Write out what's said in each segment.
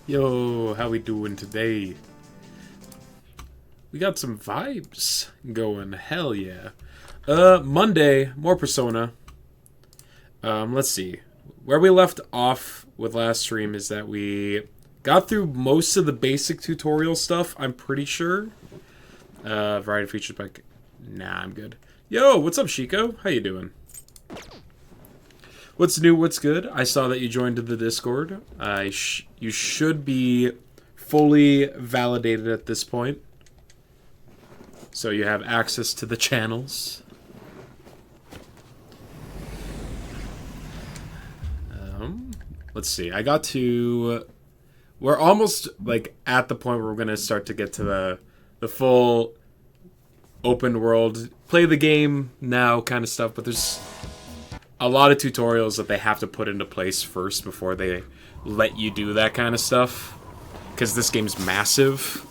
Yo, how we doing today? We got some vibes going. Hell yeah. Monday, more Persona. Let's see. Where we left off with last stream is that we got through most of the basic tutorial stuff, I'm pretty sure. Variety features by... Nah, I'm good. Yo, what's up, Shiko? How you doing? What's new? What's good? I saw that you joined the Discord. You should be fully validated at this point. So you have access to the channels. Let's see. I got to... We're almost like at the point where we're going to start to get to the full open world, play the game now kind of stuff, but there's a lot of tutorials that they have to put into place first before they let you do that kind of stuff. Because this game's massive.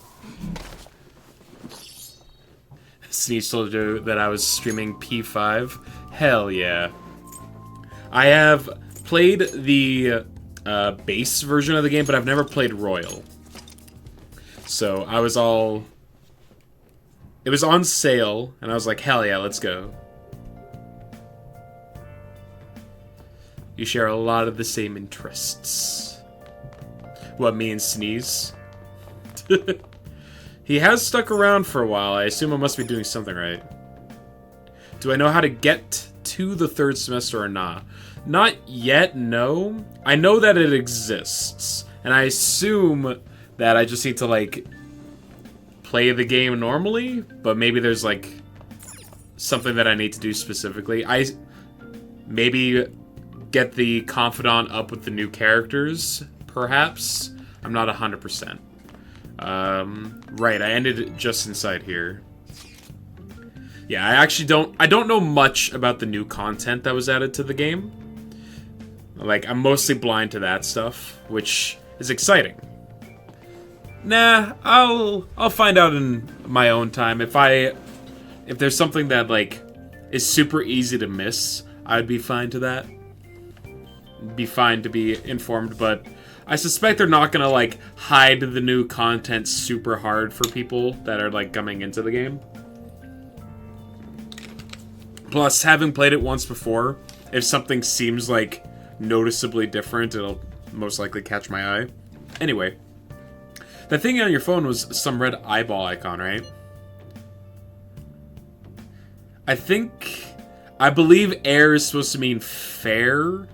Sneeze told you that I was streaming P5. Hell yeah. I have played the base version of the game, but I've never played Royal. So I was all... It was on sale, and I was like, hell yeah, let's go. You share a lot of the same interests. What, me and Sneeze? He has stuck around for a while. I assume I must be doing something right. Do I know how to get to the third semester or not? Not yet, no. I know that it exists. And I assume that I just need to, like, play the game normally. But maybe there's, like, something that I need to do specifically. Maybe get the Confidant up with the new characters, perhaps. I'm not 100%. Right, I ended just inside here. Yeah, I don't know much about the new content that was added to the game. Like, I'm mostly blind to that stuff, which is exciting. Nah, I'll find out in my own time. If there's something that, like, is super easy to miss, I'd be fine to that. Be fine to be informed, but I suspect they're not gonna, like, hide the new content super hard for people that are, like, coming into the game. Plus, having played it once before, if something seems, like, noticeably different, it'll most likely catch my eye. Anyway. That thing on your phone was some red eyeball icon, right? I believe air is supposed to mean fair.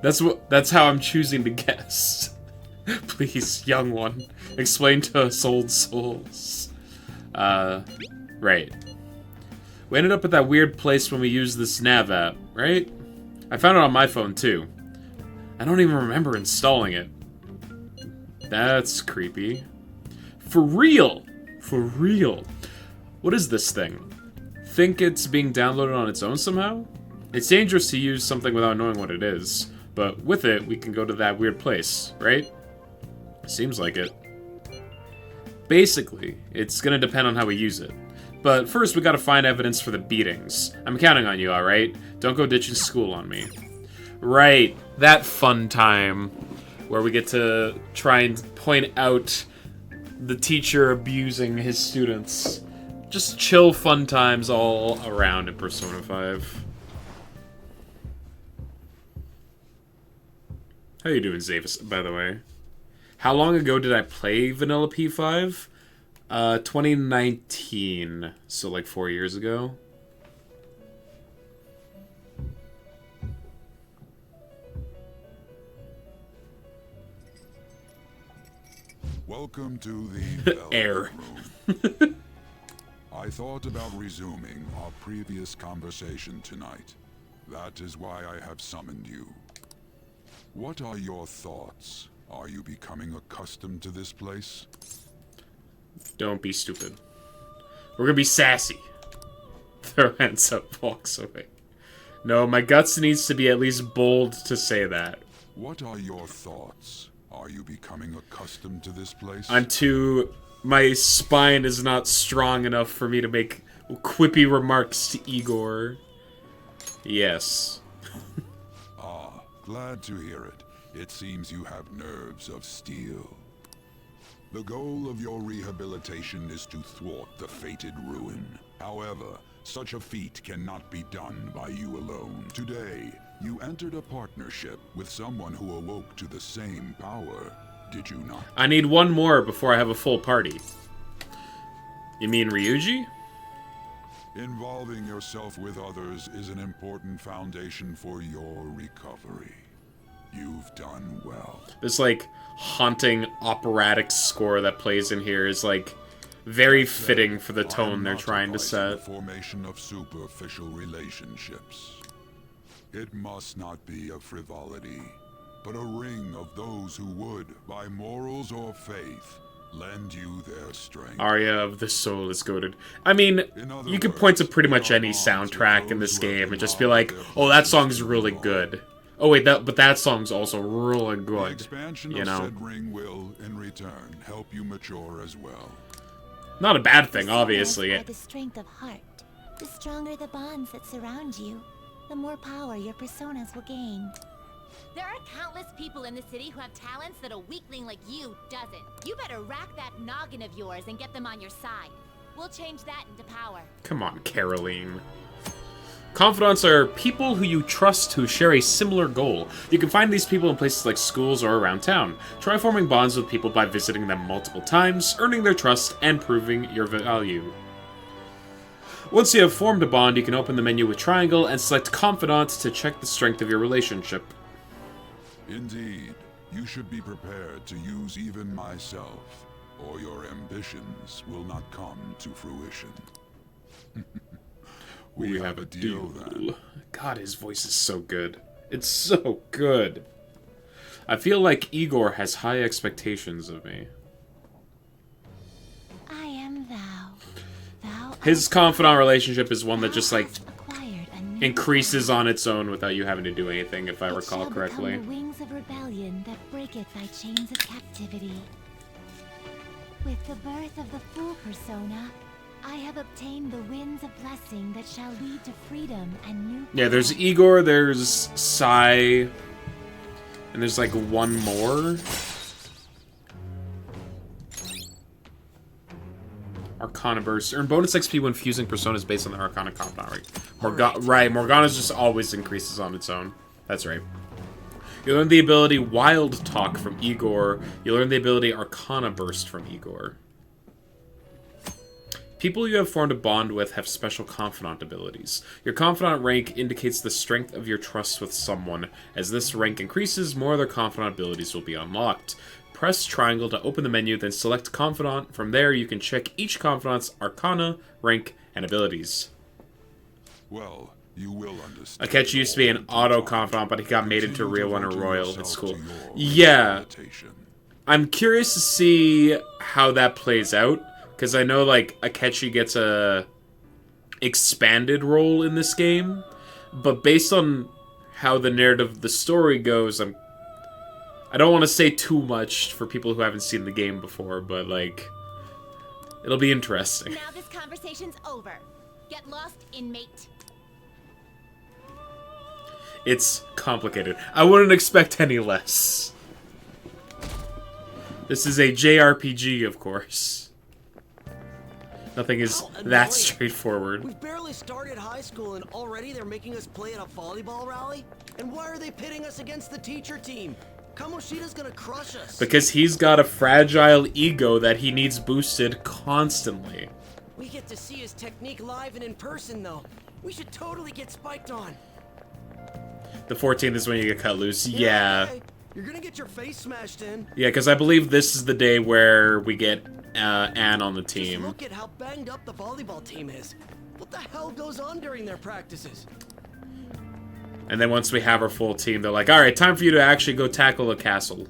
That's how I'm choosing to guess. Please, young one, explain to us old souls. Right. We ended up at that weird place when we used this nav app, right? I found it on my phone, too. I don't even remember installing it. That's creepy. For real! For real. What is this thing? Think it's being downloaded on its own somehow? It's dangerous to use something without knowing what it is. But with it, we can go to that weird place, right? Seems like it. Basically, it's gonna depend on how we use it. But first, we gotta find evidence for the beatings. I'm counting on you, alright? Don't go ditching school on me. Right, that fun time where we get to try and point out the teacher abusing his students. Just chill fun times all around in Persona 5. How you doing, Zavis, by the way? How long ago did I play Vanilla P5? 2019. So, like, 4 years ago. Welcome to the Air. Room. I thought about resuming our previous conversation tonight. That is why I have summoned you. What are your thoughts? Are you becoming accustomed to this place? Don't be stupid. We're gonna be sassy. Throw hands up, walks away. No, my guts needs to be at least bold to say that. What are your thoughts? Are you becoming accustomed to this place? My spine is not strong enough for me to make quippy remarks to Igor. Yes. Glad to hear it. It seems you have nerves of steel. The goal of your rehabilitation is to thwart the fated ruin. However, such a feat cannot be done by you alone. Today, you entered a partnership with someone who awoke to the same power, did you not? I need one more before I have a full party. You mean Ryuji? Involving yourself with others is an important foundation for your recovery. You've done well. This, like, haunting operatic score that plays in here is, like, very fitting for the tone they're trying to set. The formation of superficial relationships. It must not be a frivolity, but a ring of those who would, by morals or faith, lend you their strength. Aria of the Soul is goated. I mean, you could point to pretty much any soundtrack in this game and just be like, oh, that song's really good. Oh wait, but that song's also really good. The expansion of said ring will, in return, help you mature as well. Not a bad thing, obviously. By the strength of heart, the stronger the bonds that surround you, the more power your personas will gain. There are countless people in the city who have talents that a weakling like you doesn't. You better rack that noggin of yours and get them on your side. We'll change that into power. Come on, Caroline. Confidants are people who you trust who share a similar goal. You can find these people in places like schools or around town. Try forming bonds with people by visiting them multiple times, earning their trust, and proving your value. Once you have formed a bond, you can open the menu with triangle and select Confidant to check the strength of your relationship. Indeed, you should be prepared to use even myself, or your ambitions will not come to fruition. We have a deal then. God, his voice is so good. It's so good. I feel like Igor has high expectations of me. I am thou. His confidant relationship is one that just, like, increases on its own without you having to do anything, if I recall correctly. The wings of rebellion that breaketh thy chains of captivity. With the birth of the Fool persona, I have obtained the winds of blessing that shall lead to freedom and new power. Yeah, there's Igor, there's Sai, and there's, like, one more. Arcana Burst. Earn bonus XP when fusing personas based on the Arcana confidant rate. Right, Morgana's just always increases on its own. That's right. You learn the ability Wild Talk from Igor. You learn the ability Arcana Burst from Igor. People you have formed a bond with have special confidant abilities. Your confidant rank indicates the strength of your trust with someone. As this rank increases, more of their confidant abilities will be unlocked. Press triangle to open the menu, then select Confidant. From there, you can check each Confidant's Arcana, rank, and abilities. Well, you will understand. Akechi used to be an auto-confidant, but he got made into a real one in Royal. It's cool. Yeah. I'm curious to see how that plays out, because I know, like, Akechi gets a expanded role in this game, but based on how the narrative of the story goes, I don't want to say too much for people who haven't seen the game before, but, like, it'll be interesting. Now this conversation's over. Get lost, inmate. It's complicated. I wouldn't expect any less. This is a JRPG, of course. Nothing is that straightforward. We've barely started high school and already they're making us play at a volleyball rally? And why are they pitting us against the teacher team? Kamoshida's gonna crush us. Because he's got a fragile ego that he needs boosted constantly. We get to see his technique live and in person, though. We should totally get spiked on. The 14th is when you get cut loose. Yeah. Hey, you're gonna get your face smashed in. Yeah, because I believe this is the day where we get Anne on the Just team. look at how banged up the volleyball team is. What the hell goes on during their practices? And then once we have our full team, they're like, alright, time for you to actually go tackle a castle.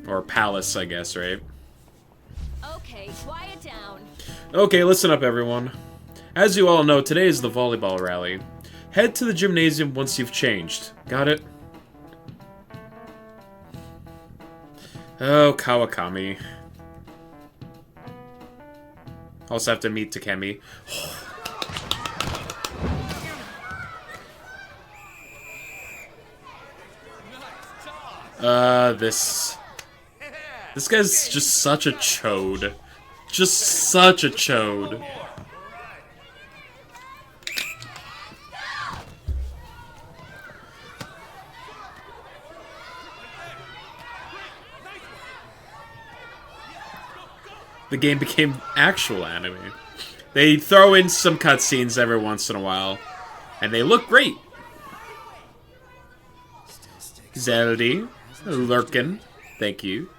Or palace, I guess, right? Okay, quiet down. Okay, listen up, everyone. As you all know, today is the volleyball rally. Head to the gymnasium once you've changed. Got it? Oh, Kawakami. Also have to meet Takemi. This guy's just such a chode. Just such a chode. The game became actual anime. They throw in some cutscenes every once in a while, and they look great. Zeldy, Lurkin, thank you.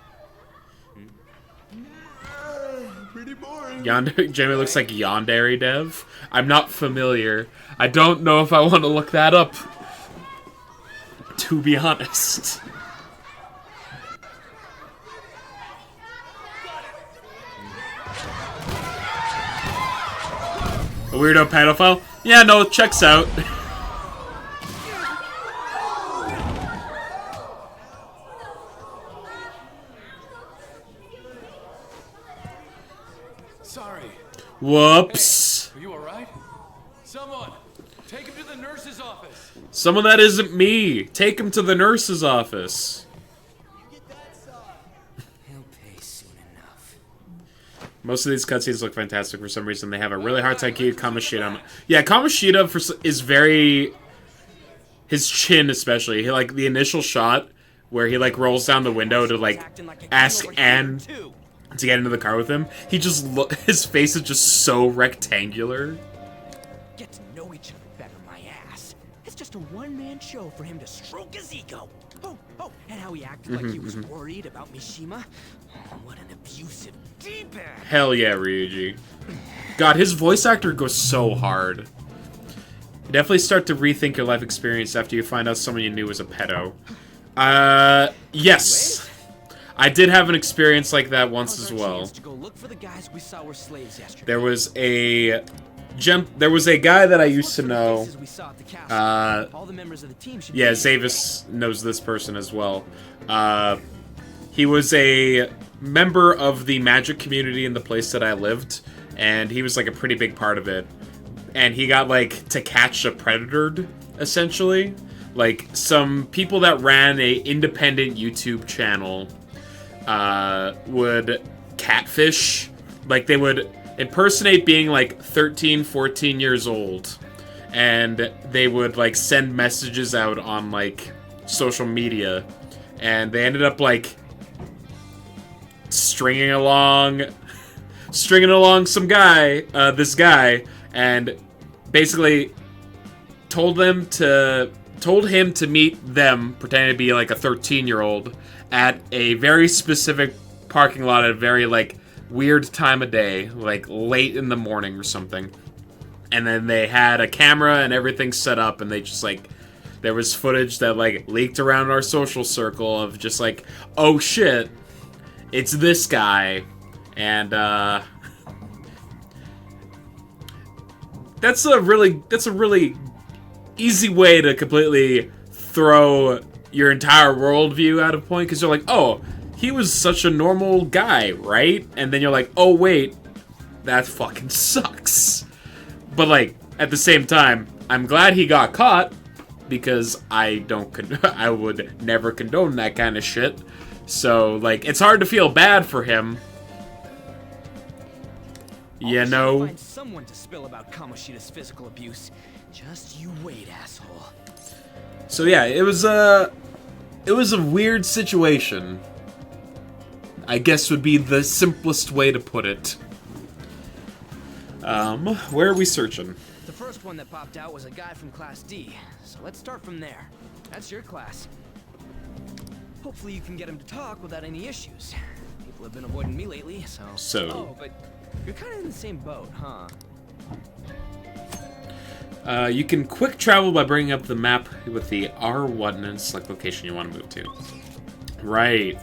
Jamie looks like Yandere Dev. I'm not familiar. I don't know if I want to look that up, to be honest. A weirdo pedophile? Yeah, no, checks out. Sorry. Whoops. Are you alright? Someone, take him to the nurse's office. Someone that isn't me. Take him to the nurse's office. He'll pay soon enough. Most of these cutscenes look fantastic for some reason. They have a really hard time keeping Kamoshida. Yeah, Kamoshida is very... His chin, especially. He, like, the initial shot where he, like, rolls down the window to, like, ask Anne to get into the car with him. He just his face is just so rectangular. Get to know each other better, my ass. It's just a one-man show for him to stroke his ego. Oh, and how he acted like he was worried about Mishima. Oh, what an abusive D-bag. Hell yeah, Ryuji. God, his voice actor goes so hard. You definitely start to rethink your life experience after you find out someone you knew was a pedo. Yes. I did have an experience like that once as well. There was a guy that I used to know. Yeah, Zavis knows this person as well. He was a member of the magic community in the place that I lived, and he was like a pretty big part of it. And he got like to catch a predator, essentially. Like some people that ran a independent YouTube channel would catfish. Like they would impersonate being like 13, 14 years old. And they would like send messages out on like social media. And they ended up like stringing along some guy, this guy, and basically told him to meet them, pretending to be like a 13-year-old, at a very specific parking lot at a very like weird time of day, like late in the morning or something. And then they had a camera and everything set up, and they just like, there was footage that like leaked around our social circle of just like, oh shit, it's this guy. And that's a really easy way to completely throw your entire worldview out of point, because you're like, oh, he was such a normal guy, right? And then you're like, oh wait, that fucking sucks. But like, at the same time, I'm glad he got caught, because I would never condone that kind of shit. So like, it's hard to feel bad for him. You know? Find someone to spill about Kamoshida's physical abuse. Just you wait, asshole. So yeah, it was a weird situation, I guess would be the simplest way to put it. Where are we searching? The first one that popped out was a guy from Class D, so let's start from there. That's your class. Hopefully you can get him to talk without any issues. People have been avoiding me lately, so... Oh, but you're kind of in the same boat, huh? You can quick travel by bringing up the map with the R1 and select location you want to move to. Right.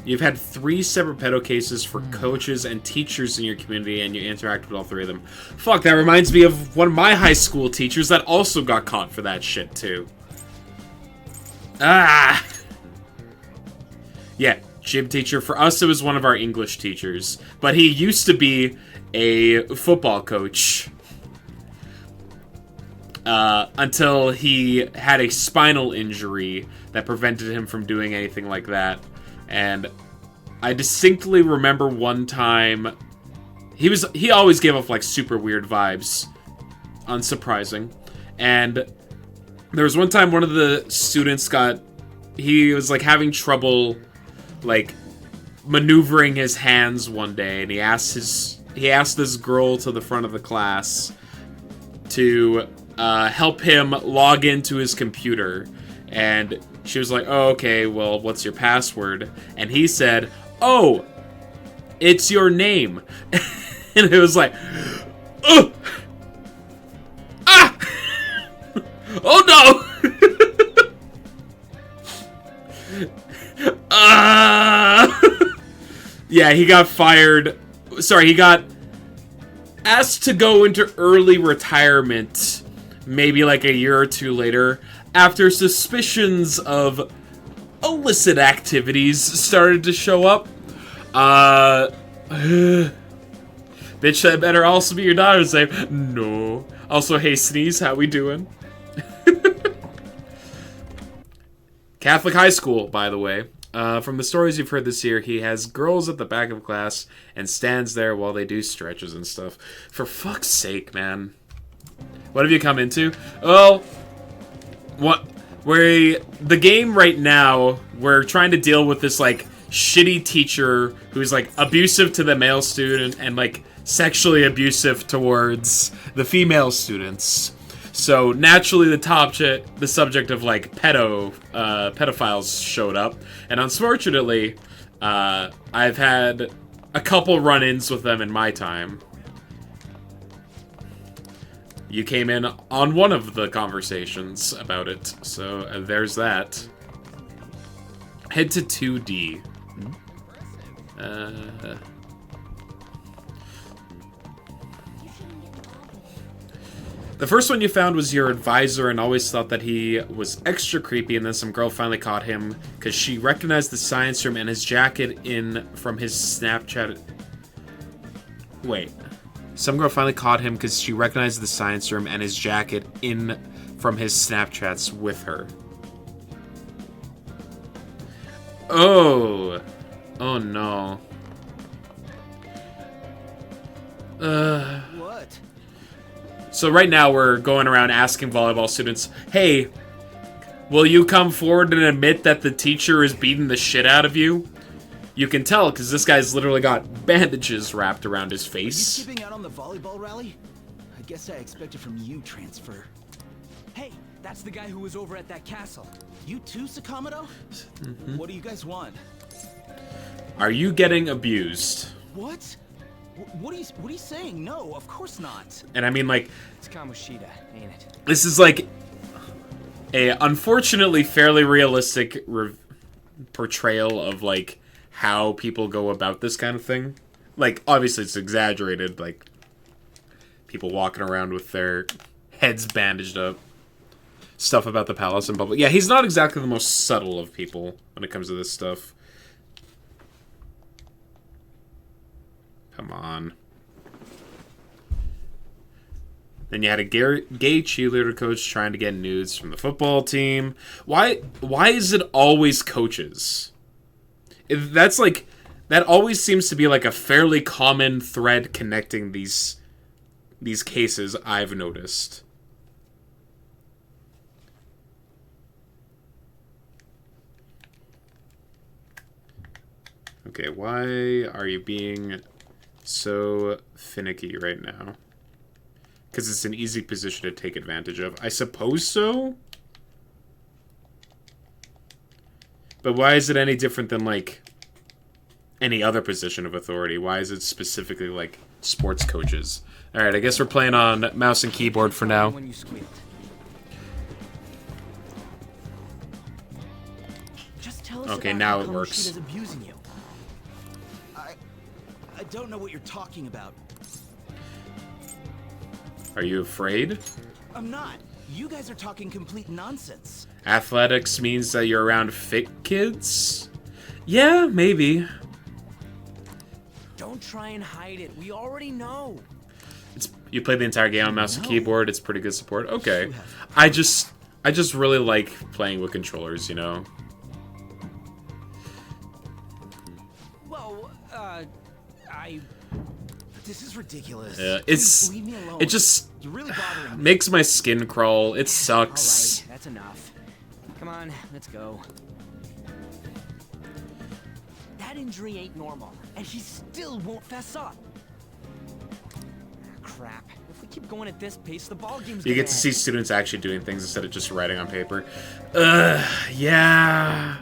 You've had 3 separate pedo cases for coaches and teachers in your community, and you interact with all 3 of them. Fuck, that reminds me of one of my high school teachers that also got caught for that shit, too. Ah! Yeah, gym teacher. For us, it was one of our English teachers. But he used to be a football coach. until he had a spinal injury that prevented him from doing anything like that. And I distinctly remember one time he always gave off like super weird vibes, unsurprising. And there was one time one of the students he was like having trouble like maneuvering his hands one day, and he asked this girl to the front of the class to help him log into his computer. And she was like, oh, okay, well, what's your password? And he said, oh, it's your name. And it was like, ugh! Ah! Oh no! Yeah, he got fired. Sorry, he got asked to go into early retirement maybe like a year or two later after suspicions of illicit activities started to show up. Bitch, that better also be your daughter's name. No. Also, hey, Sneeze, how we doing? Catholic high school, by the way. From the stories you've heard this year, he has girls at the back of class and stands there while they do stretches and stuff. For fuck's sake, man. What have you come into? Well, the game right now, we're trying to deal with this, like, shitty teacher who's, like, abusive to the male student and, like, sexually abusive towards the female students. So naturally, the subject of like pedophiles showed up, and unfortunately, I've had a couple run-ins with them in my time. You came in on one of the conversations about it, so there's that. Head to 2D. The first one you found was your advisor and always thought that he was extra creepy, and then some girl finally caught him because she recognized the science room and his jacket from his Snapchat. Wait. Some girl finally caught him because she recognized the science room and his jacket from his Snapchats with her. Oh. Oh no. What? So right now we're going around asking volleyball students, hey, will you come forward and admit that the teacher is beating the shit out of you? You can tell because this guy's literally got bandages wrapped around his face. Are you skipping out on the volleyball rally? I guess I expected from you, Transfer. Hey, that's the guy who was over at that castle. You too, Sakamoto? Mm-hmm. What do you guys want? Are you getting abused? What? What are you saying? No, of course not. And I mean, like, It's Kamoshida, ain't it? this is like a unfortunately fairly realistic portrayal of like how people go about this kind of thing. Like, obviously it's exaggerated, like people walking around with their heads bandaged up, stuff about the palace in public. Yeah, he's not exactly the most subtle of people when it comes to this stuff. Come on. Then you had a gay cheerleader coach trying to get nudes from the football team. Why is it always coaches? That's like, that always seems to be like a fairly common thread connecting these cases I've noticed. Okay, why are you being so finicky right now? Because it's an easy position to take advantage of. I suppose so? But why is it any different than, like, any other position of authority? Why is it specifically, like, sports coaches? Alright, I guess we're playing on mouse and keyboard for now. When you squealed. Just tell us Okay, about now how it works. Kamoshida's abusing you. I don't know what you're talking about. Are you afraid? I'm not. You guys are talking complete nonsense. Athletics means that you're around fit kids? Yeah, maybe. Don't try and hide it. We already know. You played the entire game on mouse and keyboard. It's pretty good support. Okay. I just really like playing with controllers, you know? Whoa, this is ridiculous. Yeah, Please leave me alone. it just You're really bothering me. makes my skin crawl. It sucks. Alright, that's enough. Come on, let's go. That injury ain't normal, and he still won't fess up. Crap. If we keep going at this pace, the ball game's You gonna get to end. see students actually doing things instead of just writing on paper. Yeah.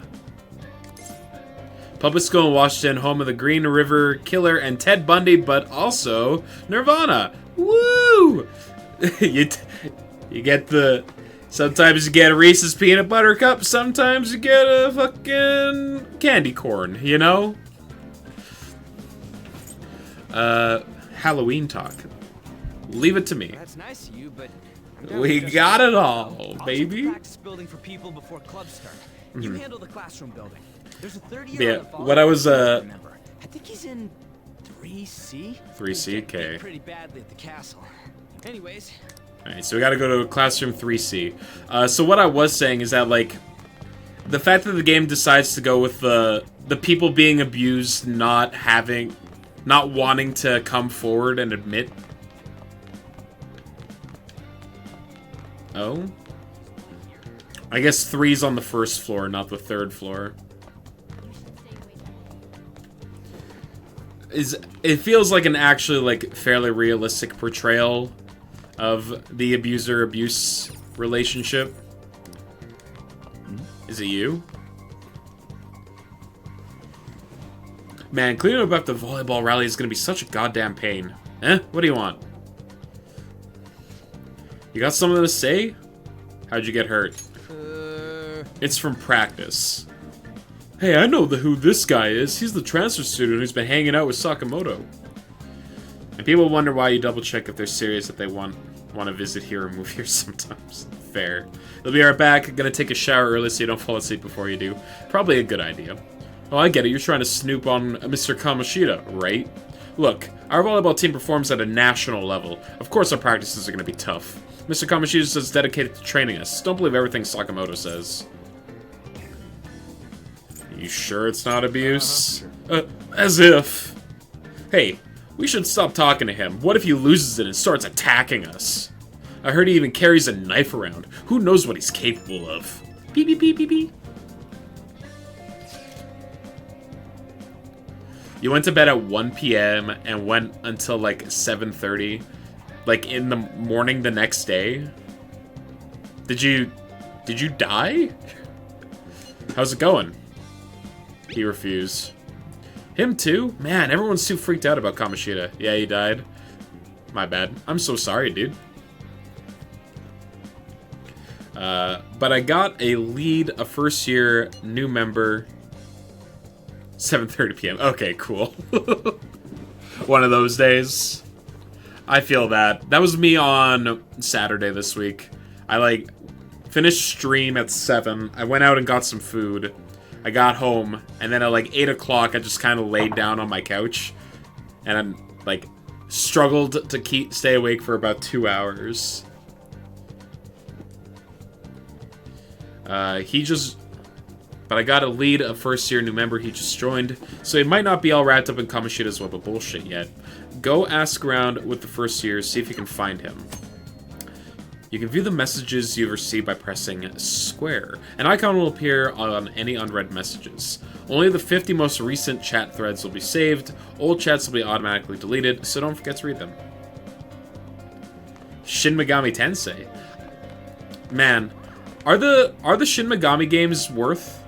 Public school in Washington, home of the Green River Killer and Ted Bundy, but also Nirvana. Woo! you get the... Sometimes you get a Reese's Peanut Butter Cup, sometimes you get a fucking candy corn, you know? Halloween talk. Leave it to me. That's nice of you, but I'm down We to just- got it all, I'll check baby. the practice building for people before clubs start. You handle the classroom building. There's a third year Yeah, on the fall. what I was, remember. I think he's in 3C. 3C, He got okay. beat pretty badly at the castle. Anyways, Alright, so we gotta go to classroom 3C. So what I was saying is that, like, the fact that the game decides to go with the people being abused not wanting to come forward and admit. Oh? I guess 3's on the first floor, not the third floor. It feels like an actually, like, fairly realistic portrayal of the abuser-abuse relationship. Is it you? Man, cleaning up after the volleyball rally is gonna be such a goddamn pain. Eh? What do you want? You got something to say? How'd you get hurt? It's from practice. Hey, I know who this guy is. He's the transfer student who's been hanging out with Sakamoto. And people wonder why you double check if they're serious, if they want to visit here or move here sometimes. Fair. They'll be right back. Gonna take a shower early so you don't fall asleep before you do. Probably a good idea. Oh, I get it. You're trying to snoop on Mr. Kamoshida, right? Look, our volleyball team performs at a national level. Of course our practices are gonna be tough. Mr. Kamoshida is dedicated to training us. Don't believe everything Sakamoto says. You sure it's not abuse? As if. Hey, we should stop talking to him. What if he loses it and starts attacking us? I heard he even carries a knife around. Who knows what he's capable of? Beep, beep, beep, beep, beep. You went to bed at 1 p.m. and went until like 7:30, like in the morning the next day. Did you die? How's it going? He refused. Him too? Man, everyone's too freaked out about Kamoshida. Yeah, he died. My bad. I'm so sorry, dude. But I got a lead, a first year new member. 7:30 p.m. Okay, cool. One of those days. I feel that. That was me on Saturday this week. I, like, finished stream at 7. I went out and got some food. I got home, and then at, like, 8 o'clock, I just kind of laid down on my couch. And I'm, like, struggled to stay awake for about 2 hours. But I got a lead, a first-year new member he just joined, so he might not be all wrapped up in Kamoshida's web of bullshit yet. Go ask around with the first years, see if you can find him. You can view the messages you've received by pressing square. An icon will appear on any unread messages. Only the 50 most recent chat threads will be saved. Old chats will be automatically deleted, so don't forget to read them. Shin Megami Tensei. Man, are the Shin Megami games worth?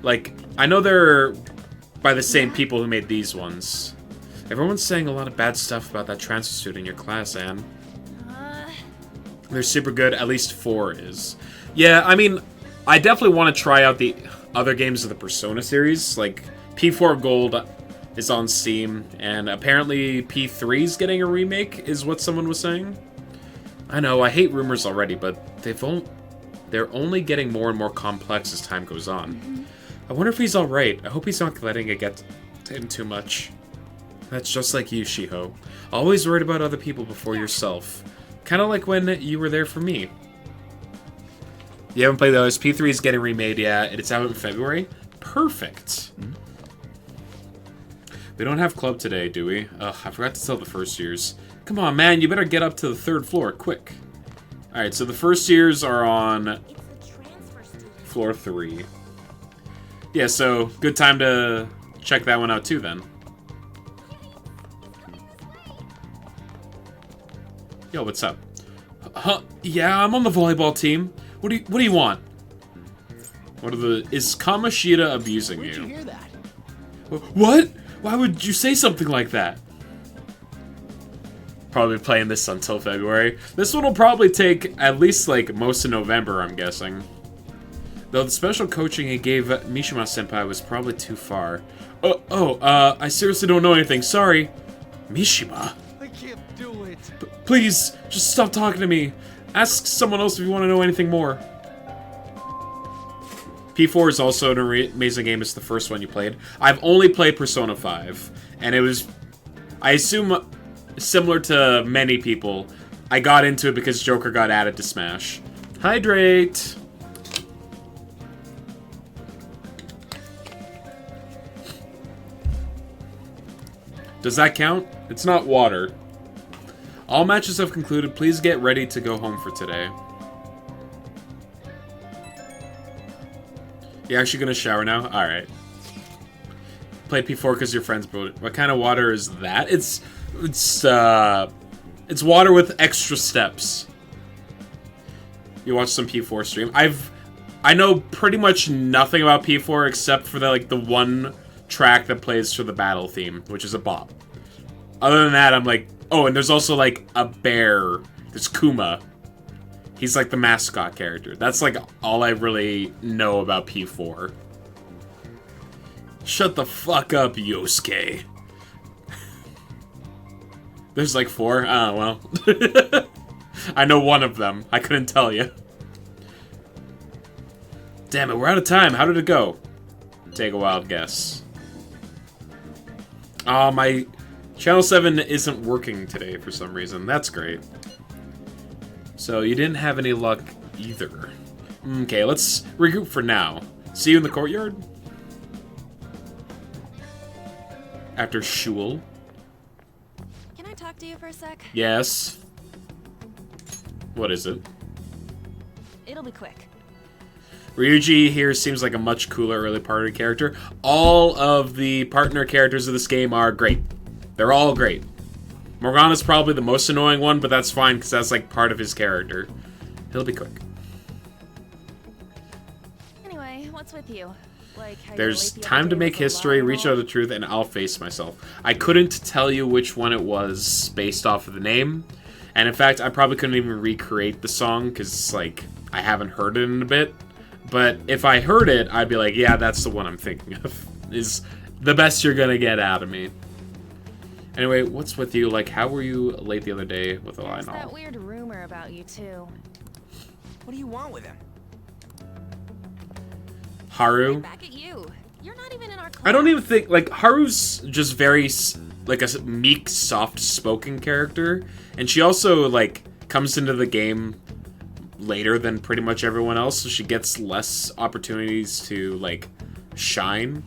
Like, I know they're by the same people who made these ones. Everyone's saying a lot of bad stuff about that transfer student in your class, Anne. They're super good, at least 4 is. Yeah, I mean, I definitely want to try out the other games of the Persona series. Like, P4 Gold is on Steam, and apparently P3's getting a remake, is what someone was saying. I know, I hate rumors already, but they're only getting more and more complex as time goes on. I wonder if he's alright. I hope he's not letting it get Saying too much. That's just like you, Shiho. Always worried about other people before yourself. Kind of like when you were there for me. You haven't played those. P3 is getting remade, yeah. It's out in February. Perfect. We don't have club today, do we? Ugh, I forgot to tell the first years. Come on, man, you better get up to the 3rd floor, quick. Alright, so the first years are on floor 3. Yeah, so good time to check that one out too, then. Yo, what's up? Huh? Yeah, I'm on the volleyball team. What do you want? Is Kamoshida abusing Where'd you you? hear that? What? Why would you say something like that? Probably playing this until February. This one will probably take at least, like, most of November, I'm guessing. Though the special coaching he gave Mishima-senpai was probably too far. I seriously don't know anything. Sorry. Mishima? I can't do it. Please, just stop talking to me. Ask someone else if you want to know anything more. P4 is also an amazing game. It's the first one you played. I've only played Persona 5. And it was, I assume, similar to many people, I got into it because Joker got added to Smash. Hydrate! Does that count? It's not water. All matches have concluded. Please get ready to go home for today. You actually gonna shower now? Alright. Play P4 because your friends brought it. What kind of water is that? It's water with extra steps. You watch some P4 stream. I know pretty much nothing about P4 except for the one track that plays for the battle theme, which is a bop. Other than that, I'm like, oh, and there's also like a bear. There's Kuma. He's like the mascot character. That's like all I really know about P4. Shut the fuck up, Yosuke. There's like 4? Oh, well. I know one of them. I couldn't tell you. Damn it, we're out of time. How did it go? Take a wild guess. My Channel 7 isn't working today for some reason. That's great. So you didn't have any luck either. Okay, let's regroup for now. See you in the courtyard? After Shul. Can I talk to you for a sec? Yes. What is it? It'll be quick. Ryuji here seems like a much cooler early party character. All of the partner characters of this game are great. They're all great. Morgana's probably the most annoying one, but that's fine because that's like part of his character. He'll be quick. Anyway, what's with you? Like how There's you were late the time other to day make with the history, lie reach and out the truth, and I'll face myself. I couldn't tell you which one it was based off of the name. And in fact, I probably couldn't even recreate the song because, like, I haven't heard it in a bit. But if I heard it, I'd be like, yeah, that's the one I'm thinking of. Is the best you're gonna get out of me. Anyway, what's with you? Like, how were you late the other day with all? There's Lionel? that weird rumor about you too. What do you want with him? Haru? Back at you. You're not even in our class. I don't even think, like, Haru's just very, like, a meek, soft-spoken character. And she also, like, comes into the game later than pretty much everyone else, so she gets less opportunities to, like, shine.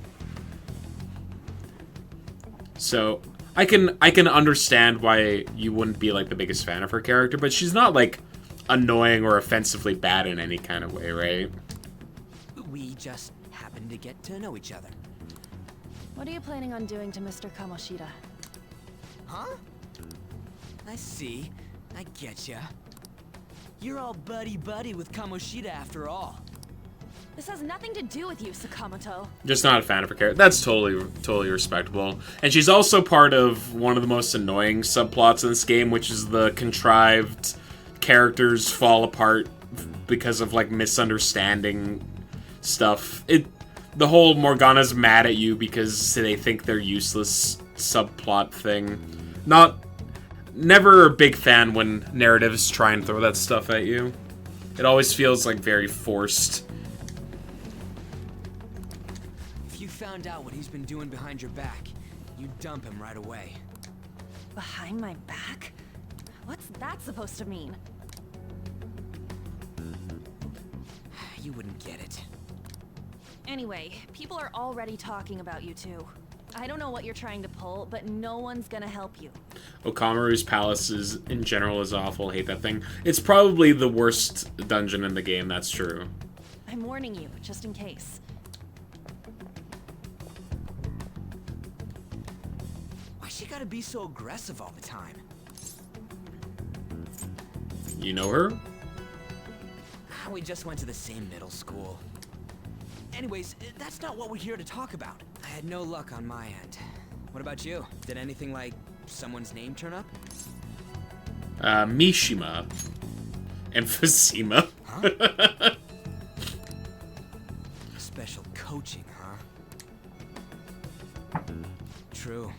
So, I can understand why you wouldn't be, like, the biggest fan of her character, but she's not, like, annoying or offensively bad in any kind of way, right? We just happened to get to know each other. What are you planning on doing to Mr. Kamoshida? Huh? I see. I getcha. You're all buddy-buddy with Kamoshida after all. This has nothing to do with you, Sakamoto. Just not a fan of her character. That's totally respectable. And she's also part of one of the most annoying subplots in this game, which is the contrived characters fall apart because of, like, misunderstanding stuff. The whole Morgana's mad at you because they think they're useless subplot thing. Never a big fan when narratives try and throw that stuff at you. It always feels like very forced. found out what he's been doing behind your back, you dump him right away. Behind my back? What's that supposed to mean? You wouldn't get it. Anyway, people are already talking about you two. I don't know what you're trying to pull, but no one's gonna help you. Okamaru's palace in general is awful. Hate that thing. It's probably the worst dungeon in the game, that's true. I'm warning you, just in case. Why she gotta be so aggressive all the time? You know her? We just went to the same middle school. Anyways, that's not what we're here to talk about. I had no luck on my end. What about you? Did anything like someone's name turn up? Mishima. Emphysema. Huh? Special coaching, huh? True.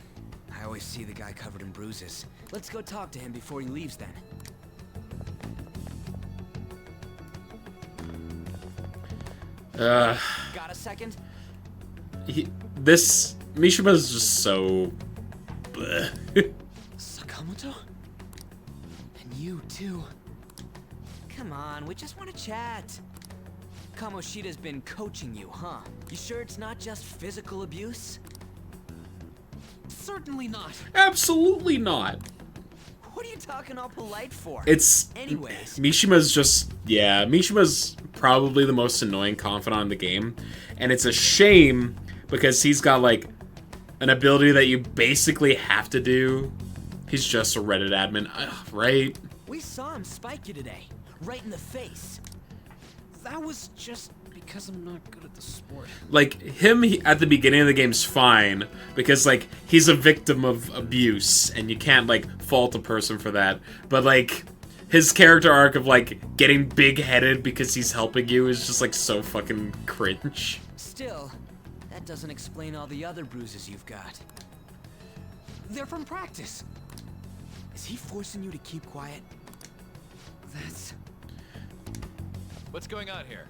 I always see the guy covered in bruises. Let's go talk to him before he leaves then. Got a second? Mishima's just so... bleh. Sakamoto? And you too. Come on, we just want to chat. Kamoshida's been coaching you, huh? You sure it's not just physical abuse? Certainly not. Absolutely not. What are you talking all polite for? It's... Anyways. Mishima's just... yeah, Mishima's probably the most annoying confidant in the game. And it's a shame because he's got, like, an ability that you basically have to do. He's just a Reddit admin, right? We saw him spike you today. Right in the face. That was just because I'm not good at the sport. Like, him at the beginning of the game's fine, because, like, he's a victim of abuse, and you can't, like, fault a person for that. But, like, his character arc of, like, getting big-headed because he's helping you is just, like, so fucking cringe. Still, that doesn't explain all the other bruises you've got. They're from practice. Is he forcing you to keep quiet? That's... What's going on here?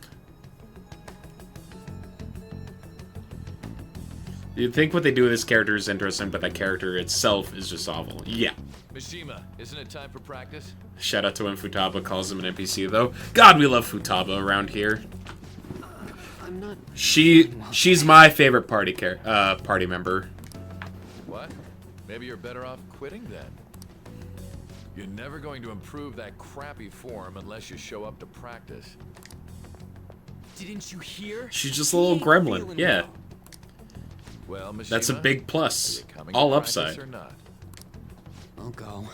You'd think what they do with this character is interesting, but that character itself is just awful. Yeah. Mishima, isn't it time for practice? Shout out to when Futaba calls him an NPC, though. God, we love Futaba around here. I'm not... She's my favorite party member. What? Maybe you're better off quitting then. You're never going to improve that crappy form unless you show up to practice. Didn't you hear? She's just a little gremlin, yeah. Well, Mishima, That's a big plus. are you coming All to practice upside. or not? I'll go.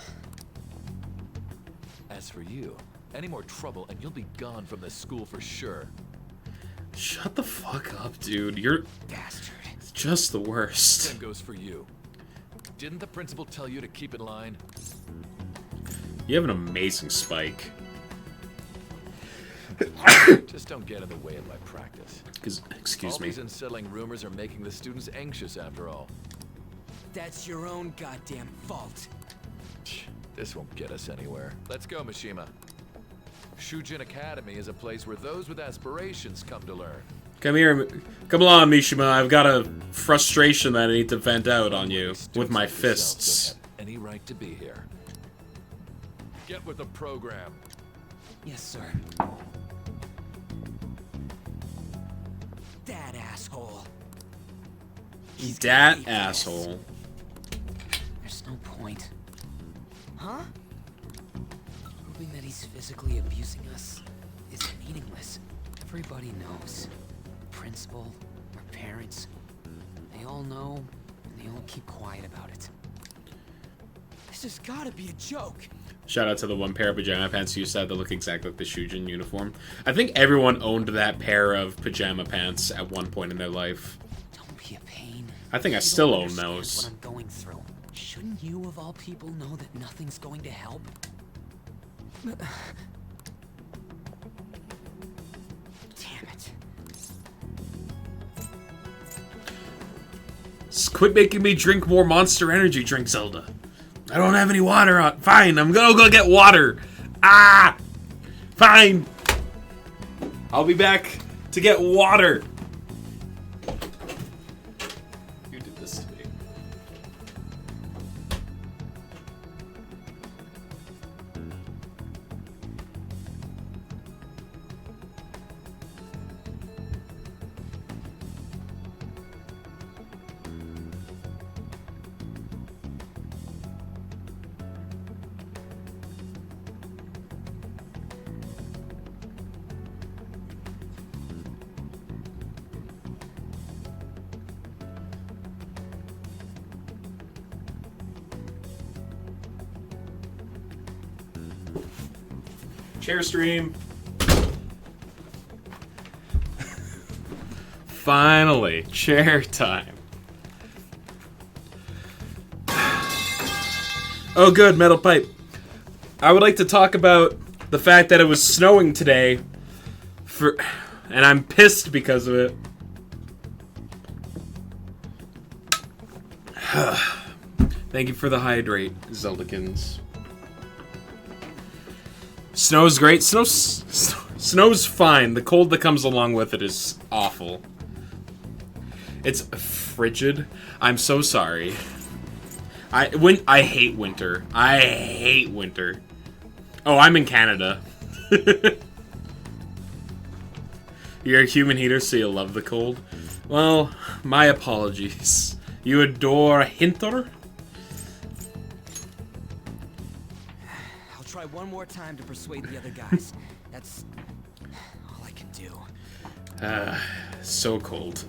As for you, any more trouble and you'll be gone from this school for sure. Shut the fuck up, dude. You're Bastard. just the worst. Same goes for you. Didn't the principal tell you to keep in line? You have an amazing spike. Just don't get in the way of my practice. Excuse All me. these unsettling rumors are making the students anxious after all. That's your own goddamn fault. This won't get us anywhere. Let's go, Mishima. Shujin Academy is a place where those with aspirations come to learn. Come here. Come along, Mishima. I've got a frustration that I need to vent out on you with my fists. Don't have any right to be here. Get with the program. Yes, sir. That asshole. That asshole. There's no point. Huh? Proving that he's physically abusing us is meaningless. Everybody knows. The principal, our parents, they all know, and they all keep quiet about it. This has gotta be a joke. Shout out to the one pair of pajama pants you said that look exactly like the Shujin uniform. I think everyone owned that pair of pajama pants at one point in their life. Don't be a pain. I think I You still don't own understand those. What I'm going through. Shouldn't you, of all people, know that nothing's going to help? Damn it. Quit making me drink more Monster Energy drink, Zelda. I don't have any water on. Fine, I'm gonna go get water. Ah! Fine. I'll be back to get water. Chair stream. Finally, chair time. Oh good, metal pipe. I would like to talk about the fact that it was snowing today and I'm pissed because of it. Thank you for the hydrate, Zeldakins. Snow's great. Snow's fine. The cold that comes along with it is awful. It's frigid. I'm so sorry. I hate winter. I hate winter. Oh, I'm in Canada. You're a human heater, so you love the cold? Well, my apologies. You adore Hinter? I'll try one more time to persuade the other guys. That's all I can do. So cold.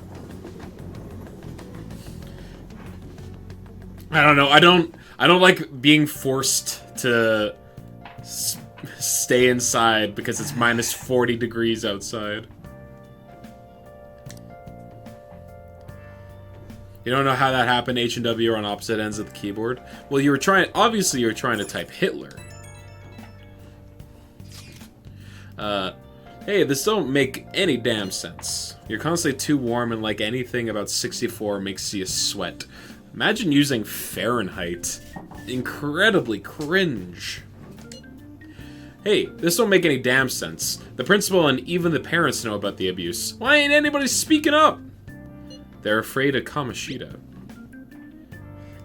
I don't know. I don't like being forced to stay inside because it's minus 40 degrees outside. You don't know how that happened? H and W are on opposite ends of the keyboard. Well, obviously you were trying to type Hitler. Hey, this don't make any damn sense. You're constantly too warm and like anything about 64 makes you sweat. Imagine using Fahrenheit. Incredibly cringe. Hey, this don't make any damn sense. The principal and even the parents know about the abuse. Why ain't anybody speaking up? They're afraid of Kamoshida.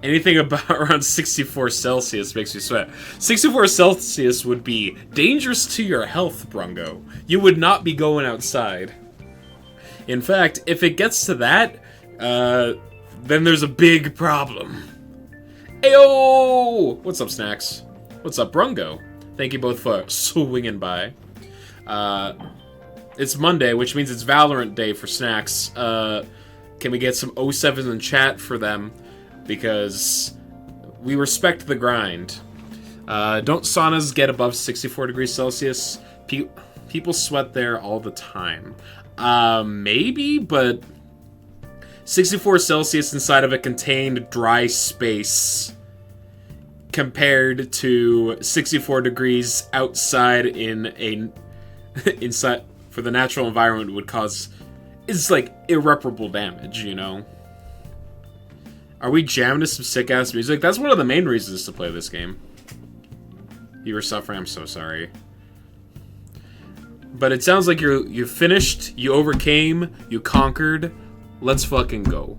Anything about around 64 Celsius makes you sweat. 64 Celsius would be dangerous to your health, Brungo. You would not be going outside. In fact, if it gets to that, then there's a big problem. Ayo! What's up, Snacks? What's up, Brungo? Thank you both for swinging by. It's Monday, which means it's Valorant Day for Snacks. Can we get some 07s in chat for them? Because we respect the grind. Don't saunas get above 64 degrees Celsius? People sweat there all the time. Maybe, but 64 Celsius inside of a contained dry space compared to 64 degrees outside inside for the natural environment would cause, it's like irreparable damage, you know? Are we jamming to some sick-ass music? That's one of the main reasons to play this game. You were suffering, I'm so sorry. But it sounds like you finished, you overcame, you conquered. Let's fucking go.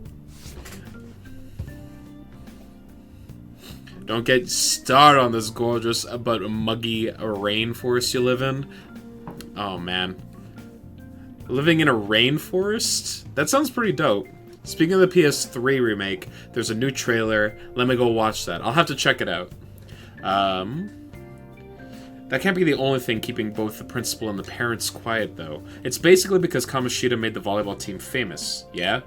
Don't get started on this gorgeous but muggy rainforest you live in. Oh, man. Living in a rainforest? That sounds pretty dope. Speaking of the PS3 remake, there's a new trailer. Let me go watch that. I'll have to check it out. That can't be the only thing keeping both the principal and the parents quiet, though. It's basically because Kamoshida made the volleyball team famous, yeah?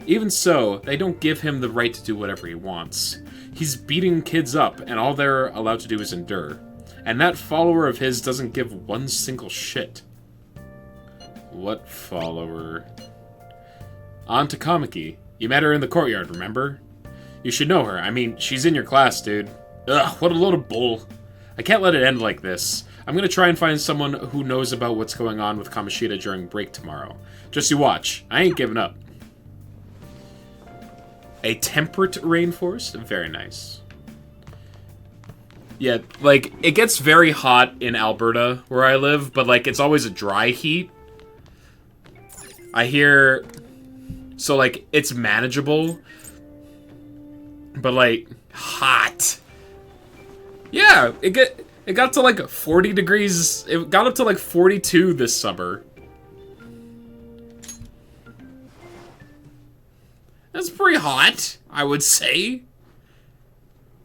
Even so, they don't give him the right to do whatever he wants. He's beating kids up, and all they're allowed to do is endure. And that follower of his doesn't give one single shit. What follower? On to Kamiki. You met her in the courtyard, remember? You should know her. I mean, she's in your class, dude. Ugh, what a load of bull. I can't let it end like this. I'm gonna try and find someone who knows about what's going on with Kamoshida during break tomorrow. Just you watch. I ain't giving up. A temperate rainforest? Very nice. Yeah, like, it gets very hot in Alberta, where I live, but, like, it's always a dry heat. I hear... So, like, it's manageable. But, like, hot. Yeah, it got to, like, 40 degrees. It got up to, like, 42 this summer. That's pretty hot, I would say.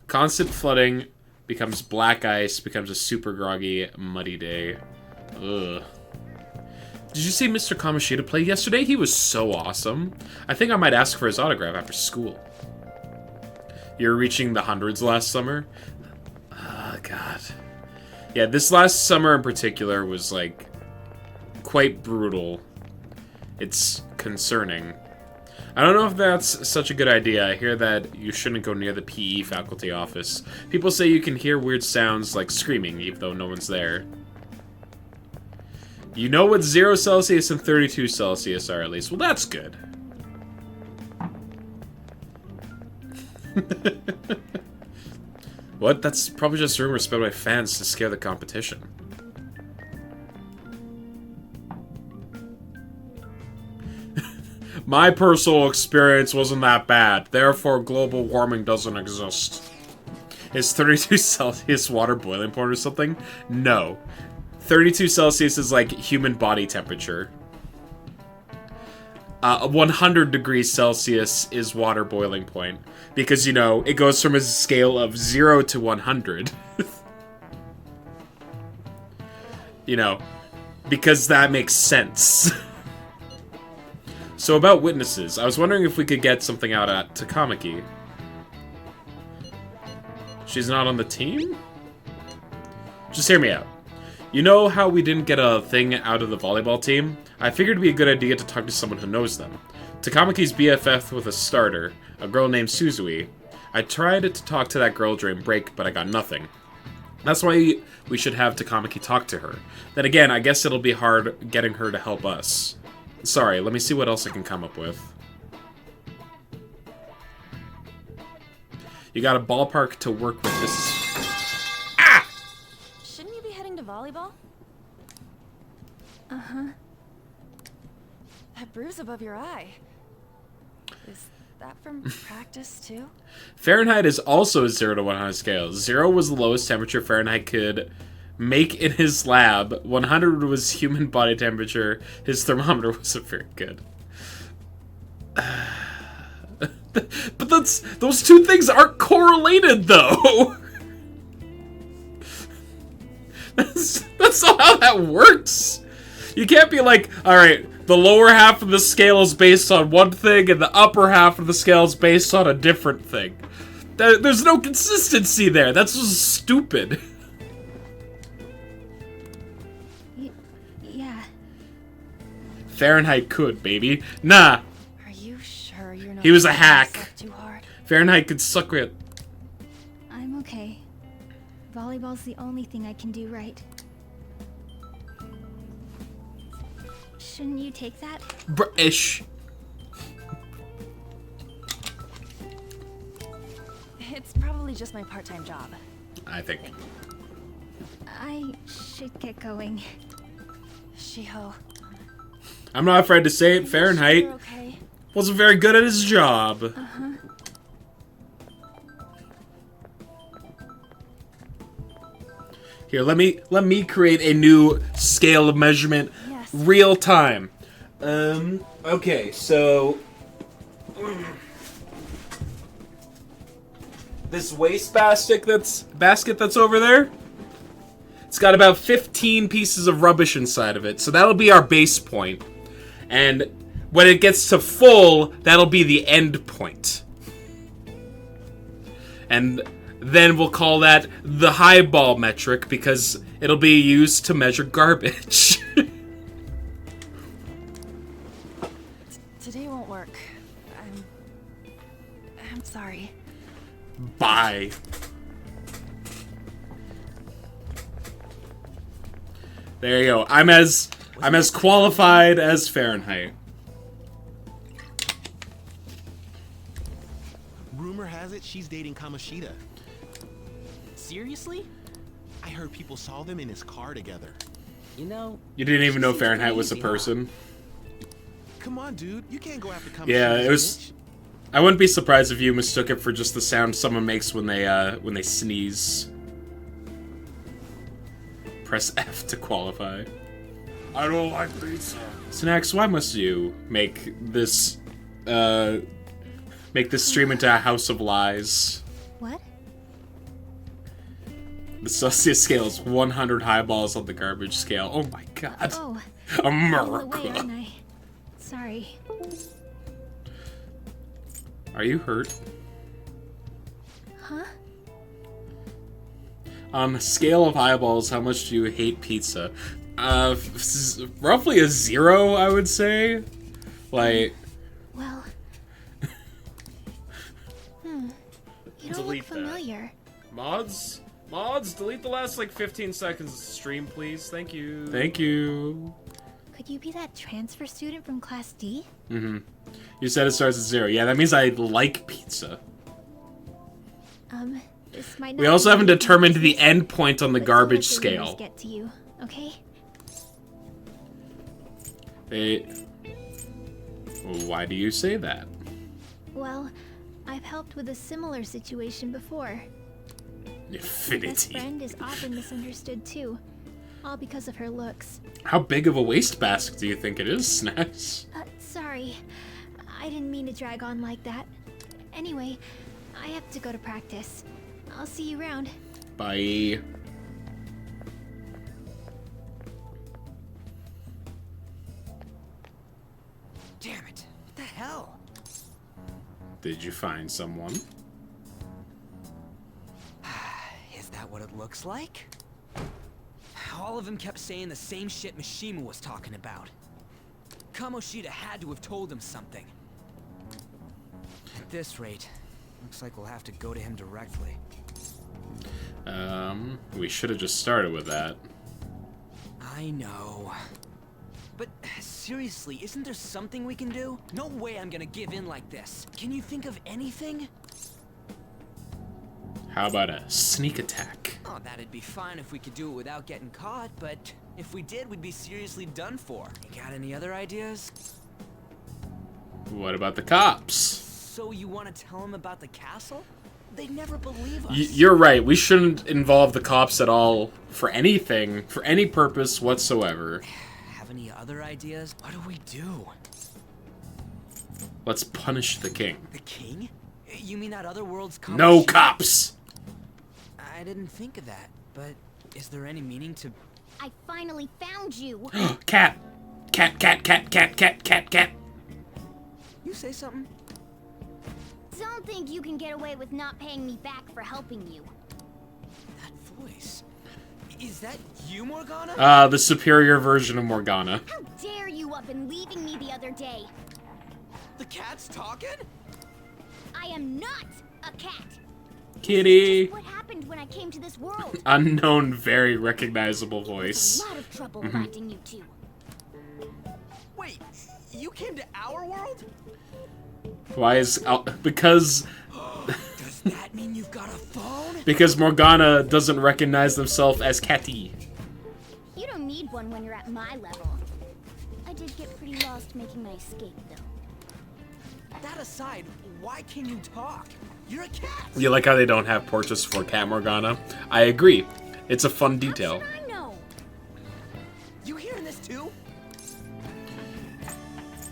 Constant flooding becomes black ice, becomes a super groggy, muddy day. Ugh. Did you see Mr. Kamoshida play yesterday? He was so awesome. I think I might ask for his autograph after school. You're reaching the hundreds last summer? Oh, God. Yeah, this last summer in particular was, like, quite brutal. It's concerning. I don't know if that's such a good idea. I hear that you shouldn't go near the PE faculty office. People say you can hear weird sounds like screaming, even though no one's there. You know what 0 Celsius and 32 Celsius are, at least. Well, that's good. What? That's probably just rumors spread by fans to scare the competition. My personal experience wasn't that bad, therefore global warming doesn't exist. Is 32 Celsius water boiling point or something? No. 32 Celsius is like human body temperature. 100 degrees Celsius is water boiling point. Because, you know, it goes from a scale of 0 to 100. You know, because that makes sense. So about witnesses, I was wondering if we could get something out at Takamaki. She's not on the team? Just hear me out. You know how we didn't get a thing out of the volleyball team? I figured it'd be a good idea to talk to someone who knows them. Takamaki's BFF with a starter, a girl named Suzui. I tried to talk to that girl during break, but I got nothing. That's why we should have Takamaki talk to her. Then again, I guess it'll be hard getting her to help us. Sorry, let me see what else I can come up with. You got a ballpark to work with this. Ah! Shouldn't you be heading to volleyball? Uh-huh. That bruise above your eye. Is that from practice, too? Fahrenheit is also a 0 to 100 scale. 0 was the lowest temperature Fahrenheit could make in his lab. 100 was human body temperature. His thermometer wasn't very good. But those two things aren't correlated, though. That's not how that works. You can't be like, alright, the lower half of the scale is based on one thing, and the upper half of the scale is based on a different thing. There's no consistency there. That's just stupid. Yeah. Fahrenheit could, baby. Nah. Are you sure you're not He was a pushing hack. yourself too hard? Fahrenheit could suck it. I'm okay. Volleyball's the only thing I can do right. Shouldn't you take that? British. It's probably just my part-time job. I think. I should get going. Shiho. I'm not afraid to say it. Fahrenheit You're okay. wasn't very good at his job. Uh-huh. Here, let me create a new scale of measurement. Yes. Real time. Okay, so this waste basket that's over there, it's got about 15 pieces of rubbish inside of it. So that'll be our base point. And when it gets to full, that'll be the end point. And then we'll call that the highball metric because it'll be used to measure garbage. Today won't work. I'm sorry. Bye. There you go. I'm as qualified as Fahrenheit. Rumor has it she's dating Kamoshida. Seriously? I heard people saw them in his car together. You know... You didn't even she know seems Fahrenheit was a crazy, huh? person. Come on, dude. You can't go after Kamoshida's Yeah, it was. image. I wouldn't be surprised if you mistook it for just the sound someone makes when they sneeze. Press F to qualify. I don't like pizza. Snax, why must you make this stream into a house of lies? What? The Celsius scale is 100 highballs on the garbage scale. Oh my god. Oh, A I'm away, miracle. aren't I? Sorry. Are you hurt? Huh? On a scale of eyeballs, how much do you hate pizza? Roughly a 0, I would say. Like... Well... You don't Delete look familiar. Mods? Mods, delete the last, like, 15 seconds of the stream, please. Thank you. Thank you. Could you be that transfer student from Class D? Mm-hmm. You said it starts at 0. Yeah, that means I like pizza. This might not We also be haven't very determined the business, end point on the but garbage don't let the rumors scale. Get to you, okay? Why do you say that? Well, I've helped with a similar situation before. My best Affinity. friend is often misunderstood too, all because of her looks. How big of a wastebasket do you think it is, Snacks? Sorry, I didn't mean to drag on like that. Anyway, I have to go to practice. I'll see you around. Bye. Damn it. What the hell? Did you find someone? Is that what it looks like? All of them kept saying the same shit Mishima was talking about. Kamoshida had to have told him something. At this rate, looks like we'll have to go to him directly. We should have just started with that. I know. But seriously, isn't there something we can do? No way I'm gonna give in like this. Can you think of anything? How about a sneak attack? Oh, that'd be fine if we could do it without getting caught, but if we did, we'd be seriously done for. You got any other ideas? What about the cops? So you want to tell them about the castle? They'd never believe us. You're right. We shouldn't involve the cops at all for anything, for any purpose whatsoever. Have any other ideas? What do we do? Let's punish the king. The king? You mean that other world's No Kamoshida? cops! I didn't think of that, but is there any meaning to... I finally found you. Cat! Cat, cat, cat, cat, cat, cat, cat. You say something? Don't think you can get away with not paying me back for helping you. That voice. Is that you, Morgana? The superior version of Morgana. How dare you up and leaving me the other day? The cat's talking? I am not a cat. Kitty! What happened when I came to this world? Unknown, very recognizable voice. A lot of trouble finding you two. Wait, you came to our world? Why is... because... Does that mean you've got a phone? Because Morgana doesn't recognize themselves as Catty. You don't need one when you're at my level. I did get pretty lost making my escape, though. That aside, why can you talk? You're a cat! You like how they don't have portraits for Cat Morgana? I agree. It's a fun detail. How should I know? You hearing this too?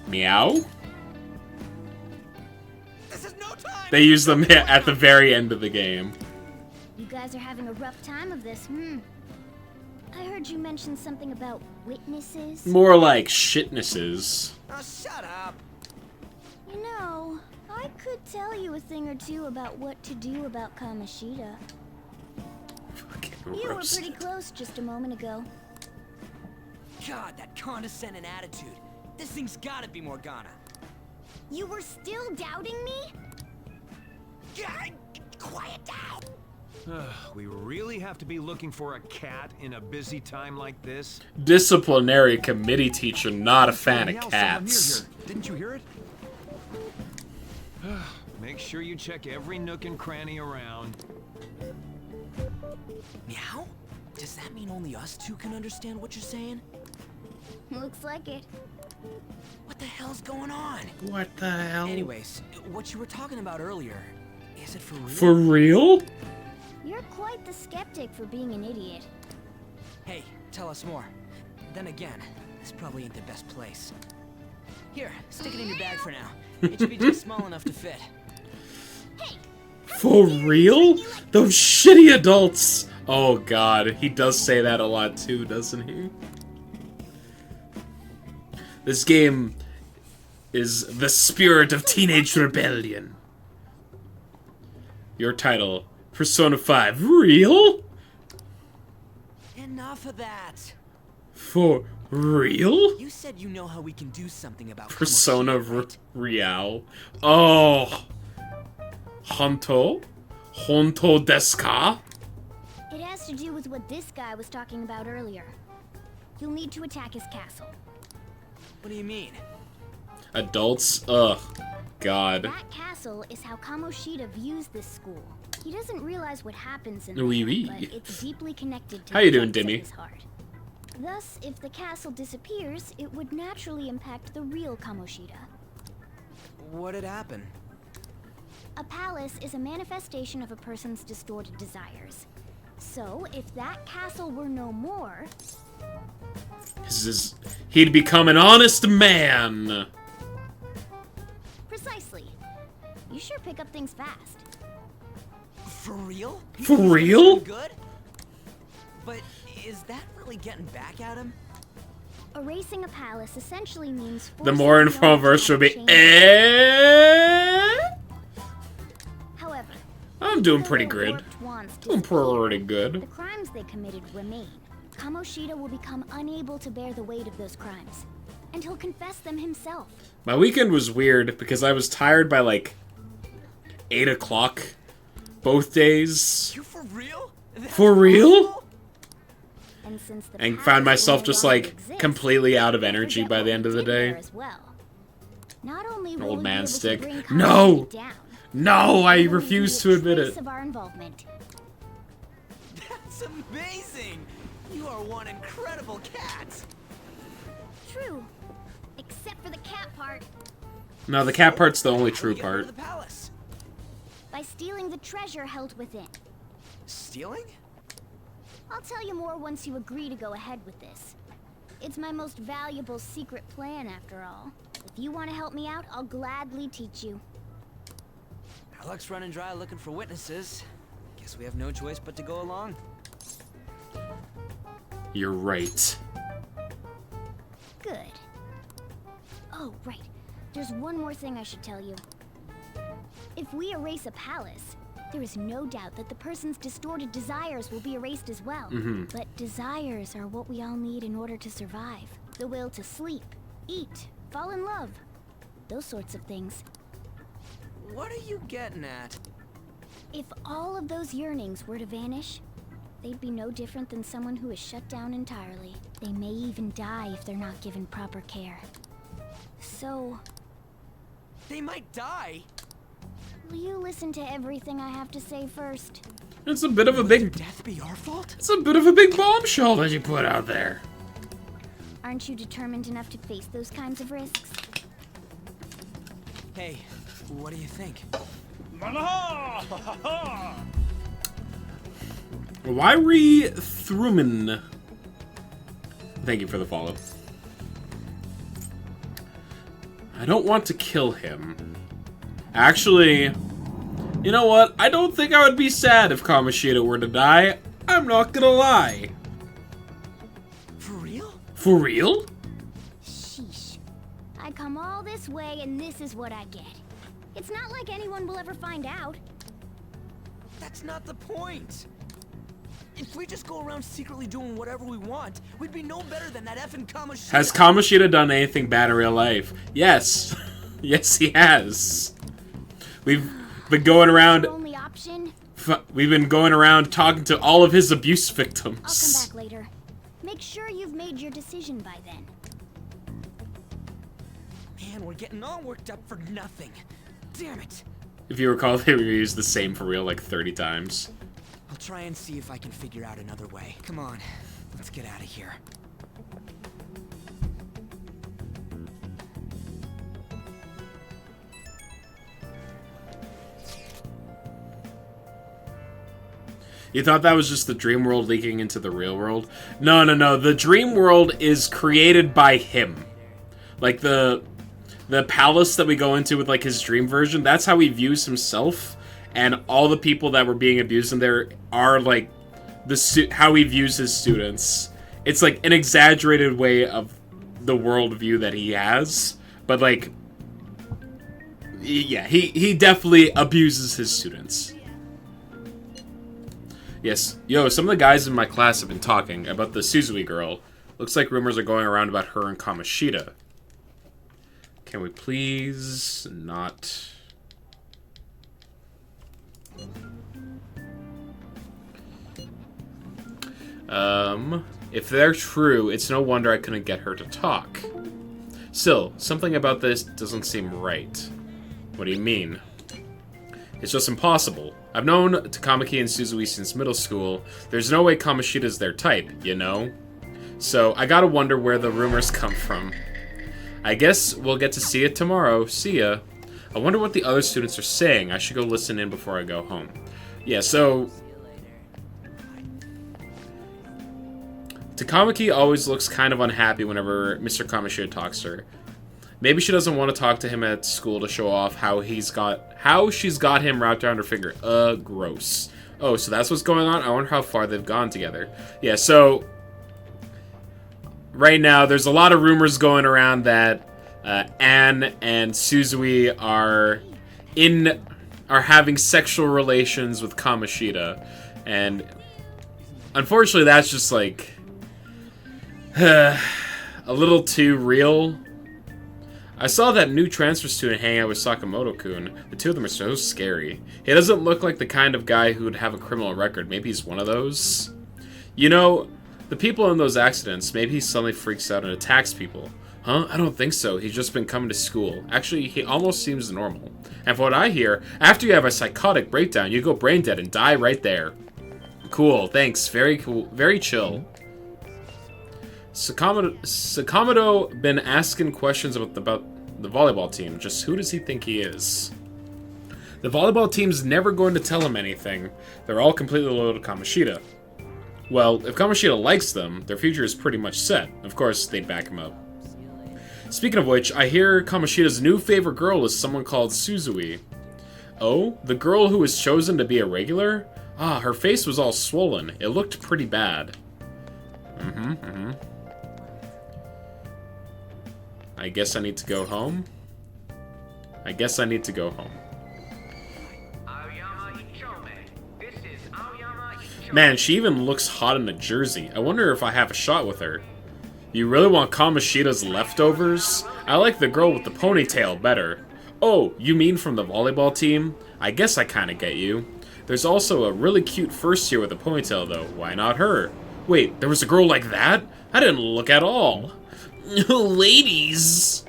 Meow? This is no time! They use them at the very end of the game. You guys are having a rough time of this, I heard you mention something about witnesses. More like shitnesses. Oh, shut up! You know, I could tell you a thing or two about what to do about Kamoshida. Fucking You were roast. pretty close just a moment ago. God, that condescending attitude. This thing's gotta be Morgana. You were still doubting me? God, quiet down! We really have to be looking for a cat in a busy time like this? Disciplinary committee teacher, not a fan of Hell, someone cats. near here. Didn't you hear it? Make sure you check every nook and cranny around. Meow? Does that mean only us two can understand what you're saying? Looks like it. What the hell's going on? What the hell? Anyways, what you were talking about earlier, is it for real? For real? You're quite the skeptic for being an idiot. Hey, tell us more. Then again, this probably ain't the best place. Here, stick it in your bag for now. It should be just small enough to fit. Hey! For real? Those shitty adults! Oh god, he does say that a lot too, doesn't he? This game is the spirit of teenage rebellion. Your title, Persona 5, real? Enough of that. For real? You said you know how we can do something about Persona Kamoshida, right? Real. Oh. Honto? Honto desu ka? It has to do with what this guy was talking about earlier. You'll need to attack his castle. What do you mean? Adults? Ugh. God. That castle is how Kamoshida views this school. He doesn't realize what happens in there, Oui, oui. but it's deeply connected to How the you doing, depths of Dimmy? his heart. Thus, if the castle disappears, it would naturally impact the real Kamoshida. What'd happen? A palace is a manifestation of a person's distorted desires. So, if that castle were no more, He'd become an honest man. precisely. You sure pick up things fast. For real? For He's real? doing good? But is that really getting back at him? Erasing a palace essentially means The forcing more the informed owner to verse would be, change. However, I'm doing the pretty little good. warped wands Doing disappear, pretty good. the crimes they committed remain. Kamoshida will become unable to bear the weight of those crimes, and he'll confess them himself. My weekend was weird because I was tired by like 8 o'clock both days. You for real? For real? Possible? And since the And palace found will myself no just longer like exist, completely out of you'll energy forget by what the end we of the did there day. as well. Not only An will old we man be able stick. To bring No! Kamoshida down, No, I there will refuse be to a admit trace it. of our involvement. That's amazing! You are one incredible cat! True, except for the cat part. No, the cat part's the only How do we true get rid part. of the palace? By stealing the treasure held within. Stealing? I'll tell you more once you agree to go ahead with this. It's my most valuable secret plan, after all. If you want to help me out, I'll gladly teach you. Our luck's running dry looking for witnesses. Guess we have no choice but to go along. You're right. Good. Oh, right. There's one more thing I should tell you. If we erase a palace, there is no doubt that the person's distorted desires will be erased as well. But desires are what we all need in order to survive. The will to sleep, eat, fall in love. Those sorts of things. What are you getting at? If all of those yearnings were to vanish, they'd be no different than someone who is shut down entirely. They may even die if they're not given proper care. So, They might die? will you listen to everything I have to say first? It's a bit of a Would their big, death be our fault? it's a bit of a big bombshell that you put out there. Aren't you determined enough to face those kinds of risks? Hey, what do you think? Wyrie Thruman. Thank you for the follow. I don't want to kill him. Actually, you know what? I don't think I would be sad if Kamoshida were to die. I'm not gonna lie. For real? For real? Sheesh. I come all this way and this is what I get. It's not like anyone will ever find out. That's not the point. If we just go around secretly doing whatever we want, we'd be no better than that effing Kamoshida. Has Kamoshida done anything bad in real life? Yes. Yes, he has. We've been going around. Your only option? We've been going around talking to all of his abuse I'll come victims. back later. Make sure you've made your decision by then. Man, we're getting all worked up for nothing. Damn it. If you recall, they reused the same for real like 30 times. I'll try and see if I can figure out another way. Come on, let's get out of here. You thought that was just the dream world leaking into the real world? No, no, no. The dream world is created by him. Like the palace that we go into with like his dream version, that's how he views himself, and all the people that were being abused in there are like how he views his students. It's like an exaggerated way of the worldview that he has, but like, yeah, he definitely abuses his students. Yes. Yo, some of the guys in my class have been talking about the Suzui girl. Looks like rumors are going around about her and Kamoshida. Can we please not... If they're true, it's no wonder I couldn't get her to talk. Still, something about this doesn't seem right. What do you mean? It's just impossible. I've known Takamaki and Suzui since middle school. There's no way Kamoshida's their type, you know? So, I gotta wonder where the rumors come from. I guess we'll get to see it tomorrow. See ya. I wonder what the other students are saying. I should go listen in before I go home. Yeah, so... Takamaki always looks kind of unhappy whenever Mr. Kamoshida talks to her. Maybe she doesn't want to talk to him at school to show off how she's got him wrapped around her finger. Gross. Oh, so that's what's going on? I wonder how far they've gone together. Yeah, so... Right now, there's a lot of rumors going around that Anne and Suzui are having sexual relations with Kamoshida. And unfortunately, that's just like... a little too real. I saw that new transfer student hang out with Sakamoto-kun. The two of them are so scary. He doesn't look like the kind of guy who would have a criminal record. Maybe he's one of those. You know, the people in those accidents, maybe he suddenly freaks out and attacks people. Huh? I don't think so. He's just been coming to school. Actually, he almost seems normal. And from what I hear, after you have a psychotic breakdown, you go brain dead and die right there. Cool, thanks. Very cool. Very chill. Sakamoto been asking questions about the volleyball team. Just who does he think he is? The volleyball team's never going to tell him anything. They're all completely loyal to Kamoshida. Well, if Kamoshida likes them, their future is pretty much set. Of course, they'd back him up. Speaking of which, I hear Kamoshida's new favorite girl is someone called Suzui. Oh? The girl who was chosen to be a regular? Ah, her face was all swollen. It looked pretty bad. I guess I need to go home. Man, she even looks hot in a jersey. I wonder if I have a shot with her. You really want Kamoshida's leftovers? I like the girl with the ponytail better. Oh, you mean from the volleyball team? I guess I kinda get you. There's also a really cute first year with a ponytail though. Why not her? Wait, there was a girl like that? I didn't look at all. Ladies!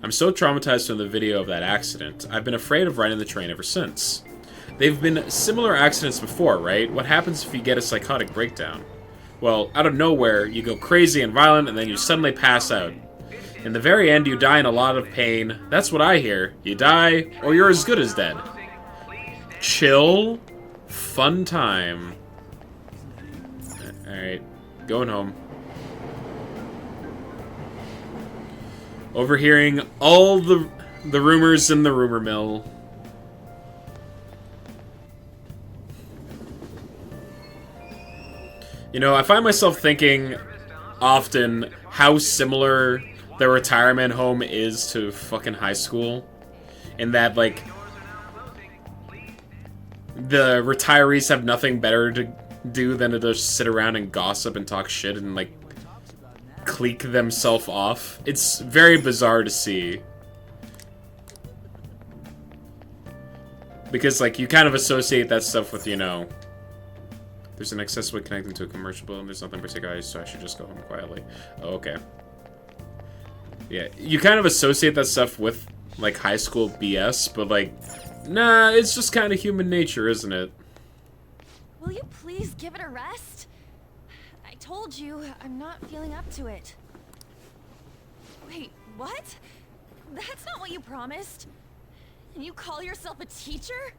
I'm so traumatized from the video of that accident. I've been afraid of riding the train ever since. They've been similar accidents before, right? What happens if you get a psychotic breakdown? Well, out of nowhere, you go crazy and violent and then you suddenly pass out. In the very end, you die in a lot of pain. That's what I hear. You die, or you're as good as dead. Chill. Fun time. Alright, going home. Overhearing all the rumors in the rumor mill. You know, I find myself thinking often how similar the retirement home is to fucking high school. In that, like, the retirees have nothing better to do than to just sit around and gossip and talk shit and, like, clique themselves off. It's very bizarre to see. Because, like, you kind of associate that stuff with, you know, there's an accessible connecting to a commercial building, there's nothing particular, so I should just go home quietly. Oh, okay. Yeah, you kind of associate that stuff with, like, high school BS, but, like, nah, it's just kind of human nature, isn't it? Will you please give it a rest? I told you, I'm not feeling up to it. Wait, what? That's not what you promised. And you call yourself a teacher?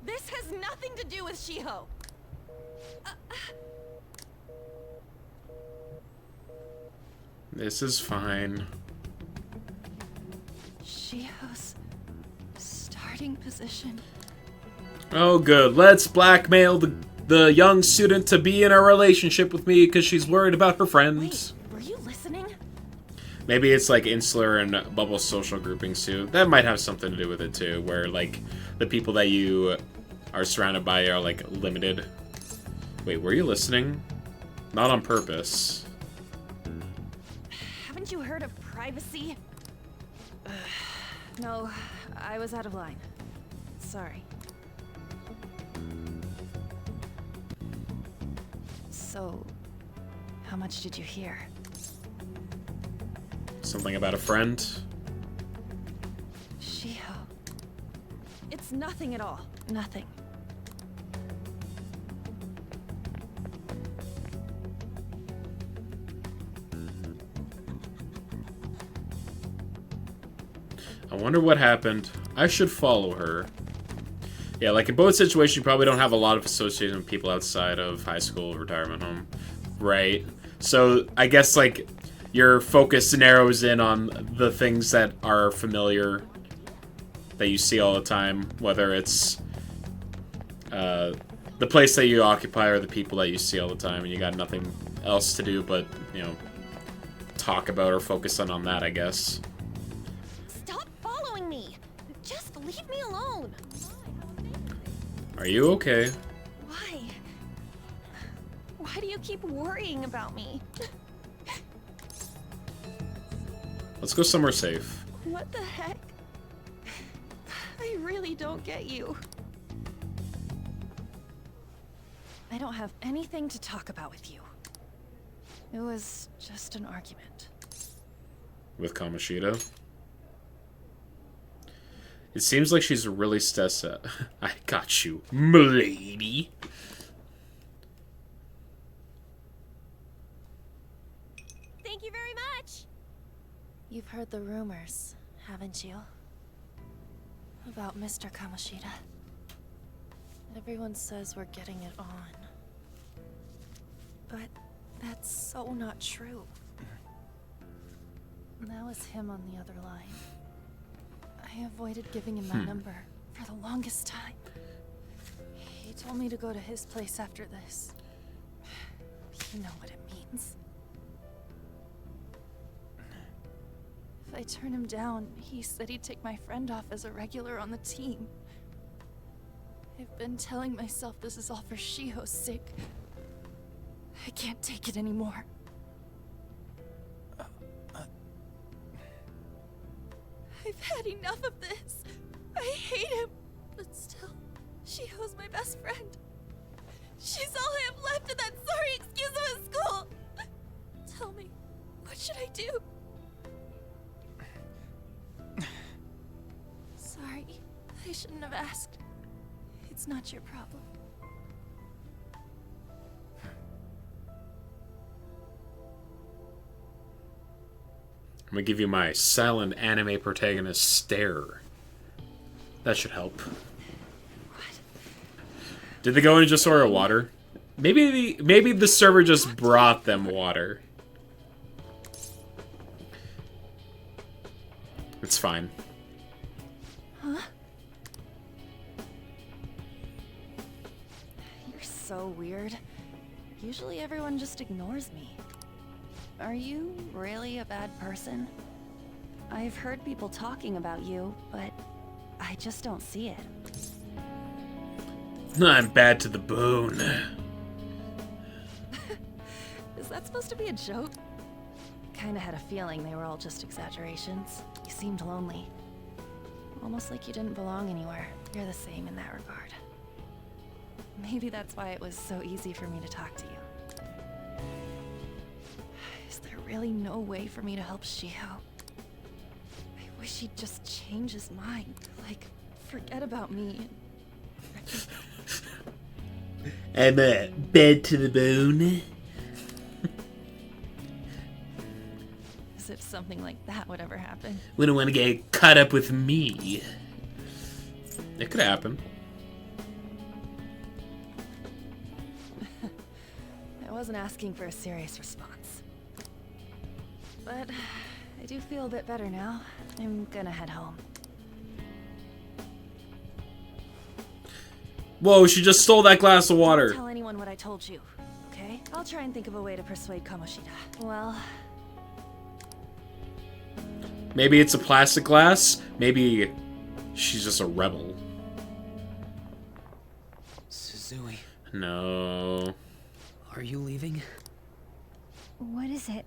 This has nothing to do with Shiho. This is fine. Shiho's starting position. Oh, good. Let's blackmail the young student to be in a relationship with me because she's worried about her friends. Wait, were you listening? Maybe it's like insular and bubble social groupings too. That might have something to do with it too, where like the people that you are surrounded by are like limited. Wait, were you listening? Not on purpose. Haven't you heard of privacy? No, I was out of line. Sorry. So, how much did you hear? Something about a friend? Shiho. It's nothing at all. Nothing. I wonder what happened. I should follow her. Yeah, like in both situations, you probably don't have a lot of association with people outside of high school or retirement home. Right? So, I guess, like, your focus narrows in on the things that are familiar, that you see all the time, whether it's the place that you occupy or the people that you see all the time, and you got nothing else to do but, you know, talk about or focus on that, I guess. Stop following me! Just leave me alone! Are you okay? Why? Why do you keep worrying about me? Let's go somewhere safe. What the heck? I really don't get you. I don't have anything to talk about with you. It was just an argument. With Kamoshida? It seems like she's really stressed. I got you, m'lady. Thank you very much! You've heard the rumors, haven't you? About Mr. Kamoshida. Everyone says we're getting it on. But that's so not true. That was him on the other line. I avoided giving him my number for the longest time. He told me to go to his place after this. You know what it means. If I turn him down, he said he'd take my friend off as a regular on the team. I've been telling myself this is all for Shiho's sake. I can't take it anymore. I've had enough of this. I hate him. But still, Shiho's my best friend. She's all I have left in that sorry excuse of a school. Tell me, what should I do? Sorry, I shouldn't have asked. It's not your problem. I'm gonna give you my silent anime protagonist stare. That should help. What? Did they go and just order water? Maybe the server just brought them water. It's fine. Huh? You're so weird. Usually everyone just ignores me. Are you really a bad person? I've heard people talking about you, but I just don't see it. I'm bad to the bone. Is that supposed to be a joke? Kinda had a feeling they were all just exaggerations. You seemed lonely. Almost like you didn't belong anywhere. You're the same in that regard. Maybe that's why it was so easy for me to talk to you. Is there really no way for me to help Shiho? I wish he'd just change his mind. Like, forget about me. I'm bad to the bone. As if something like that would ever happen. Wouldn't want to get caught up with me. It could happen. I wasn't asking for a serious response. But I do feel a bit better now. I'm gonna head home. Whoa, she just stole that glass of water. Don't tell anyone what I told you, okay? I'll try and think of a way to persuade Kamoshida. Well, Maybe it's a plastic glass. Maybe she's just a rebel. Suzui, No. are you leaving? What is it?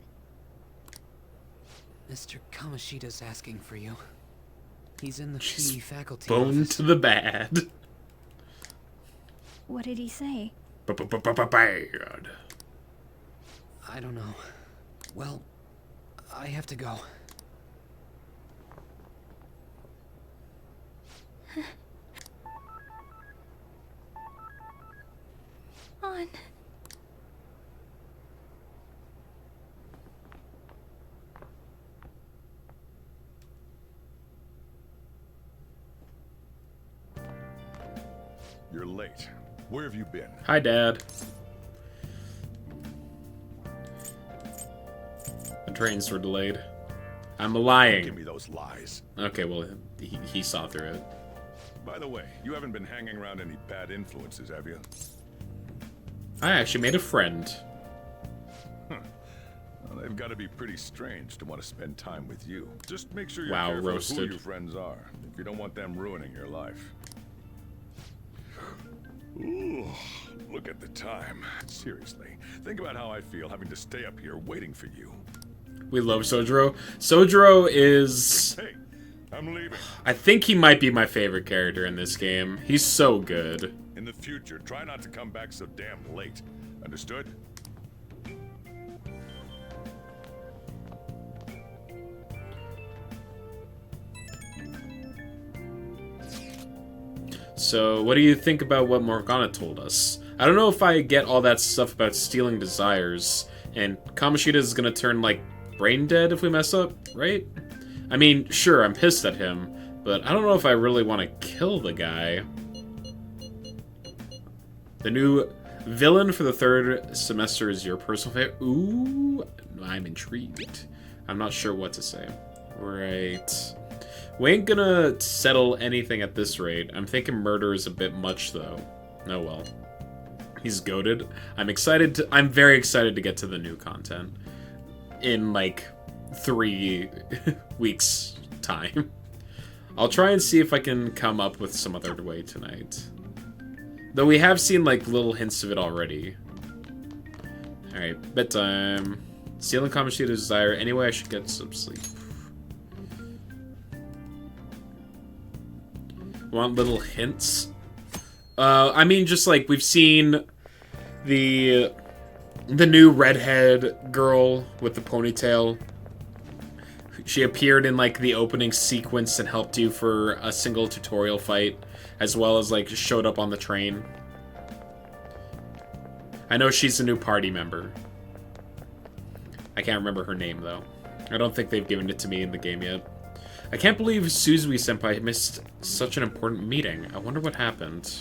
Mr. Kamoshida's asking for you. He's in the She's PE faculty bone office. to the bad. What did he say? Bad. I don't know. Well, I have to go. On. You're late. Where have you been? Hi, Dad. The trains were delayed. I'm lying. Give me those lies. Okay, well, he saw through it. By the way, you haven't been hanging around any bad influences, have you? I actually made a friend. Well, they've got to be pretty strange to want to spend time with you. Just make sure you're Wow, careful roasted. who your friends are, if you don't want them ruining your life. Ooh, look at the time. Seriously, think about how I feel having to stay up here waiting for you. We love Sojiro. Sojiro is... Hey, I'm leaving. I think he might be my favorite character in this game. He's so good. In the future, try not to come back so damn late. Understood? So, what do you think about what Morgana told us? I don't know if I get all that stuff about stealing desires, and Kamoshida is gonna turn, like, brain dead if we mess up, right? I mean, sure, I'm pissed at him, but I don't know if I really want to kill the guy. The new villain for the third semester is your personal favorite. Ooh, I'm intrigued. I'm not sure what to say. Right. We ain't gonna settle anything at this rate. I'm thinking murder is a bit much, though. Oh well. He's goated. I'm very excited to get to the new content. In, like, 3 weeks' time. I'll try and see if I can come up with some other way tonight. Though we have seen, like, little hints of it already. Alright, bedtime. Stealing Kamoshida's desire. Anyway, I should get some sleep. Want little hints? I mean, just like, we've seen the new redhead girl with the ponytail. She appeared in, like, the opening sequence and helped you for a single tutorial fight, as well as, like, showed up on the train. I know she's a new party member. I can't remember her name, though. I don't think they've given it to me in the game yet. I can't believe Suzui-senpai missed such an important meeting. I wonder what happened.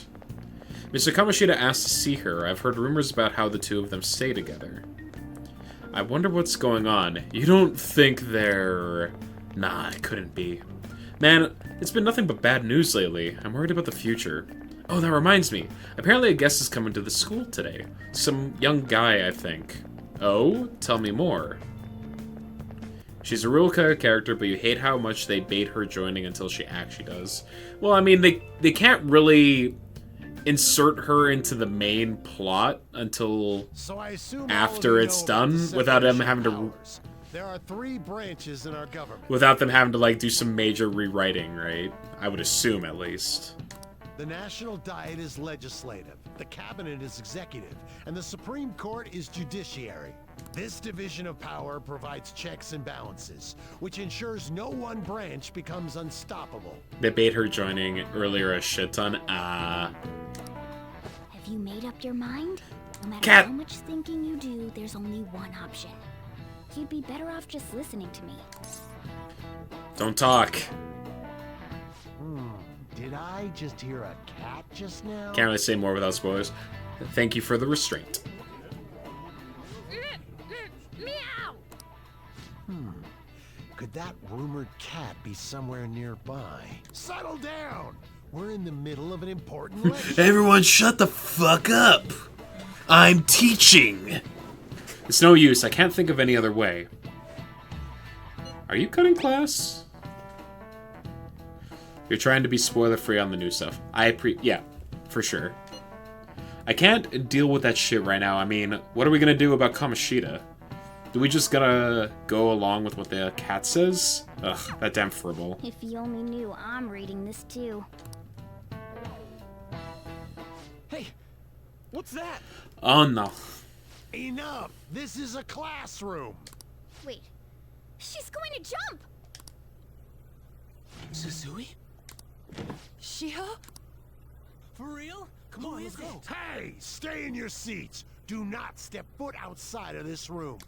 Mr. Kamoshida asked to see her. I've heard rumors about how the two of them stay together. I wonder what's going on. You don't think they're... Nah, it couldn't be. Man, it's been nothing but bad news lately. I'm worried about the future. Oh, that reminds me. Apparently a guest is coming to the school today. Some young guy, I think. Oh? Tell me more. She's a real character, but you hate how much they bait her joining until she actually does. Well, I mean, they can't really insert her into the main plot until after it's done, without them having to... There are 3 branches in our government. Without them having to, like, do some major rewriting, right? I would assume, at least. The National Diet is legislative, the Cabinet is executive, and the Supreme Court is judiciary. This division of power provides checks and balances, which ensures no one branch becomes unstoppable. They bait her joining earlier a shit ton. Have you made up your mind? No matter Cat. how much thinking you do, there's only one option. You'd be better off just listening to me. Don't talk. Did I just hear a cat just now? Can't really say more without spoilers. Thank you for the restraint. Meow! Could that rumored cat be somewhere nearby? Settle down! We're in the middle of an important lecture. Everyone shut the fuck up! I'm teaching! It's no use, I can't think of any other way. Are you cutting class? You're trying to be spoiler-free on the new stuff. Yeah, for sure. I can't deal with that shit right now. I mean, what are we gonna do about Kamoshida? Do we just gotta go along with what the cat says? Ugh, that damn Fribble. If you only knew I'm reading this too. Hey, what's that? Oh no. Enough! This is a classroom! Wait, she's going to jump! Suzui? Shiho? For real? Come on, let's go. Hey, stay in your seats! Do not step foot outside of this room.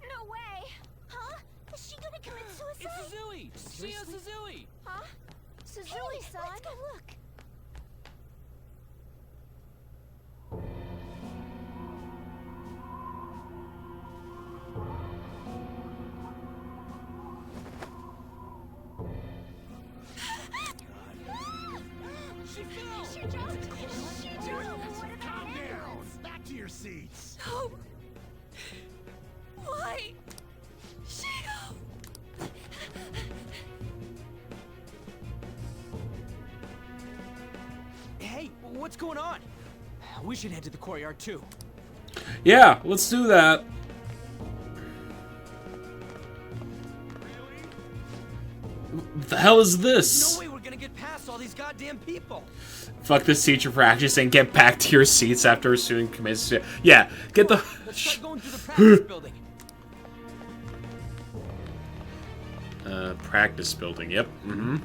No way! Huh? Is she gonna commit suicide? It's Suzui! Shio Suzui! Huh? Suzui-san? Let's go look. She fell! She jumped! She jumped! Calm down! Back to your seats! No! Why? Shiho! Hey, what's going on? We should head to the courtyard too. Yeah, let's do that. What the hell is this? No way we're gonna get past all these goddamn people. Fuck this teacher practice and get back to your seats after a student commits suicide. Yeah, get the... Let's start going through the practice building. Practice building, yep. Mm-hmm.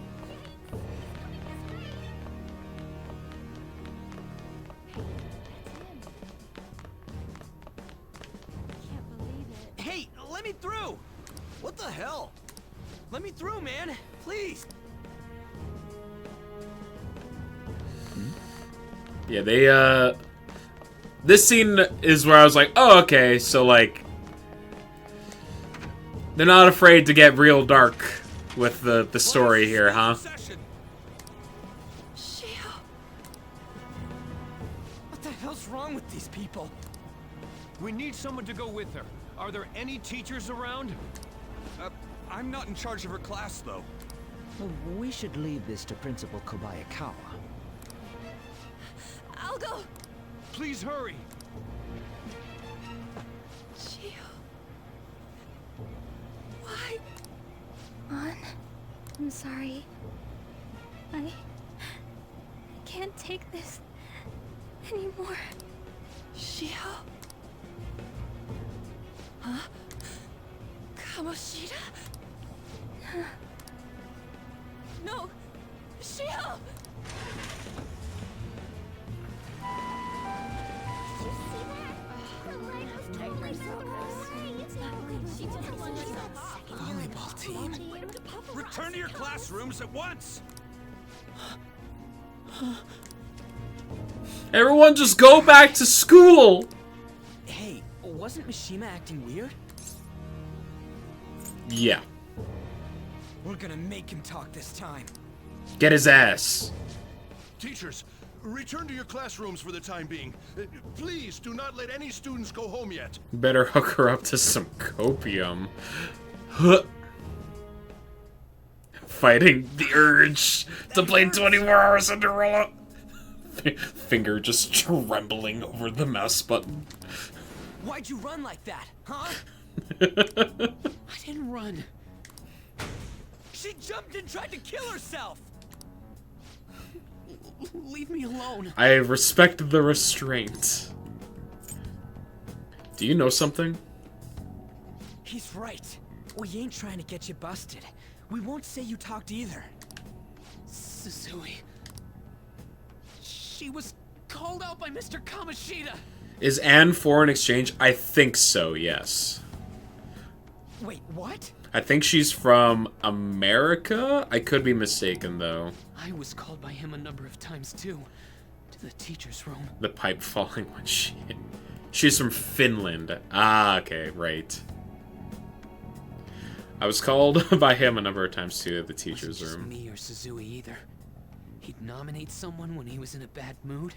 Hey, let me through! What the hell? Let me through, man! Please! Yeah, they, this scene is where I was like, oh, okay, so, like, they're not afraid to get real dark with the story here, huh? Shiho. What the hell's wrong with these people? We need someone to go with her. Are there any teachers around? I'm not in charge of her class, though. We should leave this to Principal Kobayakawa. I'll go. Please hurry. Shiho. Why? An, I'm sorry. I can't take this anymore. Shiho? Huh? Kamoshida? No! Shiho! Volleyball team. Return to your classrooms at once. Everyone just go back to school! Hey, wasn't Mishima acting weird? Yeah. We're gonna make him talk this time. Get his ass. Teachers, return to your classrooms for the time being. Please do not let any students go home yet. Better hook her up to some copium. Huh. Fighting the urge to play 24 Hours Cinderella. Finger just trembling over the mouse button. Why'd you run like that, huh? I didn't run. She jumped and tried to kill herself. Leave me alone. I respect the restraint. Do you know something? He's right. We ain't trying to get you busted. We won't say you talked either. Suzui. She was called out by Mr. Kamoshida. Is Anne foreign exchange? I think so, yes. Wait, what? I think she's from America? I could be mistaken, though. I was called by him a number of times, too. To the teacher's room. The pipe falling when she's from Finland. Ah, okay, right. I was called by him a number of times, too, at the teacher's room. Me or Suzui either. He'd nominate someone when he was in a bad mood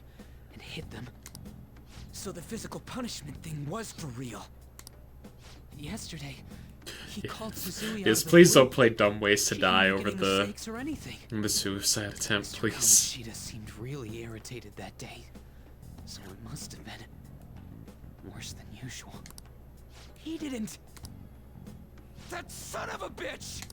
and hit them. So the physical punishment thing was for real. Yesterday, he called Suzui. Yes, please don't play Dumb Ways to Die over the mistakes or anything. suicide attempt, please. Kamoshida seemed really irritated that day, so it must have been worse than usual. He didn't. That son of a bitch.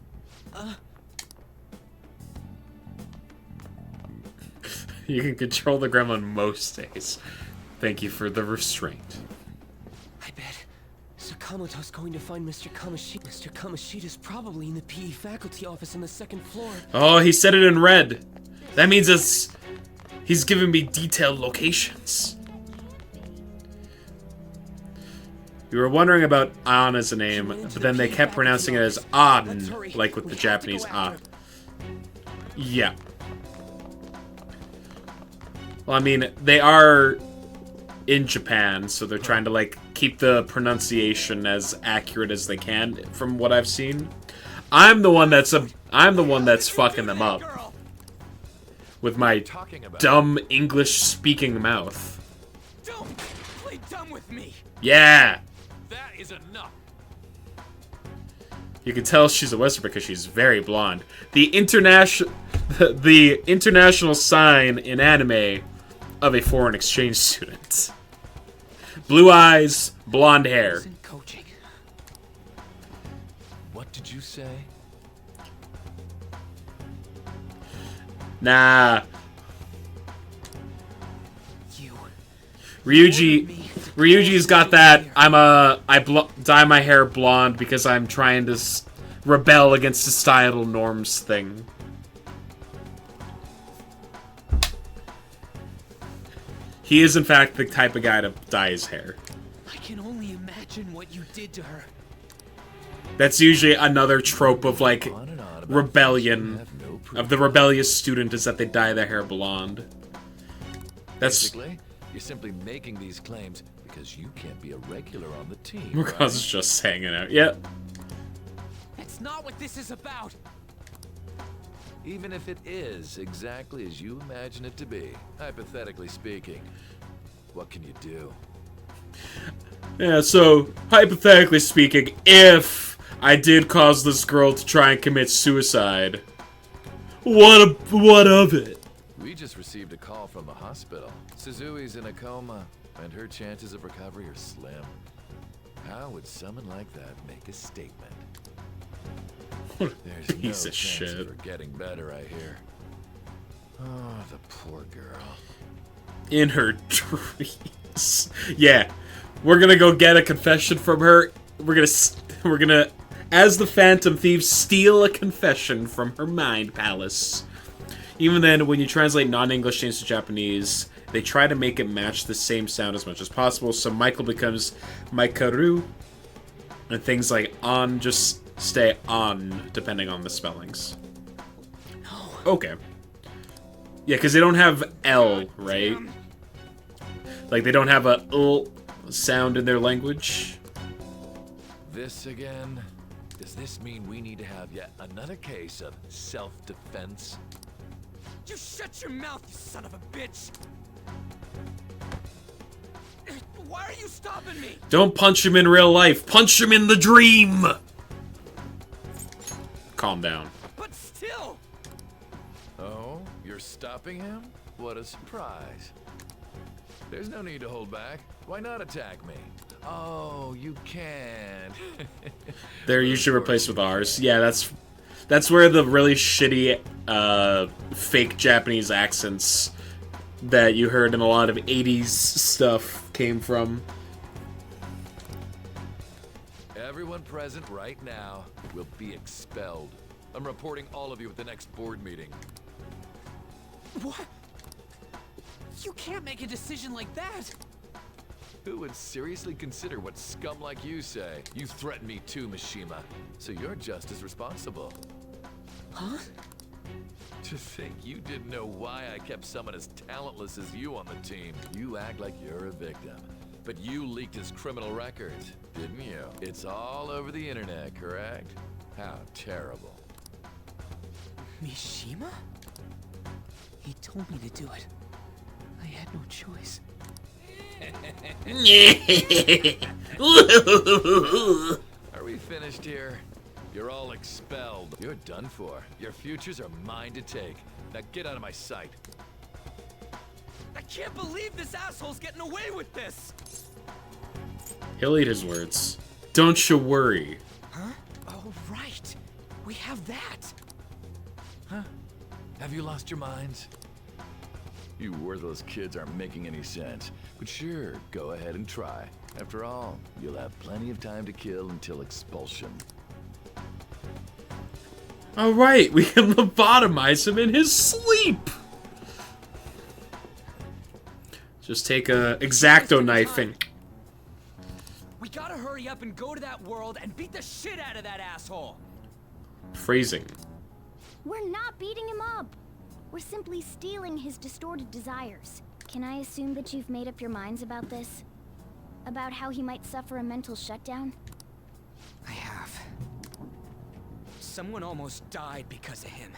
You can control the gremlin most days. Thank you for the restraint. I bet Sakamoto's going to find Mr. Kamoshida. Mr. Kamoshida's probably in the PE faculty office on the 2nd floor. Oh, he said it in red. That means he's giving me detailed locations. You were wondering about An as a name, but then they kept pronouncing it as An, like with the Japanese A. Yeah. Well, I mean, they are in Japan, so they're trying to, like, keep the pronunciation as accurate as they can, from what I've seen. I'm the one that's fucking them up with my dumb English-speaking mouth. Don't play dumb with me. Yeah. That is enough. You can tell she's a Westerner because she's very blonde. The international sign in anime of a foreign exchange student. Blue eyes, blonde hair. Coaching. What did you say? Nah. Ryuji's got that. I dye my hair blonde because I'm trying to rebel against societal norms thing. He is in fact the type of guy to dye his hair. I can only imagine what you did to her. That's usually another trope of like rebellion, of the rebellious student, is that they dye their hair blonde. That's basically, you're simply making these claims because you can't be a regular on the team. Murkoz is just hanging out. Yep. That's not what this is about. Even if it is exactly as you imagine it to be, hypothetically speaking, what can you do? Yeah, so, hypothetically speaking, if I did cause this girl to try and commit suicide, what of it? We just received a call from the hospital. Suzui's in a coma, and her chances of recovery are slim. How would someone like that make a statement? There's Piece no of chance shit. of her getting better, I hear. Oh, the poor girl. In her dreams. Yeah, we're gonna go get a confession from her. We're gonna, as the Phantom Thief, steal a confession from her mind palace. Even then, when you translate non-English names to Japanese, they try to make it match the same sound as much as possible. So Michael becomes Maikaru, and things like on just stay on, depending on the spellings. No. Okay. Yeah, because they don't have L, right? Like, they don't have a L sound in their language. This again? Does this mean we need to have yet another case of self-defense? You shut your mouth, you son of a bitch! Why are you stopping me? Don't punch him in real life. Punch him in the dream! Calm down. But still! Oh, you're stopping him? What a surprise. There's no need to hold back. Why not attack me? Oh, you can't. They're usually replaced with R's. Yeah, that's where the really shitty fake Japanese accents that you heard in a lot of 80s stuff came from. Everyone present right now will be expelled. I'm reporting all of you at the next board meeting. What? You can't make a decision like that! Who would seriously consider what scum like you say? You threatened me too, Mishima. So you're just as responsible. Huh? To think you didn't know why I kept someone as talentless as you on the team. You act like you're a victim. But you leaked his criminal records, didn't you? It's all over the internet, correct? How terrible. Mishima? He told me to do it. I had no choice. finished here? You're all expelled. You're done for. Your futures are mine to take. Now get out of my sight. I can't believe this asshole's getting away with this! He'll eat his words. Don't you worry. Huh? Oh, right. We have that. Huh? Have you lost your minds? You worthless kids aren't making any sense. But sure, go ahead and try. After all, you'll have plenty of time to kill until expulsion. Alright, we can lobotomize him in his sleep! Just take a X-Acto knife and... We gotta hurry up and go to that world and beat the shit out of that asshole! Phrasing. We're not beating him up. We're simply stealing his distorted desires. Can I assume that you've made up your minds about this? About how he might suffer a mental shutdown? I have. Someone almost died because of him.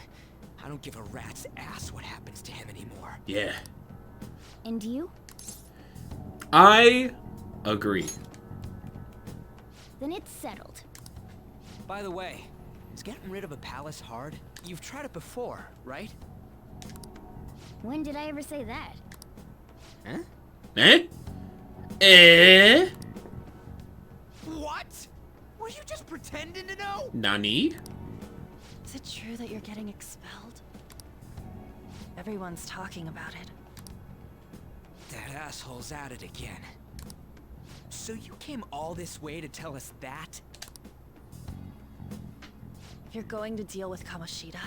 I don't give a rat's ass what happens to him anymore. Yeah. And you? I agree. Then it's settled. By the way, is getting rid of a palace hard? You've tried it before, right? When did I ever say that? Huh? Eh? Eh? What? Were you just pretending to know? Nani? Is it true that you're getting expelled? Everyone's talking about it. That asshole's at it again. So you came all this way to tell us that? If you're going to deal with Kamoshida,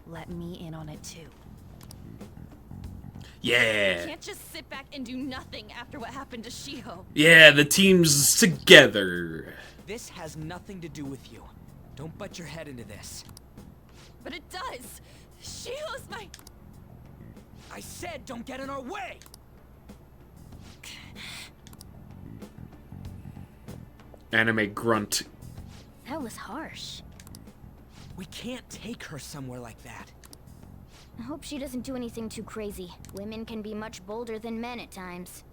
let me in on it too. Yeah. You can't just sit back and do nothing after what happened to Shiho. Yeah, the team's together. This has nothing to do with you. Don't butt your head into this. But it does. Shiho's my... I said don't get in our way! Anime grunt. That was harsh. We can't take her somewhere like that. I hope she doesn't do anything too crazy. Women can be much bolder than men at times.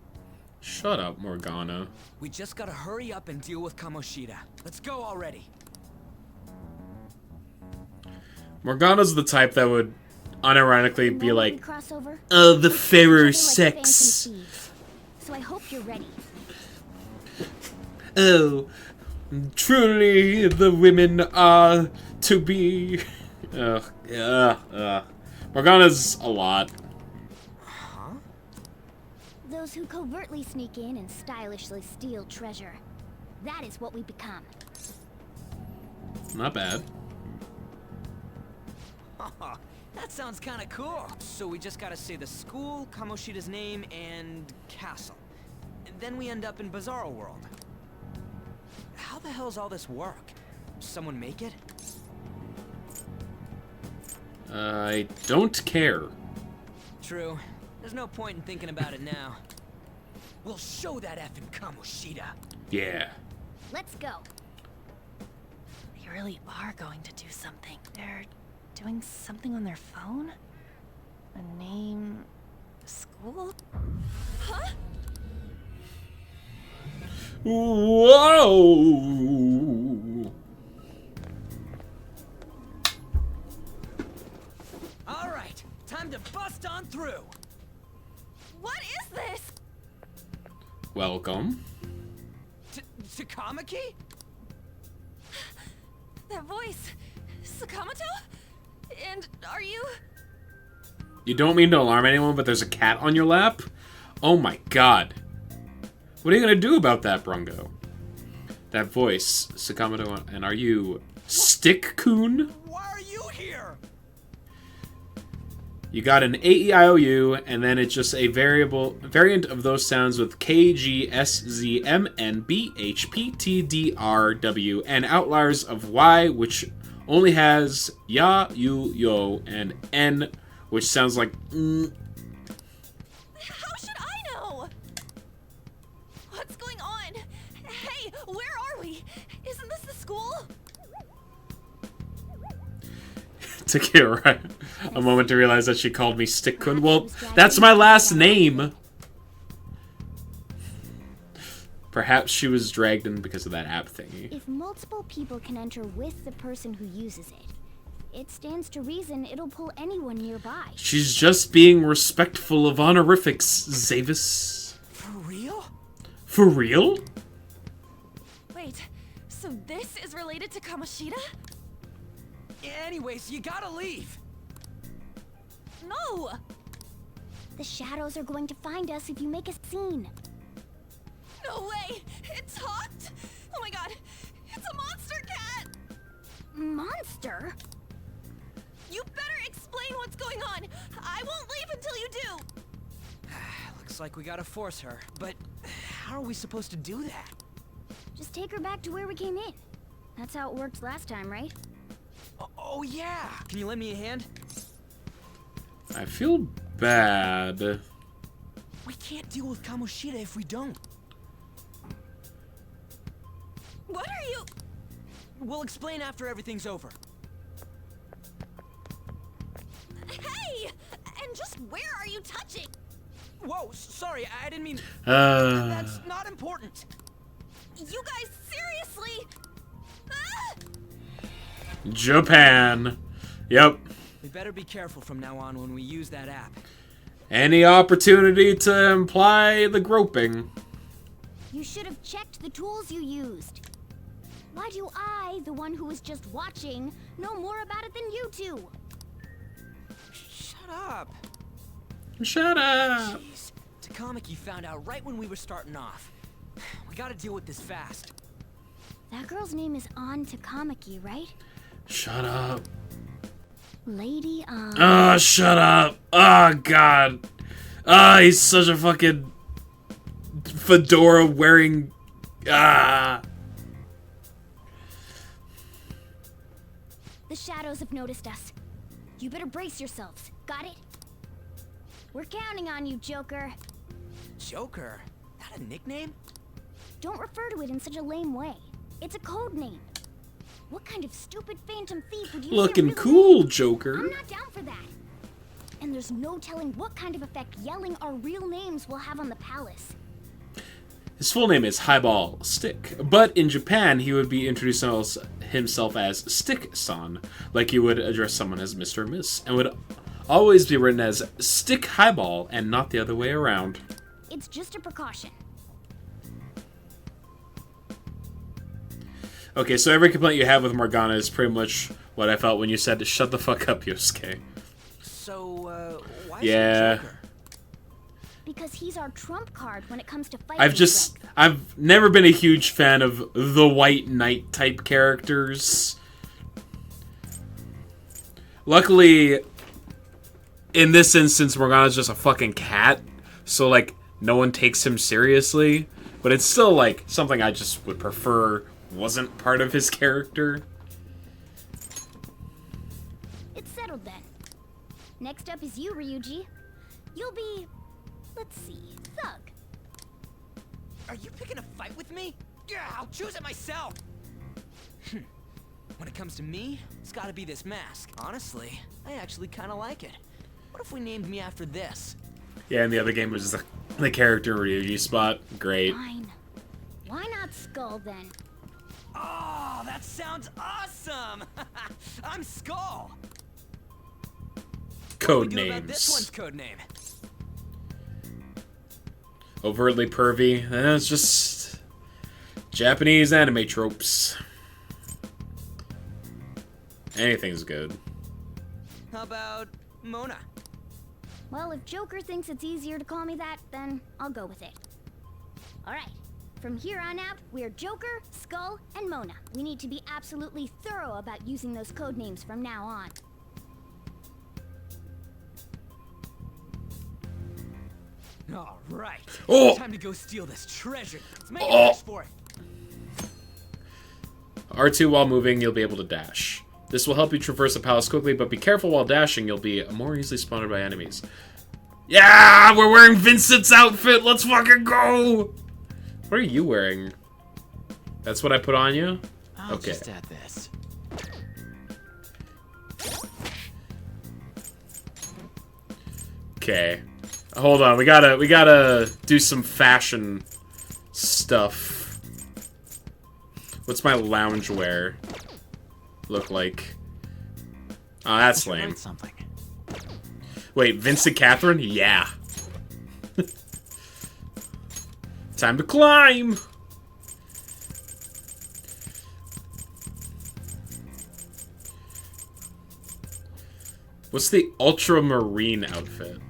Shut up, Morgana. We just gotta hurry up and deal with Kamoshida. Let's go already. Morgana's the type that would unironically be like, crossover? the fairer Like sex. phantom thieves. So I hope you're ready. Oh, truly the women are to be... Morgana's a lot. Huh? Those who covertly sneak in and stylishly steal treasure. That is what we become. Not bad. That sounds kinda cool. So we just gotta say the school, Kamoshida's name, and castle. And then we end up in Bizarro World. How the hell's all this work? Someone make it? I don't care. True. There's no point in thinking about it now. We'll show that effing Kamoshida. Yeah. Let's go. They really are going to do something. They're doing something on their phone? A name... school? Huh? Whoa! All right, time to bust on through. What is this? Welcome. To Kamaki? That voice. Sakamoto? And are you... You don't mean to alarm anyone, but there's a cat on your lap? Oh my god. What are you gonna do about that, Brungo? That voice, Sakamoto, and are you Stick-kun? Why are you here? You got an A-E-I-O-U, and then it's just a variant of those sounds with K, G, S, Z, M, N, B, H, P, T, D, R, W, and outliers of Y, which only has Ya, You, Yo, and N, which sounds like How should I know? What's going on? Hey, where are we? Isn't this the school? Took it right a moment to realize that she called me Stick-kun. Well, that's my last name. Perhaps she was dragged in because of that app thingy. If multiple people can enter with the person who uses it, it stands to reason it'll pull anyone nearby. She's just being respectful of honorifics, Zavis. For real? For real? Wait, so this is related to Kamoshida? Anyways, you gotta leave. No! The shadows are going to find us if you make a scene. No way! It talked! Oh my god! It's a monster cat! Monster? You better explain what's going on! I won't leave until you do! Looks like we gotta force her, but how are we supposed to do that? Just take her back to where we came in. That's how it worked last time, right? Oh yeah! Can you lend me a hand? I feel bad. We can't deal with Kamoshida if we don't. What are you? We'll explain after everything's over. Hey! And just where are you touching? Whoa, sorry, I didn't mean... That's not important. You guys, seriously? Ah! Japan. Yep. We better be careful from now on when we use that app. Any opportunity to imply the groping. You should have checked the tools you used. Why do I, the one who was just watching, know more about it than you two? Shut up. Shut up. Jeez. Takamaki found out right when we were starting off. We gotta deal with this fast. That girl's name is An Takamaki, right? Shut up. Lady An. Oh, shut up. Oh, God. Ah, he's such a fucking fedora wearing... Ah. The shadows have noticed us. You better brace yourselves. Got it? We're counting on you, Joker. Joker? That a nickname? Don't refer to it in such a lame way. It's a code name. What kind of stupid phantom thief would use Looking their real cool, name? Joker. I'm not down for that. And there's no telling what kind of effect yelling our real names will have on the palace. His full name is Highball Stick, but in Japan he would be introducing himself as Stick-san, like he would address someone as Mr. or Miss, and would always be written as Stick Highball and not the other way around. It's just a precaution. Okay, so every complaint you have with Morgana is pretty much what I felt when you said to shut the fuck up, Yosuke. So, why yeah. is he Joker? Because he's our trump card when it comes to fighting. I've never been a huge fan of the White Knight type characters. Luckily, in this instance, Morgana's just a fucking cat, so like no one takes him seriously. But it's still like something I just would prefer wasn't part of his character. It's settled then. Next up is you, Ryuji. You'll be, let's see, Thug. Are you picking a fight with me? Yeah, I'll choose it myself. When it comes to me, it's gotta be this mask. Honestly, I actually kind of like it. What if we named me after this? Yeah, and the other game was the character Ryuji spot. Great. Fine. Why not Skull then? Oh, that sounds awesome! I'm Skull. Code what do we do about names. This one's code name. Overtly pervy. It's just Japanese anime tropes. Anything's good. How about Mona? Well, if Joker thinks it's easier to call me that, then I'll go with it. Alright. From here on out, we're Joker, Skull, and Mona. We need to be absolutely thorough about using those code names from now on. All right. Oh! Time to go steal this treasure. Let's make a dash for it. R2 while moving, you'll be able to dash. This will help you traverse the palace quickly, but be careful while dashing, you'll be more easily spotted by enemies. Yeah! We're wearing Vincent's outfit! Let's fucking go! What are you wearing? That's what I put on you? I'll just add this. Okay. Hold on, we gotta do some fashion stuff. What's my loungewear look like? Oh, that's lame. Something. Wait, Vincent Catherine? Yeah. Time to climb! What's the ultramarine outfit?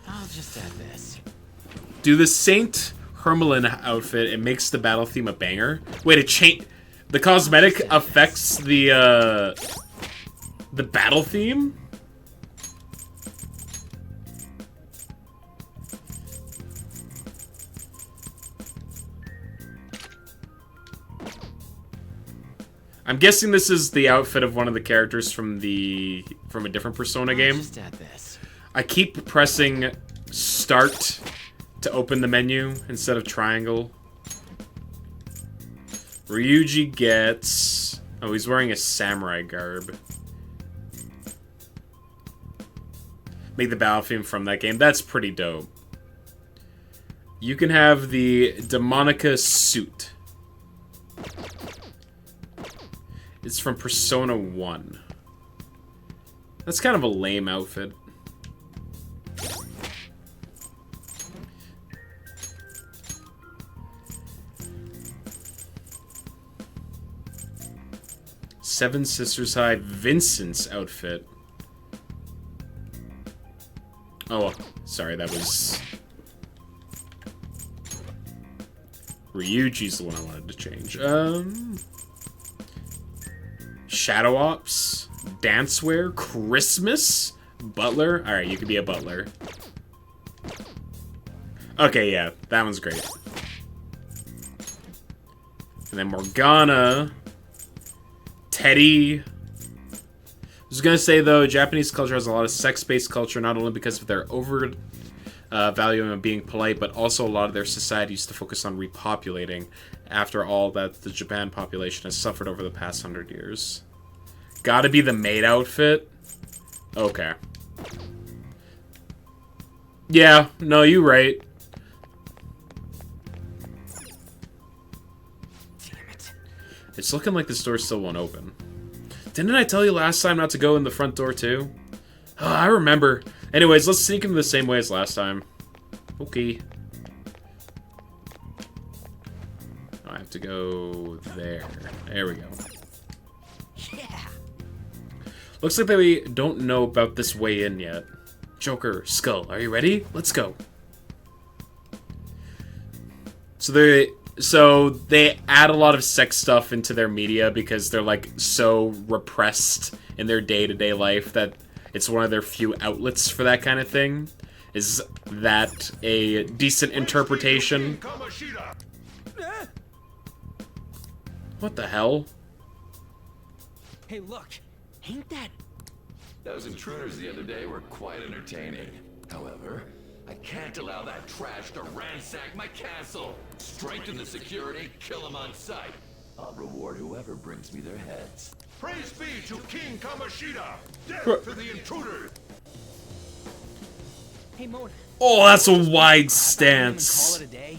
I'll just add this. Do the Saint Hermelin outfit. It makes the battle theme a banger. Wait, it change. The cosmetic affects the battle theme? I'm guessing this is the outfit of one of the characters from a different Persona game. Just add this. I keep pressing start to open the menu instead of triangle. Ryuji gets... Oh, he's wearing a samurai garb. Make the battle theme from that game. That's pretty dope. You can have the Demonica suit. It's from Persona 1. That's kind of a lame outfit. Seven Sisters High Vincent's outfit. Oh, sorry, that was... Ryuji's the one I wanted to change. Shadow Ops, Dancewear, Christmas, Butler. Alright, you can be a butler. Okay, yeah, that one's great. And then Morgana, Teddy. I was gonna say, though, Japanese culture has a lot of sex-based culture, not only because of their valuing of being polite, but also a lot of their society used to focus on repopulating after all that the Japan population has suffered over the past 100 years. Gotta be the maid outfit? Okay. Yeah, no, you're right. Damn it. It's looking like this door still won't open. Didn't I tell you last time not to go in the front door, too? Oh, I remember. Anyways, let's sneak him the same way as last time. Okay. I have to go there. There we go. Yeah. Looks like they don't know about this way in yet. Joker, Skull, are you ready? Let's go. So they add a lot of sex stuff into their media because they're like so repressed in their day-to-day life that it's one of their few outlets for that kind of thing. Is that a decent interpretation? What the hell? Hey, look. Ain't that... Those intruders the other day were quite entertaining. However, I can't allow that trash to ransack my castle. Strengthen the security, kill them on sight. I'll reward whoever brings me their heads. Praise be to King Kamoshida! Death to the intruder! Hey, Mona. Oh, that's a wide stance. Call it a day?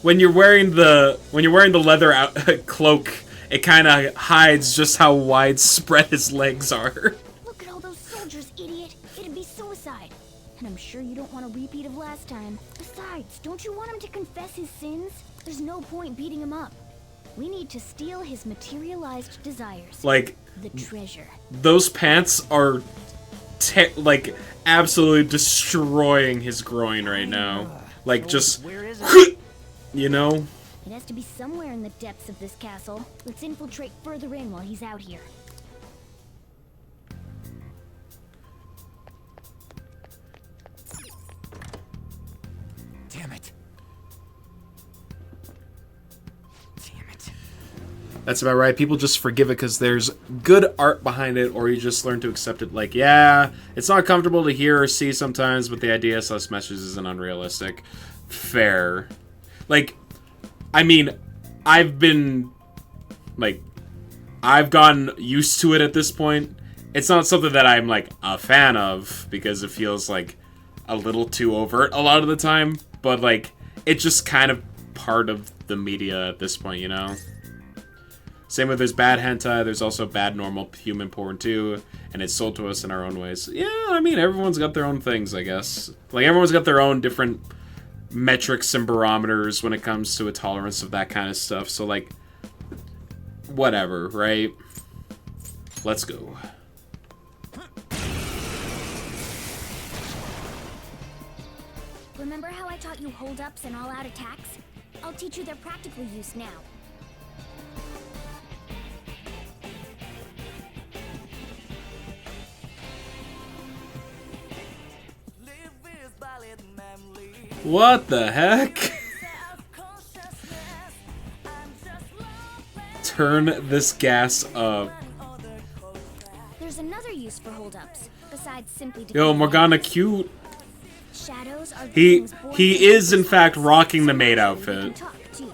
When you're wearing the leather cloak, it kind of hides just how widespread his legs are. Look at all those soldiers, idiot. It'd be suicide. And I'm sure you don't want a repeat of last time. Besides, don't you want him to confess his sins? There's no point beating him up. We need to steal his materialized desires. Like, the treasure. Those pants are, like, absolutely destroying his groin right now. Like, just, you know? It has to be somewhere in the depths of this castle. Let's infiltrate further in while he's out here. Damn it. Damn it. That's about right. People just forgive it because there's good art behind it, or you just learn to accept it. Like, yeah, it's not comfortable to hear or see sometimes, but the idea / message isn't unrealistic. Fair. Like, I mean, I've been, like, I've gotten used to it at this point. It's not something that I'm, like, a fan of, because it feels, like, a little too overt a lot of the time. But, like, it's just kind of part of the media at this point, you know? Same with there's bad hentai, there's also bad normal human porn, too. And it's sold to us in our own ways. Yeah, I mean, everyone's got their own things, I guess. Like, everyone's got their own different metrics and barometers when it comes to a tolerance of that kind of stuff. So, like, whatever, right? Let's go. Remember how I taught you hold-ups and all-out attacks? I'll teach you their practical use now. What the heck? Turn this gas up. There's another use for hold-ups besides simply Yo, Morgana cute. Shadows are He is in fact rocking the maid outfit. talk too.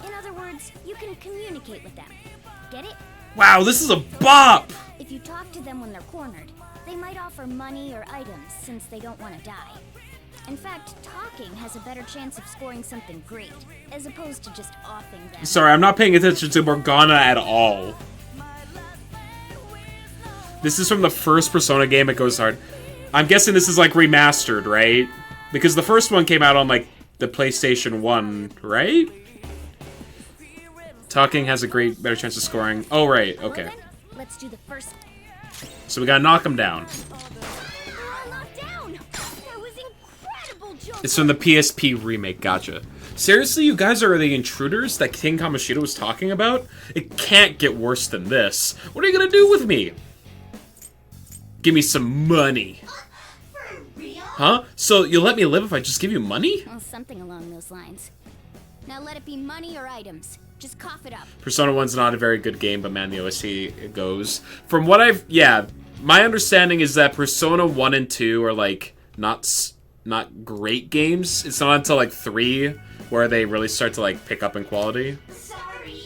In other words, you can communicate with them. Get it? Wow, this is a bop! If you talk to them when they're cornered, they might offer money or items since they don't want to die. In fact, talking has a better chance of scoring something great, as opposed to just offing them. Sorry, I'm not paying attention to Morgana at all. This is from the first Persona game at Goes Hard. I'm guessing this is like remastered, right? Because the first one came out on like the PlayStation 1, right? Talking has a better chance of scoring. Oh, right, okay. Well then, let's do the first. So we gotta knock him down. It's from the PSP remake, gotcha. Seriously, you guys are the intruders that King Kamoshida was talking about? It can't get worse than this. What are you gonna do with me? Give me some money. Huh? So you'll let me live if I just give you money? Well, something along those lines. Now let it be money or items. Just cough it up. Persona 1's not a very good game, but man, the OST goes. From what my understanding is that Persona 1 and 2 are like not great games. It's not until like 3 where they really start to like pick up in quality. Sorry.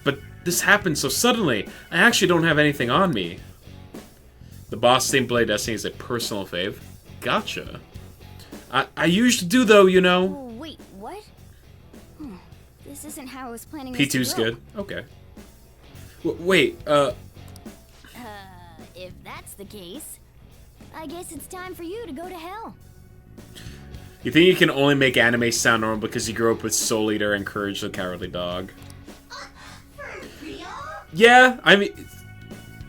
But this happened so suddenly. I actually don't have anything on me. The boss theme Blade Destiny is a personal fave. Gotcha. I usually do though, you know. Oh, wait, what? This isn't how I was planning P2's this to go. good. Okay. Wait, if that's the case, I guess it's time for you to go to hell. You think you can only make anime sound normal because you grew up with Soul Eater and Courage the Cowardly Dog? Yeah, I mean,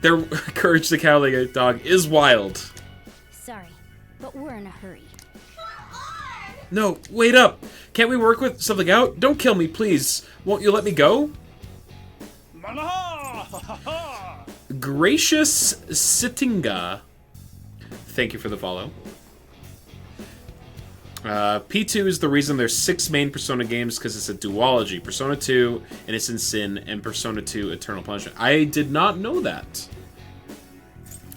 their Courage the Cowardly Dog is wild. Sorry, but we're in a hurry. No, wait up. Can't we work with something out? Don't kill me, please. Won't you let me go? Gracious Sittinga. Thank you for the follow. P2 is the reason there's 6 main Persona games because it's a duology. Persona 2, Innocent Sin, and Persona 2, Eternal Punishment. I did not know that.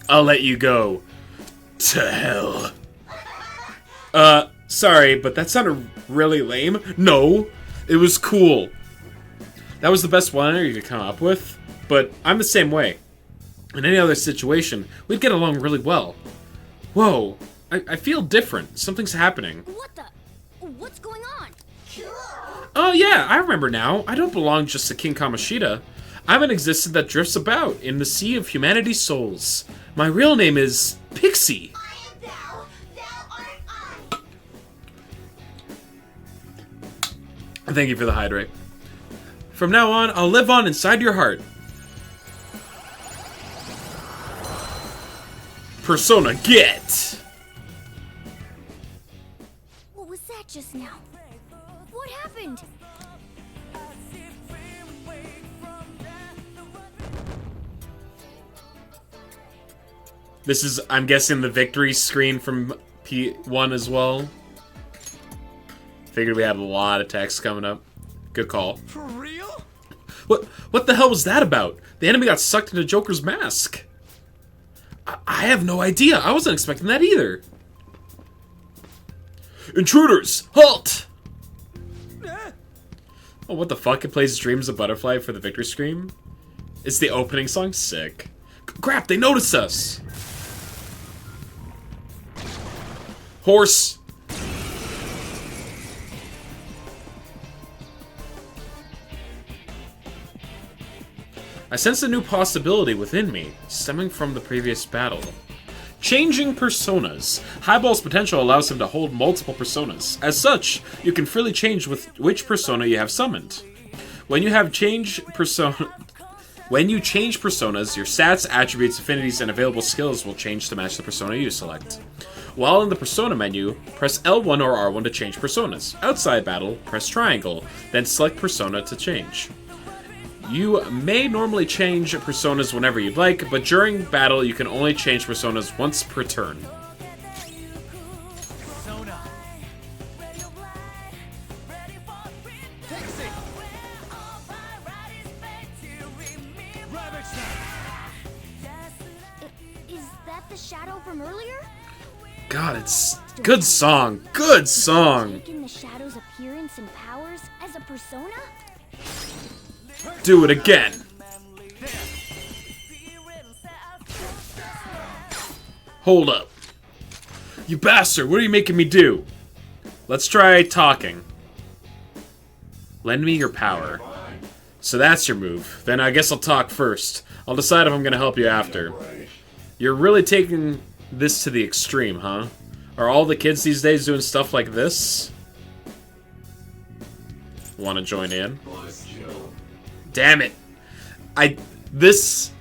I'll let you go to hell. Sorry, but that sounded really lame. No, it was cool. That was the best one-liner you could come up with, but I'm the same way. In any other situation, we'd get along really well. Whoa, I feel different. Something's happening. What the? What's going on? Oh yeah, I remember now. I don't belong just to King Kamoshida. I'm an existence that drifts about in the sea of humanity's souls. My real name is Pixie. Thank you for the hydrate. From now on, I'll live on inside your heart. Persona get! What was that just now? What happened? This is, I'm guessing, the victory screen from P1 as well. Figured we had a lot of text coming up. Good call. For real? What the hell was that about? The enemy got sucked into Joker's mask. I have no idea. I wasn't expecting that either. Intruders, halt! Oh, what the fuck? It plays Dreams of Butterfly for the victory scream? It's the opening song? Sick. Crap, they noticed us! Horse! I sense a new possibility within me, stemming from the previous battle. Changing personas. Highball's potential allows him to hold multiple personas. As such, you can freely change with which persona you have summoned. When you change personas, your stats, attributes, affinities, and available skills will change to match the persona you select. While in the persona menu, press L1 or R1 to change personas. Outside battle, press triangle, then select persona to change. You may normally change personas whenever you'd like, but during battle you can only change personas once per turn. Is that the shadow from earlier? God, it's good song. Good song. Taking the shadow's appearance and powers as a persona? Do it again. Hold up. You bastard, what are you making me do? Let's try talking. Lend me your power. So that's your move. Then I guess I'll talk first. I'll decide if I'm gonna help you after. You're really taking this to the extreme, huh? Are all the kids these days doing stuff like this? Wanna join in? Damn it. Is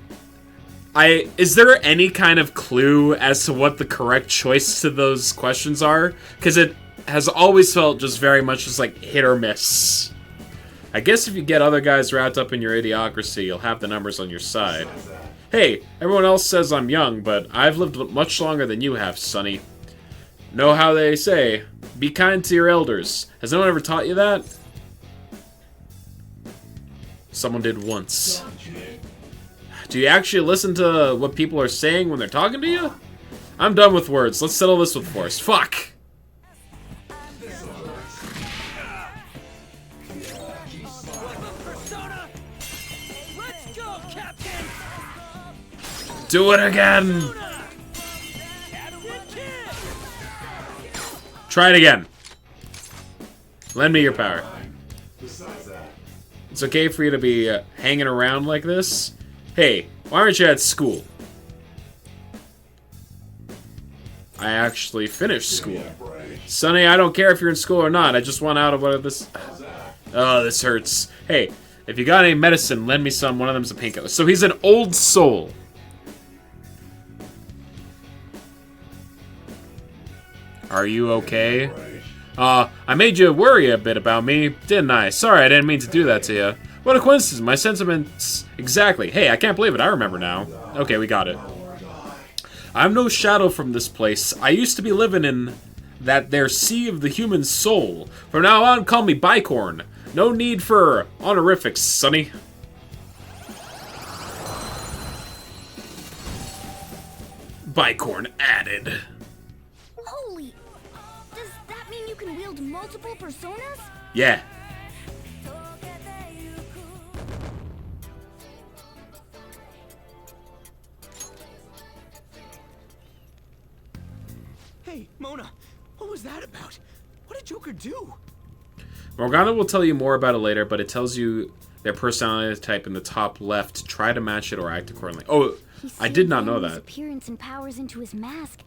there any kind of clue as to what the correct choice to those questions are? Because it has always felt just very much just like hit or miss. I guess if you get other guys wrapped up in your idiocracy, you'll have the numbers on your side. Hey, everyone else says I'm young, but I've lived much longer than you have, Sonny. Know how they say, be kind to your elders. Has no one ever taught you that? Someone did once. Do you actually listen to what people are saying when they're talking to you? I'm done with words. Let's settle this with force. Fuck! Do it again! Try it again. Lend me your power. It's okay for you to be hanging around like this. Hey, why aren't you at school? I actually finished school. Sonny, I don't care if you're in school or not. I just want out of one of this. Oh, this hurts. Hey, if you got any medicine, lend me some. One of them's a painkiller. So he's an old soul. Are you okay? I made you worry a bit about me, didn't I? Sorry, I didn't mean to do that to you. What a coincidence, my sentiments... Exactly. Hey, I can't believe it, I remember now. Okay, we got it. I'm no shadow from this place. I used to be living in that there sea of the human soul. From now on, call me Bicorn. No need for honorifics, Sonny. Bicorn added. Holy... Does that mean you can wield multiple personas? Yeah. Hey, Mona, what was that about? What did Joker do? Morgana will tell you more about it later, but it tells you their personality type in the top left. Try to match it or act accordingly. Oh, I did not know that. Appearance and powers into his mask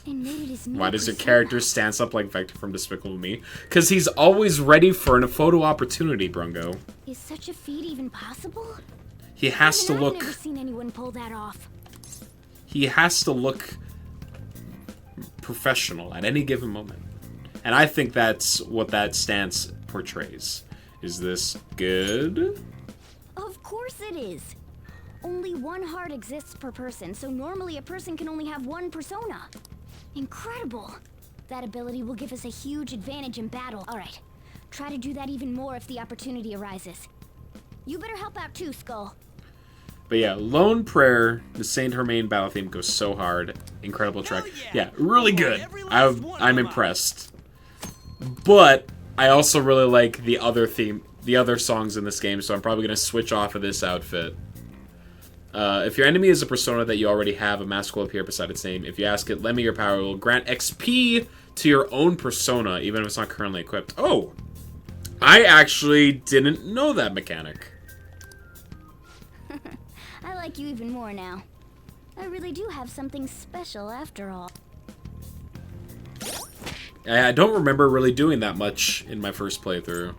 and made it his new Why does your persona. character stance up like Vector from Despicable Me? Because he's always ready for a photo opportunity, Brungo. Is such a feat even possible? He has to I've look... never seen anyone pull that off. He has to look professional at any given moment. And I think that's what that stance portrays. Is this good? Of course it is. Only one heart exists per person, so normally a person can only have one persona. Incredible. That ability will give us a huge advantage in battle. Alright, try to do that even more if the opportunity arises. You better help out too, Skull. But yeah, Lone Prayer, the Saint Germain battle theme goes so hard. Incredible track. Yeah, really good. I'm impressed. But I also really like the other theme, the other songs in this game, so I'm probably going to switch off of this outfit If your enemy is a persona that you already have, a mask will appear beside its name. If you ask it, lend me your power, it will grant XP to your own persona, even if it's not currently equipped. Oh! I actually didn't know that mechanic. I like you even more now. I really do have something special after all. I don't remember really doing that much in my first playthrough.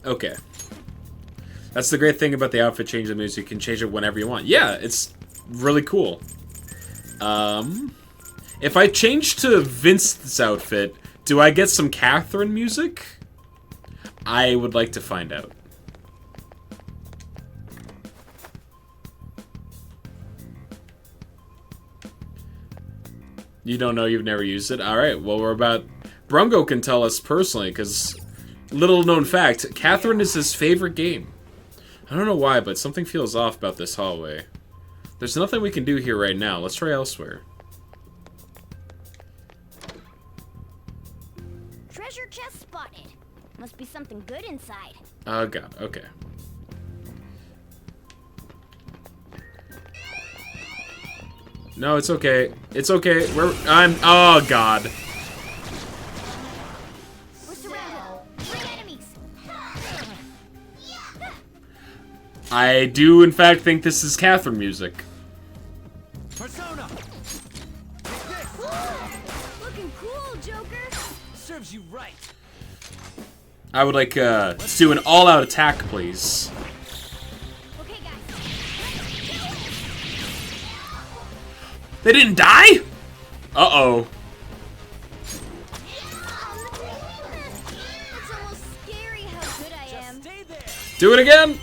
Okay. That's the great thing about the outfit change the moves. You can change it whenever you want. Yeah, it's really cool. If I change to Vince's outfit, do I get some Catherine music? I would like to find out. You don't know, you've never used it? Alright, well, we're about... Brungo can tell us personally, because... Little known fact, Catherine is his favorite game. I don't know why, but something feels off about this hallway. There's nothing we can do here right now. Let's try elsewhere. Treasure chest spotted. Must be something good inside. Oh god, okay. No, it's okay. It's okay. Oh god. We're surrounded. 3 enemies. I do in fact think this is Catherine music. Persona. Looking cool, Joker. Serves you right. I would like to do an all-out attack, please. Okay, guys. They didn't die? Uh-oh. It's almost scary how good I am. Stay there. Do it again?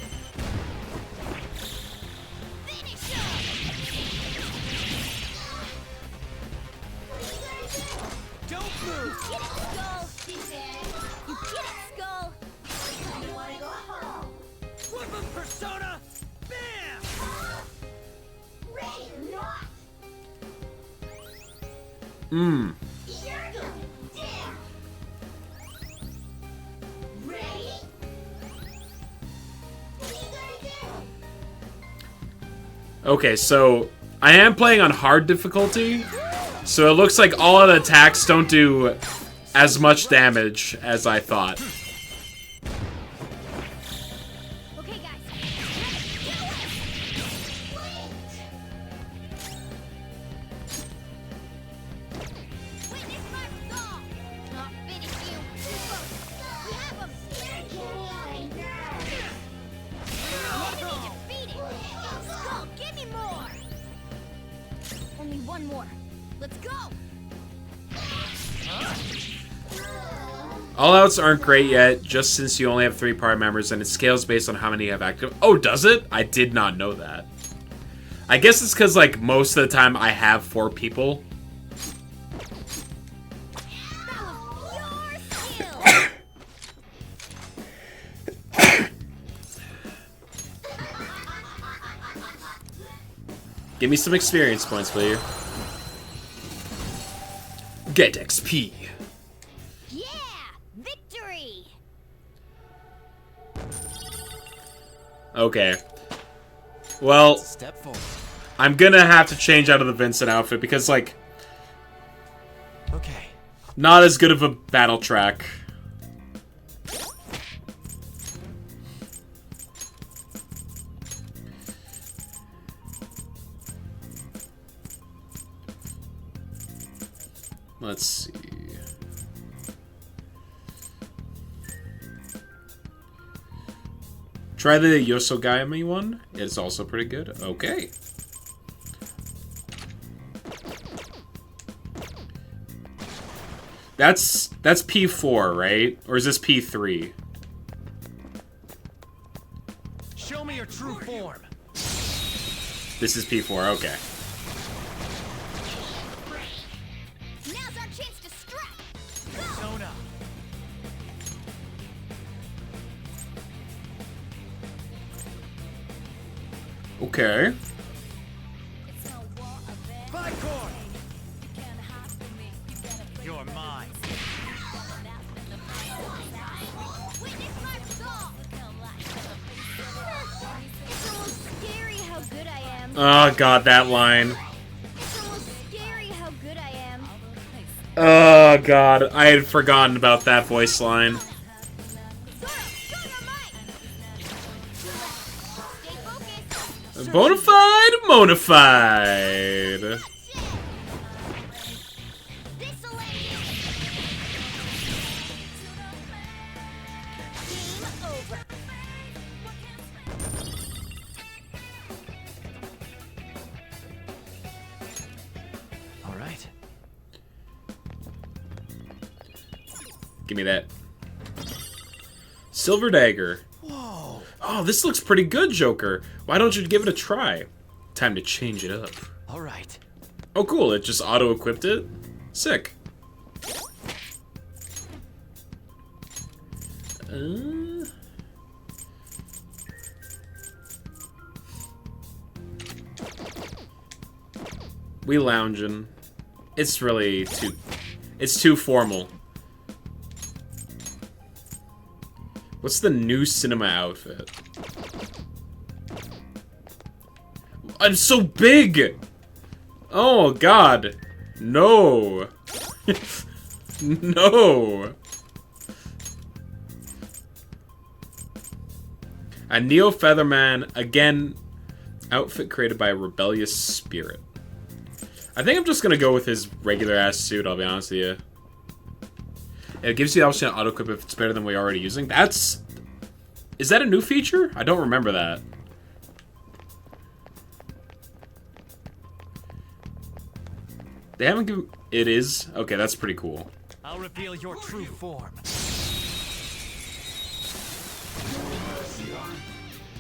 Don't move. Get it, Skull. You get it, Skull. You wanna go home? Flip him, Persona. Bam. Ready or not? Mmm. You're going down. Ready? What are you gonna do? Okay, so I am playing on hard difficulty, so it looks like all of the attacks don't do as much damage as I thought. Okay, guys. Witness my resolve. Not finish you. We have him. Enemy defeated. Skull, give me more. Only one more. Let's go. All-outs aren't great yet, just since you only have 3 party members, and it scales based on how many you have active. Oh, does it? I did not know that. I guess it's because, like, most of the time I have 4 people. Give me some experience points, will you? Get XP. Yeah! Victory! Okay. Well, Step forward. I'm gonna have to change out of the Vincent outfit because, like, Okay. not as good of a battle track. Let's see. Try the Yosogami one. It's also pretty good. Okay. That's P4, right? Or is this P3? Show me your true form. This is P4, okay. Now's our chance to strike! Persona. Okay. Bicorn. You're mine. Witness my resolve! It's almost good I am. Oh god, that line. It's almost scary how good I am. Oh god, I had forgotten about that voice line. Bonafide, Monafide. All right. Give me that. Silver Dagger. Whoa. Oh, this looks pretty good, Joker. Why don't you give it a try? Time to change it up. All right. Oh, cool. It just auto-equipped it? Sick. We lounging. It's really too... It's too formal. What's the new cinema outfit? I'm so big! Oh, God. No. No. A Neo Featherman, again, outfit created by a rebellious spirit. I think I'm just gonna go with his regular ass suit, I'll be honest with you. It gives you the option to auto-equip if it's better than we're already using. That's... Is that a new feature? I don't remember that. They haven't given... It is? Okay, that's pretty cool. I'll reveal your true form.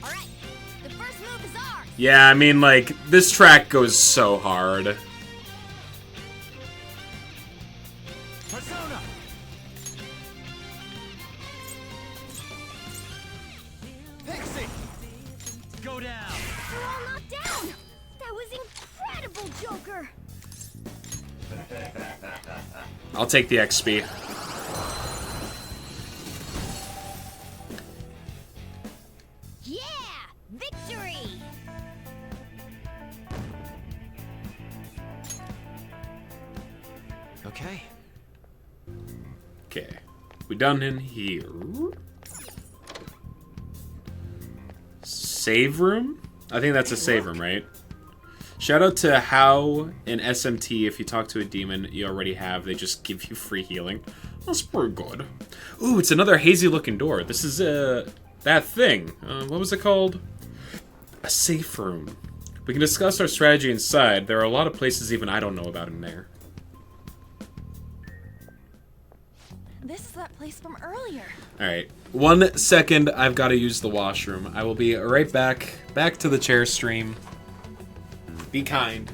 Alright, the first move is ours. Yeah, I mean, like, this track goes so hard. Persona! Pixie! Go down! We're all knocked down! That was incredible, Joker! I'll take the XP. Yeah! Victory! Okay. Okay. We done in here. Save room? I think that's a save room, right? Shout out to how in SMT, if you talk to a demon you already have, they just give you free healing. That's pretty good. Ooh, it's another hazy looking door. This is that thing. What was it called? A safe room. We can discuss our strategy inside. There are a lot of places even I don't know about in there. This is that place from earlier. Alright, 1 second, I've got to use the washroom. I will be right back. Back to the chair stream. Be kind.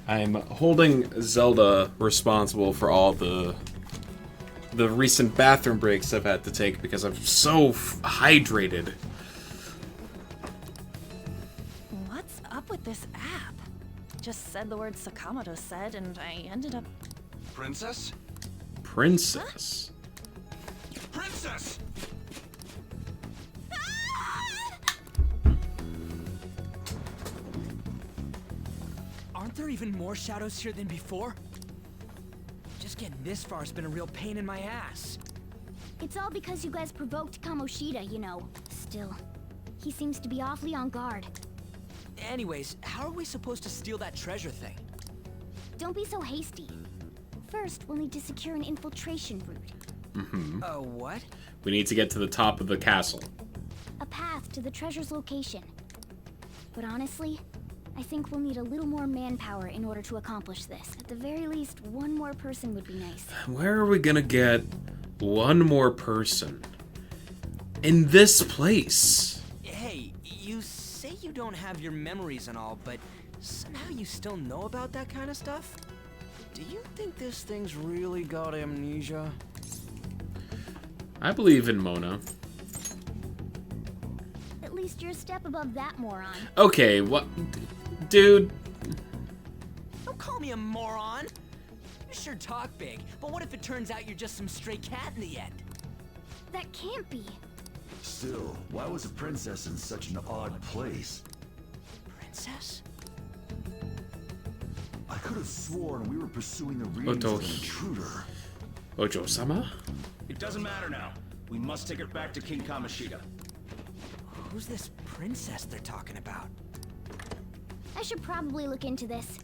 I'm holding Zelda responsible for all the recent bathroom breaks I've had to take because I'm so hydrated. What's up with this app? Just said the word Sakamoto said, and I ended up... Princess? princess. Princess! Aren't there even more shadows here than before? Just getting this far has been a real pain in my ass. It's all because you guys provoked Kamoshida, you know. Still, he seems to be awfully on guard. Anyways, how are we supposed to steal that treasure thing? Don't be so hasty. First, we'll need to secure an infiltration route. What? We need to get to the top of the castle. A path to the treasure's location. But honestly, I think we'll need a little more manpower in order to accomplish this. At the very least, one more person would be nice. Where are we gonna get one more person? In this place. Hey, you say you don't have your memories and all, but somehow you still know about that kind of stuff? Do you think this thing's really got amnesia? I believe in Mona. At least you're a step above that moron. Okay, what? Dude. Don't call me a moron. You sure talk big, but what if it turns out you're just some stray cat in the end? That can't be. Still, why was a princess in such an odd place? Princess? I could have sworn we were pursuing the readings of an intruder. Ojo-sama? It doesn't matter now. We must take it back to King Kamoshida. Who's this princess they're talking about? I should probably look into this.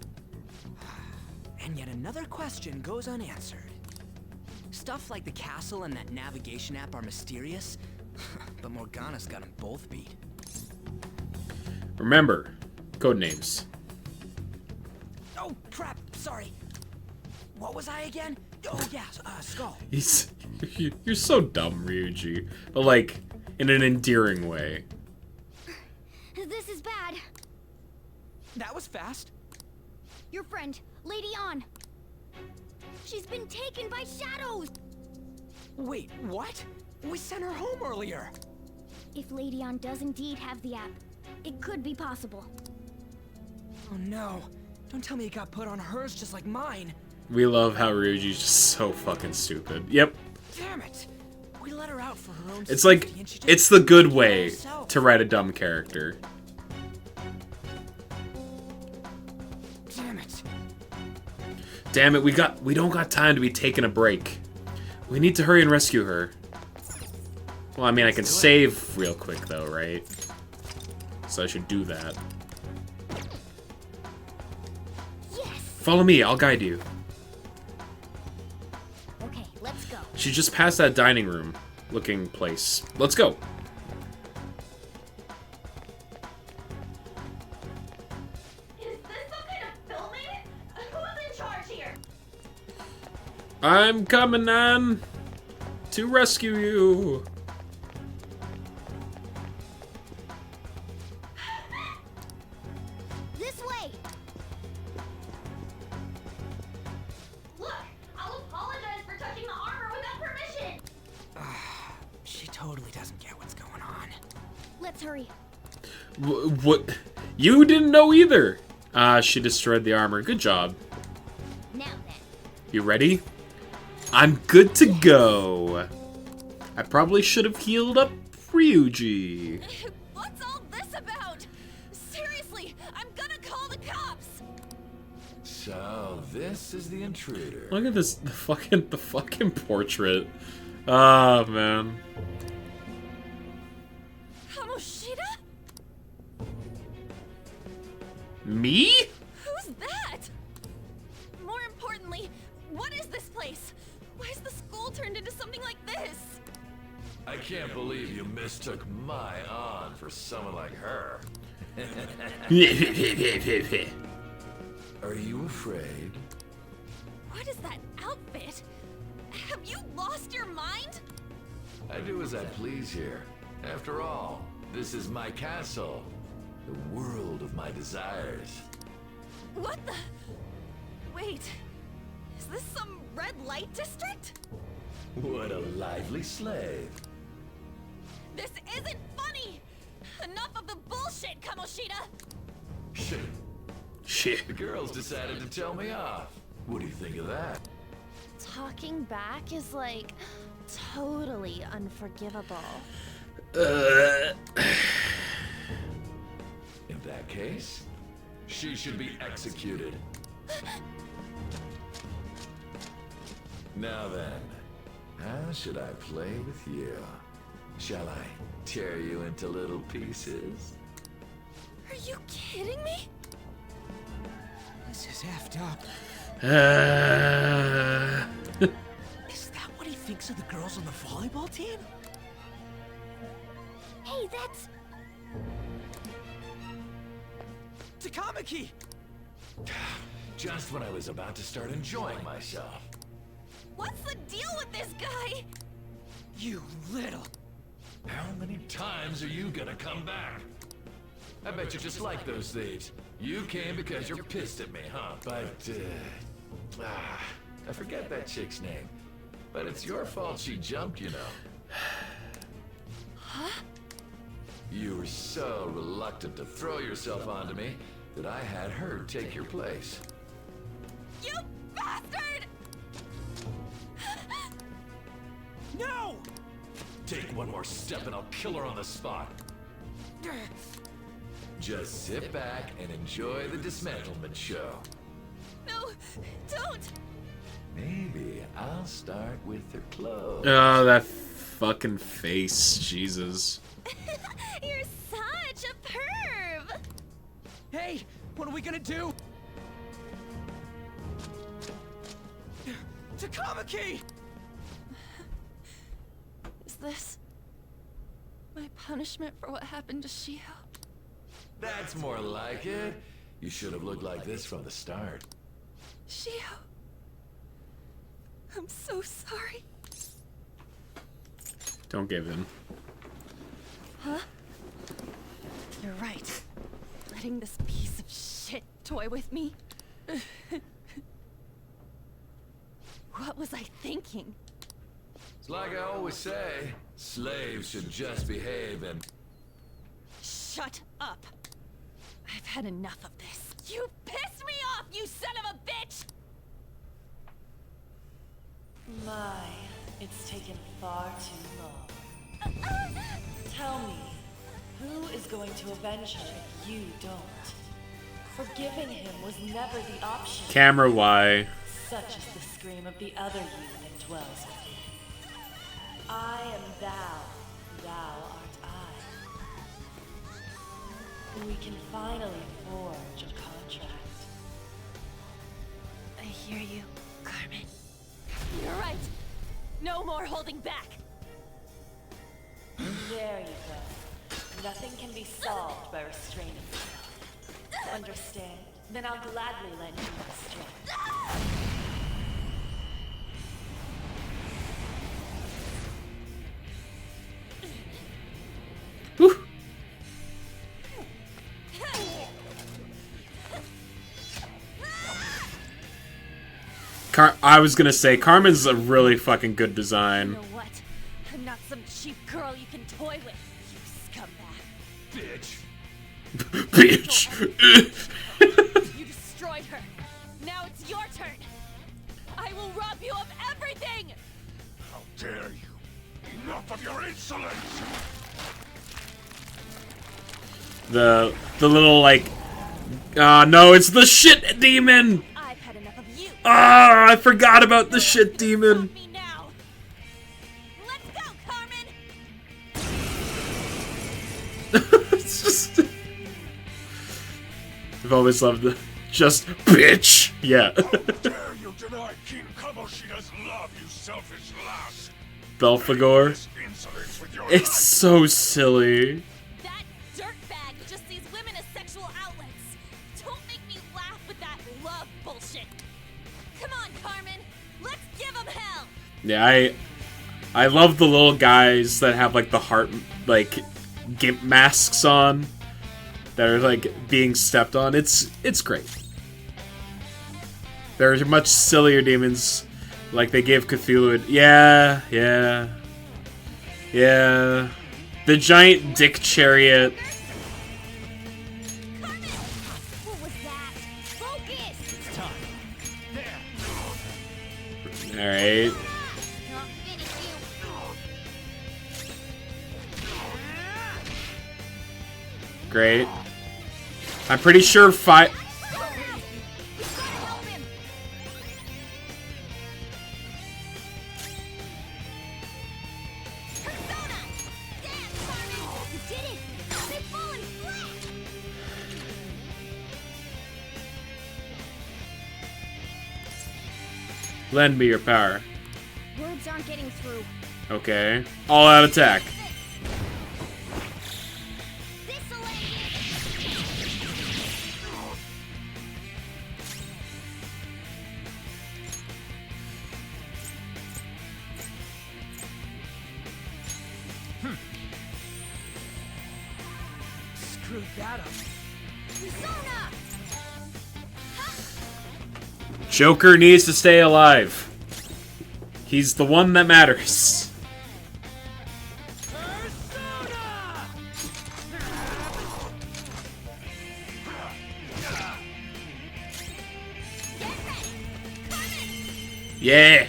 And yet another question goes unanswered. Stuff like the castle and that navigation app are mysterious, but Morgana's got them both beat. Remember, codenames. Oh, crap, sorry. What was I again? Oh, yeah, Skull. You're so dumb, Ryuji. But, like, in an endearing way. This is bad. That was fast. Your friend, Lady Ann. She's been taken by shadows! Wait, what? We sent her home earlier. If Lady Ann does indeed have the app, it could be possible. Oh no. Don't tell me it got put on hers just like mine. We love how Ryuji's just so fucking stupid. Yep. Damn it. We let her out for her own It's like, safety and she just it's the good did it way herself. to write a dumb character. Damn it. Damn it, we don't got time to be taking a break. We need to hurry and rescue her. Well, I mean, I can save real quick though, right? So I should do that. Yes. Follow me, I'll guide you. Okay, let's go. She's just past that dining room looking place. Let's go. Is this some kind of filming? Who's in charge here? I'm coming on to rescue you. This way! Look, I'll apologize for touching the armor without permission. She totally doesn't get what's going on. Let's hurry. What? You didn't know either. She destroyed the armor. Good job. Now then. You ready? I'm good to go. I probably should have healed up Ryuji. What's all this about? Seriously, I'm gonna call the cops. So, this is the intruder. Look at this, the fucking portrait. Ah, man. Kamoshida? Me? Who's that? More importantly, what is this place? Why is the school turned into something like this? I can't believe you mistook my Ann for someone like her. Are you afraid? What is that outfit? Have you lost your mind? I do as I please here. After all, this is my castle. The world of my desires. What the? Wait, is this some red light district? What a lively slave. This isn't funny! Enough of the bullshit, Kamoshida! Shit. Shit. The girls decided to tell me off. What do you think of that? Talking back is like totally unforgivable. In that case, she should be executed. Now then, how should I play with you? Shall I tear you into little pieces? Are you kidding me? This is effed up. Is that what he thinks of the girls on the volleyball team? Hey, that's... Takamaki! Just when I was about to start enjoying myself. What's the deal with this guy? You little... How many times are you gonna come back? I bet you just like those thieves. You came because you're pissed at me, huh? But, I forget that chick's name. But it's your fault she jumped, you know. Huh? You were so reluctant to throw yourself onto me that I had her take your place. You bastard! No! Take one more step and I'll kill her on the spot. Just sit back and enjoy the dismantlement show. No, don't! Maybe I'll start with her clothes. Oh, that fucking face. Jesus. You're such a perv! Hey, what are we gonna do? Takamaki! Is this my punishment for what happened to Shio? That's more like it. You should have looked like this from the start. Shio, I'm so sorry. Don't give in. Huh? You're right. Letting this piece of shit toy with me. What was I thinking? It's like I always say, slaves should just behave and... Shut up! I've had enough of this. You pissed me off, you son of a bitch! My, it's taken far too long. Tell me, who is going to avenge her if you don't? Forgiving him was never the option. Camera Y. Such is the scream of the other you that dwells within. I am thou, thou art I. We can finally forge a contract. I hear you, Carmen. You're right. No more holding back. There you go. Nothing can be solved by restraining yourself. Understand? Then I'll gladly lend you my strength. I was gonna say, Carmen's a really fucking good design. You know what? I'm not some cheap girl you can toy with, you scumbag. Bitch. Bitch. You destroyed her. Now it's your turn. I will rob you of everything! How dare you! Enough of your insolence! The little, like... no, it's the shit demon! I've had enough of you. Ah, I forgot about the shit demon. Let's go, Carmen! It's just... I've always loved the... Just bitch! Yeah. How dare you deny King Kamoshida's love, you selfish lass! Belphegor. Insolence with your It's so silly. That dirtbag just sees women as sexual outlets. Don't make me laugh with that love bullshit. Come on, Carmen. Let's give them hell. Yeah, I love the little guys that have like the heart, like, gimp masks on. That are like being stepped on. It's great. There are much sillier demons, like they gave Cthulhu. Yeah. The giant dick chariot. What was that? Focus! It's time. There. Alright. Great. I'm pretty sure Lend me your power. Words aren't getting through. Okay. All out attack. Screwed that up. Joker needs to stay alive. He's the one that matters. Yeah.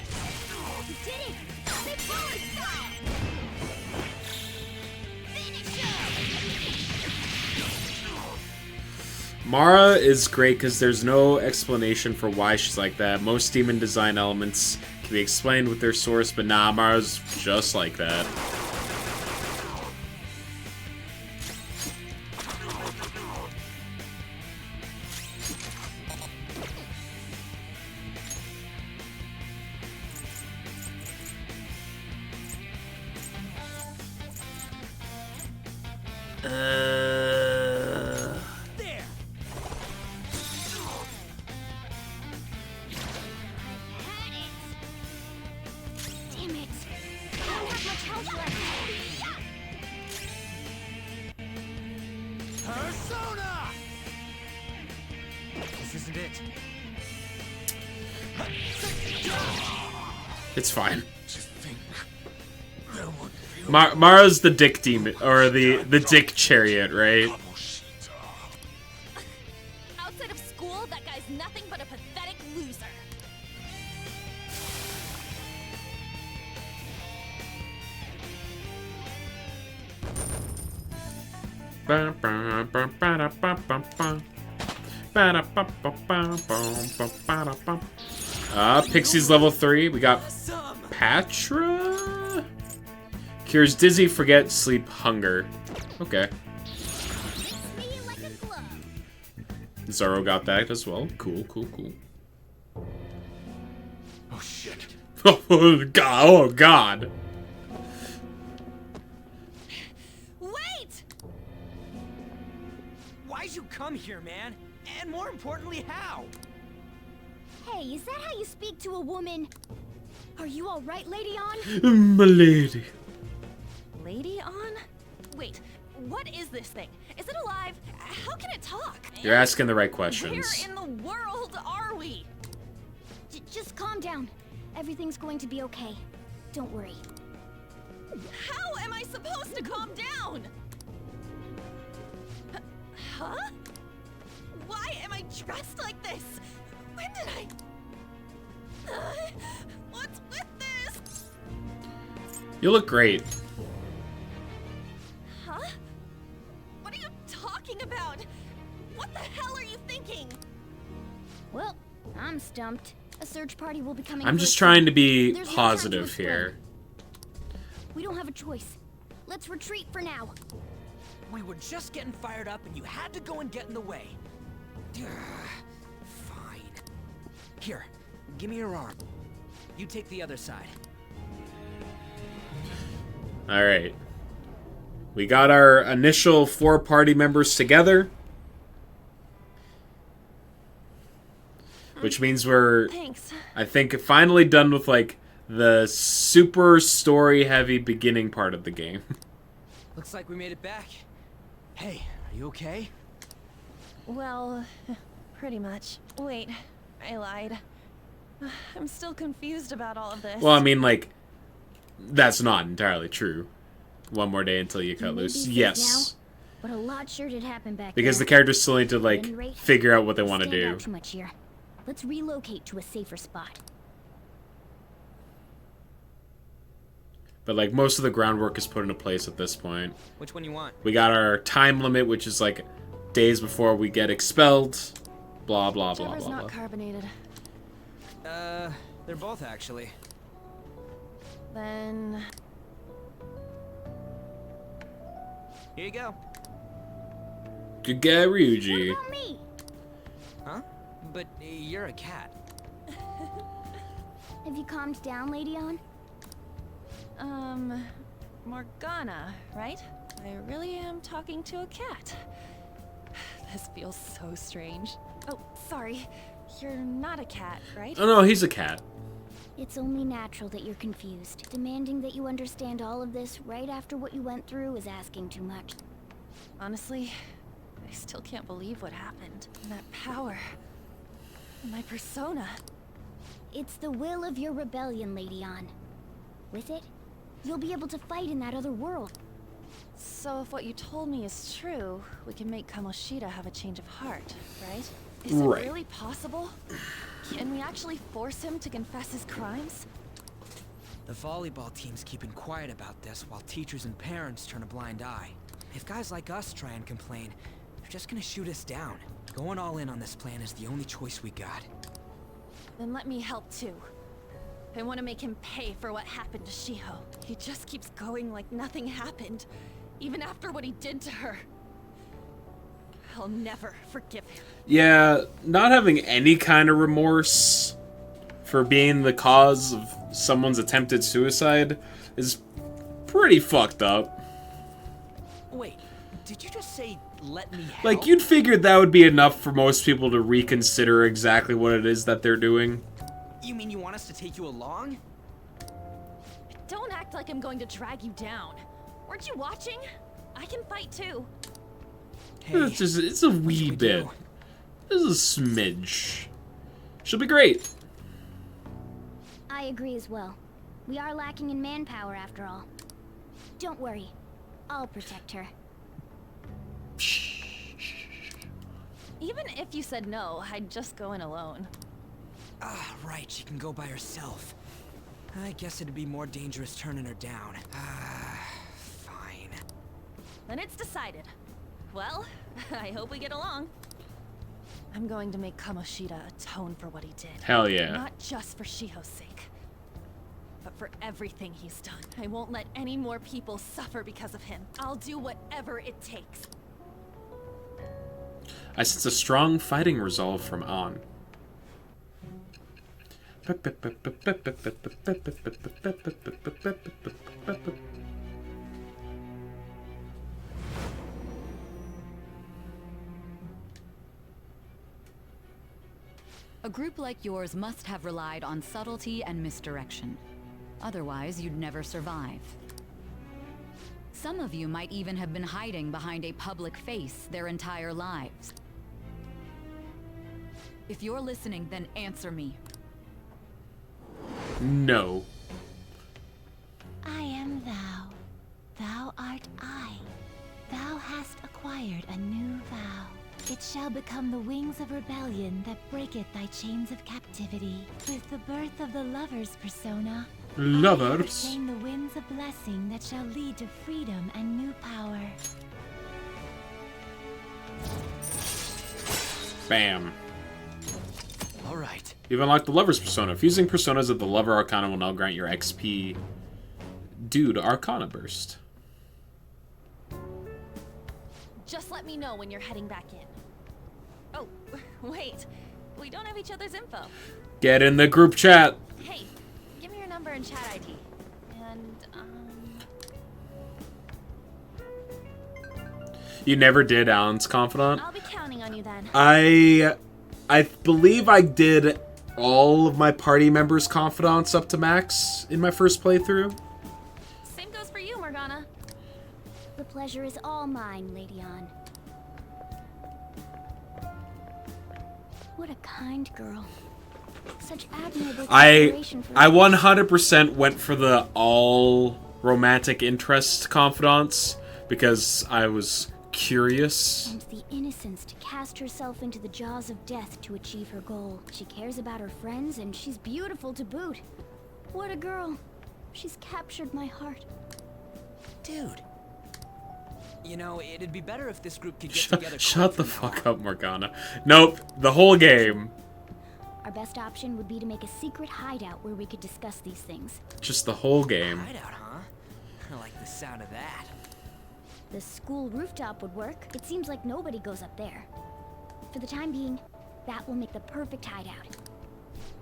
Mara is great because there's no explanation for why she's like that. Most demon design elements can be explained with their source, but nah, Mara's just like that. Damn it. I don't have much health left. Persona! This isn't it. It's fine. Mara's the dick demon, or the dick chariot, right? Outside of school, that guy's nothing but a pathetic loser. Pixie's level 3. We got Patra. Cures dizzy, forget, sleep, hunger. Okay. Zoro got that as well. Cool, cool, cool. Oh shit. Oh god. Oh god. Wait! Why'd you come here, man? And more importantly, how? Hey, is that how you speak to a woman? Are you all right, Lady On? My lady. Lady on? Wait, what is this thing? Is it alive? How can it talk? You're asking the right questions. Where in the world are we? Just calm down. Everything's going to be okay. Don't worry. How am I supposed to calm down? Huh? Why am I dressed like this? When did I... what's with this? You look great. Huh? What are you talking about? What the hell are you thinking? Well, I'm stumped. A search party will be coming. I'm just soon. trying to be There's no time positive explain. here. We don't have a choice. Let's retreat for now. We were just getting fired up and you had to go and get in the way. Fine. Here, give me your arm. You take the other side. Alright. We got our initial 4 party members together. Which means we're, Thanks. I think, finally done with, like, the super story-heavy beginning part of the game. Looks like we made it back. Hey, are you okay? Well, pretty much. Wait, I lied. I'm still confused about all of this. Well, I mean, like, that's not entirely true. One more day until you cut You may loose. be safe Yes. now, but a lot sure did happen back Because the there. characters still need to, At like, any rate, figure out what they want to stand do. out too much here. Let's relocate to a safer spot. But like most of the groundwork is put into place at this point. Which one you want? We got our time limit, which is like days before we get expelled. Blah blah blah Whichever's blah. not blah. carbonated. They're both actually. Then Here you go. Good guy, Ryuji. What about me? Huh? But you're a cat. Have you calmed down, Lady On? Morgana, right? I really am talking to a cat. This feels so strange. Oh, sorry. You're not a cat, right? Oh no, he's a cat. It's only natural that you're confused. Demanding that you understand all of this right after what you went through is asking too much. Honestly, I still can't believe what happened. And that power. My persona. It's the will of your rebellion, Lady On. With it, you'll be able to fight in that other world. So if what you told me is true, we can make Kamoshida have a change of heart, right? Is Right. it really possible? Can we actually force him to confess his crimes? The volleyball team's keeping quiet about this while teachers and parents turn a blind eye. If guys like us try and complain, they're just gonna shoot us down. Going all in on this plan is the only choice we got. Then let me help too. I want to make him pay for what happened to Shiho. He just keeps going like nothing happened, even after what he did to her. I'll never forgive him. Yeah, not having any kind of remorse for being the cause of someone's attempted suicide is pretty fucked up. Wait, did you just say, let me help? Like, you'd figure that would be enough for most people to reconsider exactly what it is that they're doing. You mean you want us to take you along? Don't act like I'm going to drag you down. Weren't you watching? I can fight too. It's just, it's a wee bit. This is a smidge. She'll be great. I agree as well. We are lacking in manpower after all. Don't worry. I'll protect her. Even if you said no, I'd just go in alone. Ah, right, she can go by herself. I guess it'd be more dangerous turning her down. Fine. Then it's decided. Well, I hope we get along. I'm going to make Kamoshida atone for what he did. Hell yeah. Not just for Shiho's sake, but for everything he's done. I won't let any more people suffer because of him. I'll do whatever it takes. I sense a strong fighting resolve from On. A group like yours must have relied on subtlety and misdirection. Otherwise, you'd never survive. Some of you might even have been hiding behind a public face their entire lives. If you're listening, then answer me. No. I am thou. Thou art I. Thou hast acquired a new vow. It shall become the wings of rebellion that breaketh thy chains of captivity. With the birth of the lover's persona, Lovers. obtain the winds of blessing that shall lead to freedom and new power. Bam. All right. You've unlocked the Lover's Persona. Fusing personas of the Lover Arcana will now grant your XP due to Arcana Burst. Just let me know when you're heading back in. Oh, wait. We don't have each other's info. Get in the group chat. Hey, give me your number and chat ID. And, You never did Alan's Confidant? I'll be counting on you then. I believe I did all of my party members' confidants up to max in my first playthrough. Same goes for you, Morgana. The pleasure is all mine, Lady On. What a kind girl. Such admirable I consideration for 100% went for the all romantic interest confidants because I was curious. and the innocence to cast herself into the jaws of death to achieve her goal. She cares about her friends, and she's beautiful to boot. What a girl. She's captured my heart. Dude. You know, it'd be better if this group could get together. Shut the fuck up, Morgana. Nope, the whole game. Our best option would be to make a secret hideout where we could discuss these things. Just the whole game. Hideout, huh? I like the sound of that. The school rooftop would work. It seems like nobody goes up there. For the time being, that will make the perfect hideout.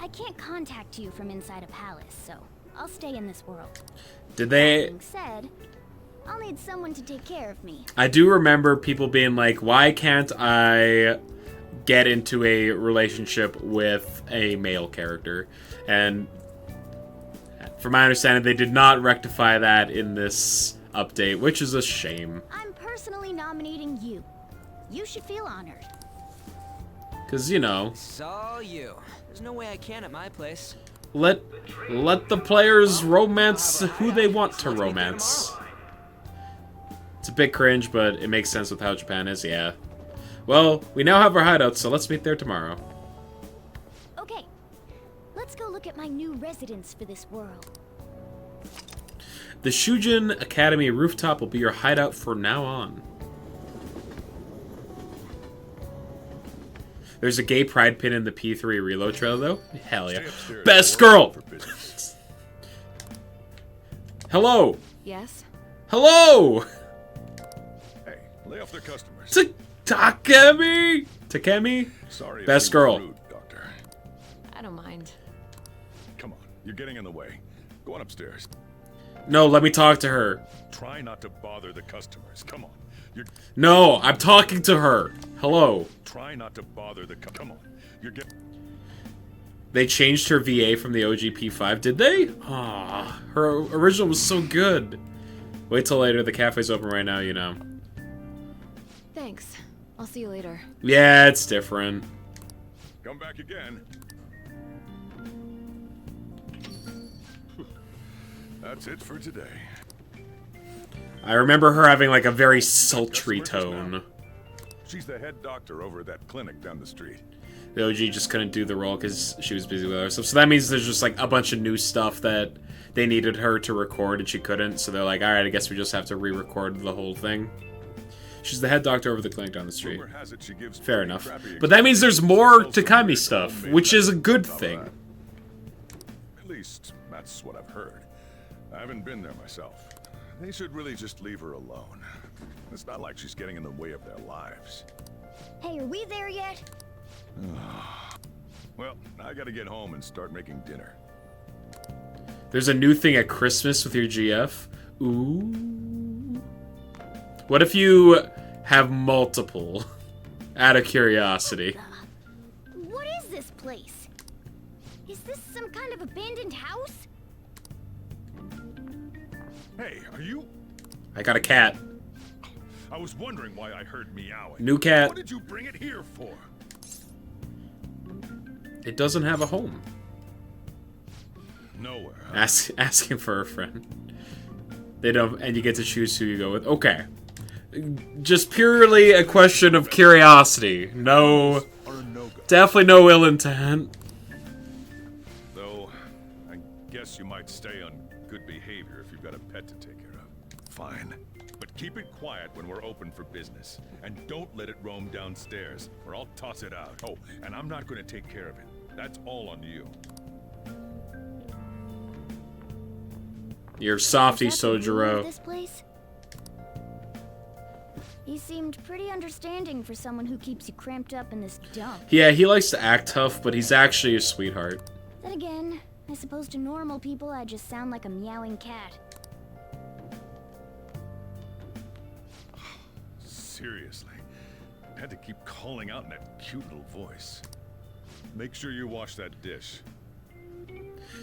I can't contact you from inside a palace, so I'll stay in this world. Did they... That being said, I'll need someone to take care of me. I do remember people being like, why can't I get into a relationship with a male character? And from my understanding, they did not rectify that in this update, which is a shame. I'm personally nominating you. You should feel honored. Because, you know... It's all you. There's no way I can at my place. Let the players romance who they want to romance. It's a bit cringe, but it makes sense with how Japan is, yeah. Well, we now have our hideout, so let's meet there tomorrow. Okay, let's go look at my new residence for this world. The Shujin Academy rooftop will be your hideout from now on. There's a gay pride pin in the P3 reload trailer, though. Hell yeah. Best girl! Hello! Yes? Hello! Hey, lay off their customers. Takemi! Takemi? Sorry. Best girl. Rude, Doctor. I don't mind. Come on, you're getting in the way. Go on upstairs. No, let me talk to her. Try not to bother the customers. Come on. No, I'm talking to her. Hello. Try not to bother the come on. You're getting. They changed her VA from the OG P5, did they? Ah, her original was so good. Wait till later. The cafe's open right now, you know. Thanks. I'll see you later. Yeah, it's different. Come back again. That's it for today. I remember her having like a very sultry tone. She's the head doctor over at that clinic down the street. The OG just couldn't do the role because she was busy with other stuff. So that means there's just like a bunch of new stuff that they needed her to record and she couldn't. So they're like, alright, I guess we just have to re-record the whole thing. She's the head doctor over the clinic down the street. Fair enough. But that means there's more Takemi stuff, which is a good thing. At least, that's what I've heard. I haven't been there myself. They should really just leave her alone. It's not like she's getting in the way of their lives. Hey, are we there yet? Well, I gotta get home and start making dinner. There's a new thing at Christmas with your GF. Ooh. What if you have multiple? Out of curiosity. What is this place? Is this some kind of abandoned house? Hey, are you? I got a cat. I was wondering why I heard meowing. New cat. What did you bring it here for? It doesn't have a home. Nowhere. Asking for a friend. They don't, and you get to choose who you go with. Okay. Just purely a question of curiosity. No. Definitely no ill intent. Though, I guess you might stay on good behavior if you've got a pet to take care of. Fine. But keep it quiet when we're open for business. And don't let it roam downstairs, or I'll toss it out. Oh, and I'm not going to take care of it. That's all on you. You're softy, Sojiro. This place? He seemed pretty understanding for someone who keeps you cramped up in this dump. Yeah, he likes to act tough, but he's actually a sweetheart. Then again, I suppose to normal people I just sound like a meowing cat. Seriously. I had to keep calling out in that cute little voice. Make sure you wash that dish.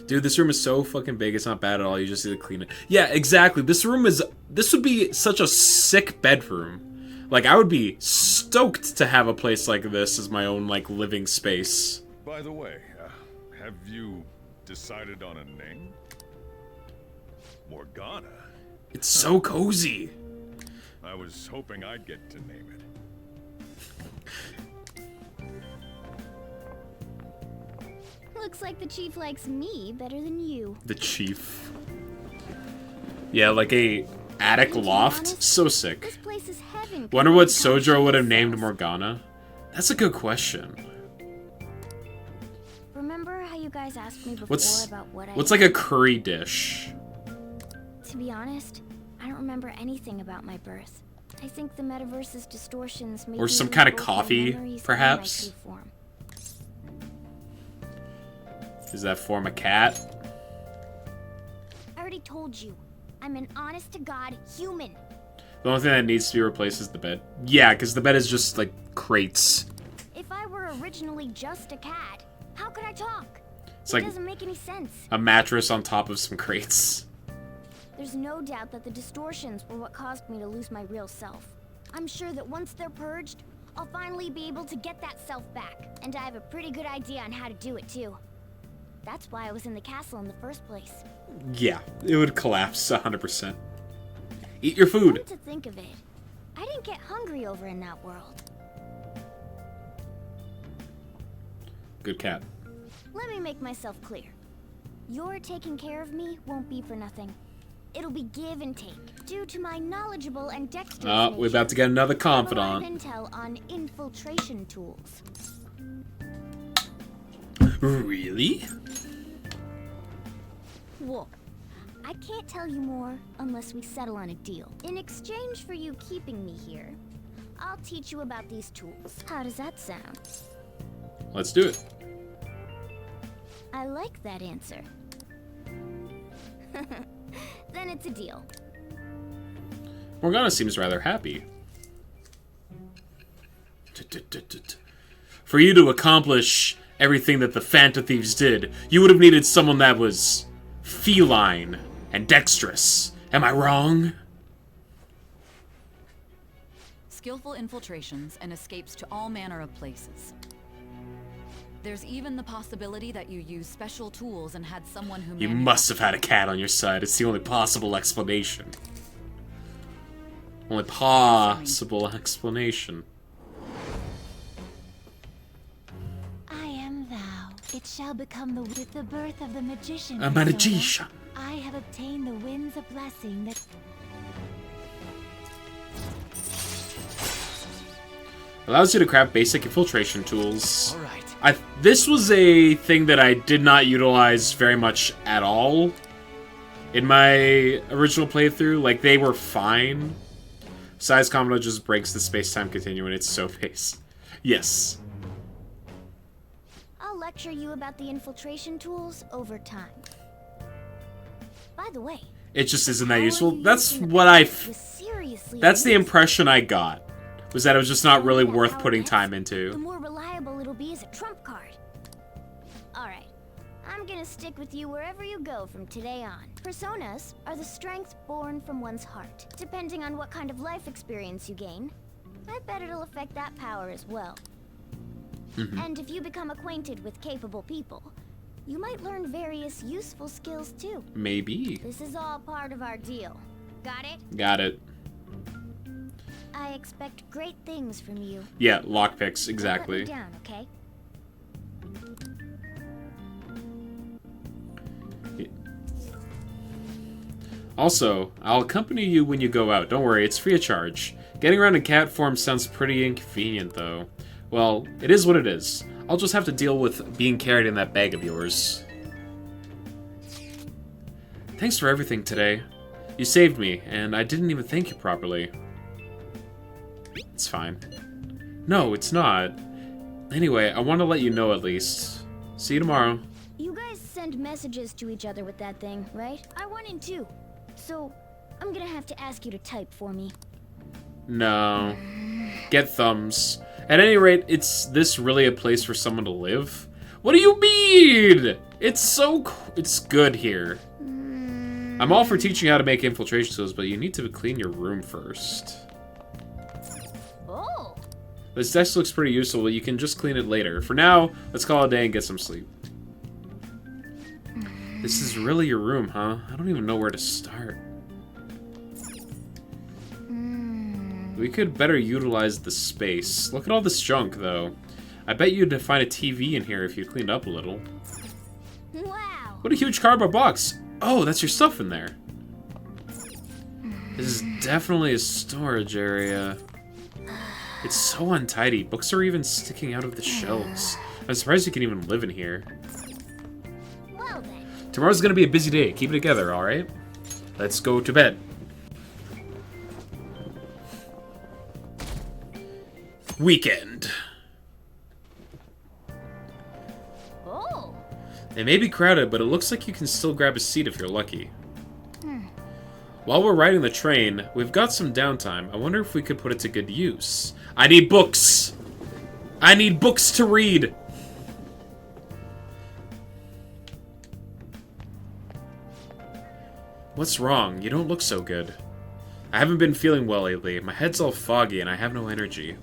Dude, this room is so fucking big, it's not bad at all. You just need to clean it. Yeah, exactly. This would be such a sick bedroom. Like, I would be stoked to have a place like this as my own, like, living space. By the way, have you decided on a name? Morgana? It's so cozy. I was hoping I'd get to name it. Looks like the chief likes me better than you. The chief. Yeah, like a attic loft. So sick. This place is heaven. Wonder what Sojiro would have named Morgana. That's a good question. Remember how you guys asked me before about what what's like a curry dish? To be honest, I don't remember anything about my birth. I think the metaverse's distortions made Or some kind of coffee, perhaps? Is that form a cat? I already told you, I'm an honest-to-God human. The only thing that needs to be replaced is the bed. Yeah, because the bed is just like crates. If I were originally just a cat, how could I talk? It's It like doesn't make any sense. a mattress on top of some crates. There's no doubt that the distortions were what caused me to lose my real self. I'm sure that once they're purged, I'll finally be able to get that self back. And I have a pretty good idea on how to do it too. That's why I was in the castle in the first place. Yeah, it would collapse 100%. Eat your food. Come to think of it, I didn't get hungry over in that world. Good cat. Let me make myself clear. Your taking care of me won't be for nothing. It'll be give and take, due to my knowledgeable and dexterous Oh, we're about to get another confidant. intel on infiltration tools. Really? Whoa. I can't tell you more unless we settle on a deal. In exchange for you keeping me here, I'll teach you about these tools. How does that sound? Let's do it. I like that answer. Then it's a deal. Morgana seems rather happy. For you to accomplish everything that the Phanta Thieves did, you would have needed someone that was feline and dexterous. Am I wrong? Skillful infiltrations and escapes to all manner of places. There's even the possibility that you use special tools and had someone who You must have had a cat on your side. It's the only possible explanation. Only possible explanation. I am thou. It shall become with the birth of the magician. A Persona, magician. I have obtained the winds of blessing that... Allows you to craft basic infiltration tools. All right. This was a thing that I did not utilize very much at all in my original playthrough. Like, they were fine. Size Combo just breaks the space-time continuum, and it's so base. Yes. I'll lecture you about the infiltration tools over time. By the way, It just isn't that useful. That's what that's the impression I got. Was that it was just not really worth putting time the into. more reliable it'll be as a trump card. Alright, I'm gonna stick with you wherever you go from today on. Personas are the strength born from one's heart. Depending on what kind of life experience you gain, I bet it'll affect that power as well. And if you become acquainted with capable people, you might learn various useful skills too. Maybe. This is all part of our deal. Got it? Got it. I expect great things from you. Yeah, lockpicks, Let me exactly. down, okay? Also, I'll accompany you when you go out. Don't worry, it's free of charge. Getting around in cat form sounds pretty inconvenient, though. Well, it is what it is. I'll just have to deal with being carried in that bag of yours. Thanks for everything today. You saved me, and I didn't even thank you properly. It's fine. No, it's not. Anyway, I want to let you know at least. See you tomorrow. You guys send messages to each other with that thing, right? I want in too. So, I'm gonna have to ask you to type for me. No. Get thumbs. At any rate, is this really a place for someone to live? What do you mean? It's good here. I'm all for teaching you how to make infiltration tools, but you need to clean your room first. Oh! This desk looks pretty useful, but you can just clean it later. For now, let's call it a day and get some sleep. This is really your room, huh? I don't even know where to start. We could better utilize the space. Look at all this junk, though. I bet you'd find a TV in here if you cleaned up a little. Wow! What a huge cardboard box! Oh, that's your stuff in there. This is definitely a storage area. It's so untidy. Books are even sticking out of the shelves. I'm surprised you can even live in here. Well then. Tomorrow's gonna be a busy day. Keep it together, alright? Let's go to bed. Weekend. Oh. They may be crowded, but it looks like you can still grab a seat if you're lucky. While we're riding the train, we've got some downtime. I wonder if we could put it to good use. I need books! I need books to read! What's wrong? You don't look so good. I haven't been feeling well lately. My head's all foggy and I have no energy.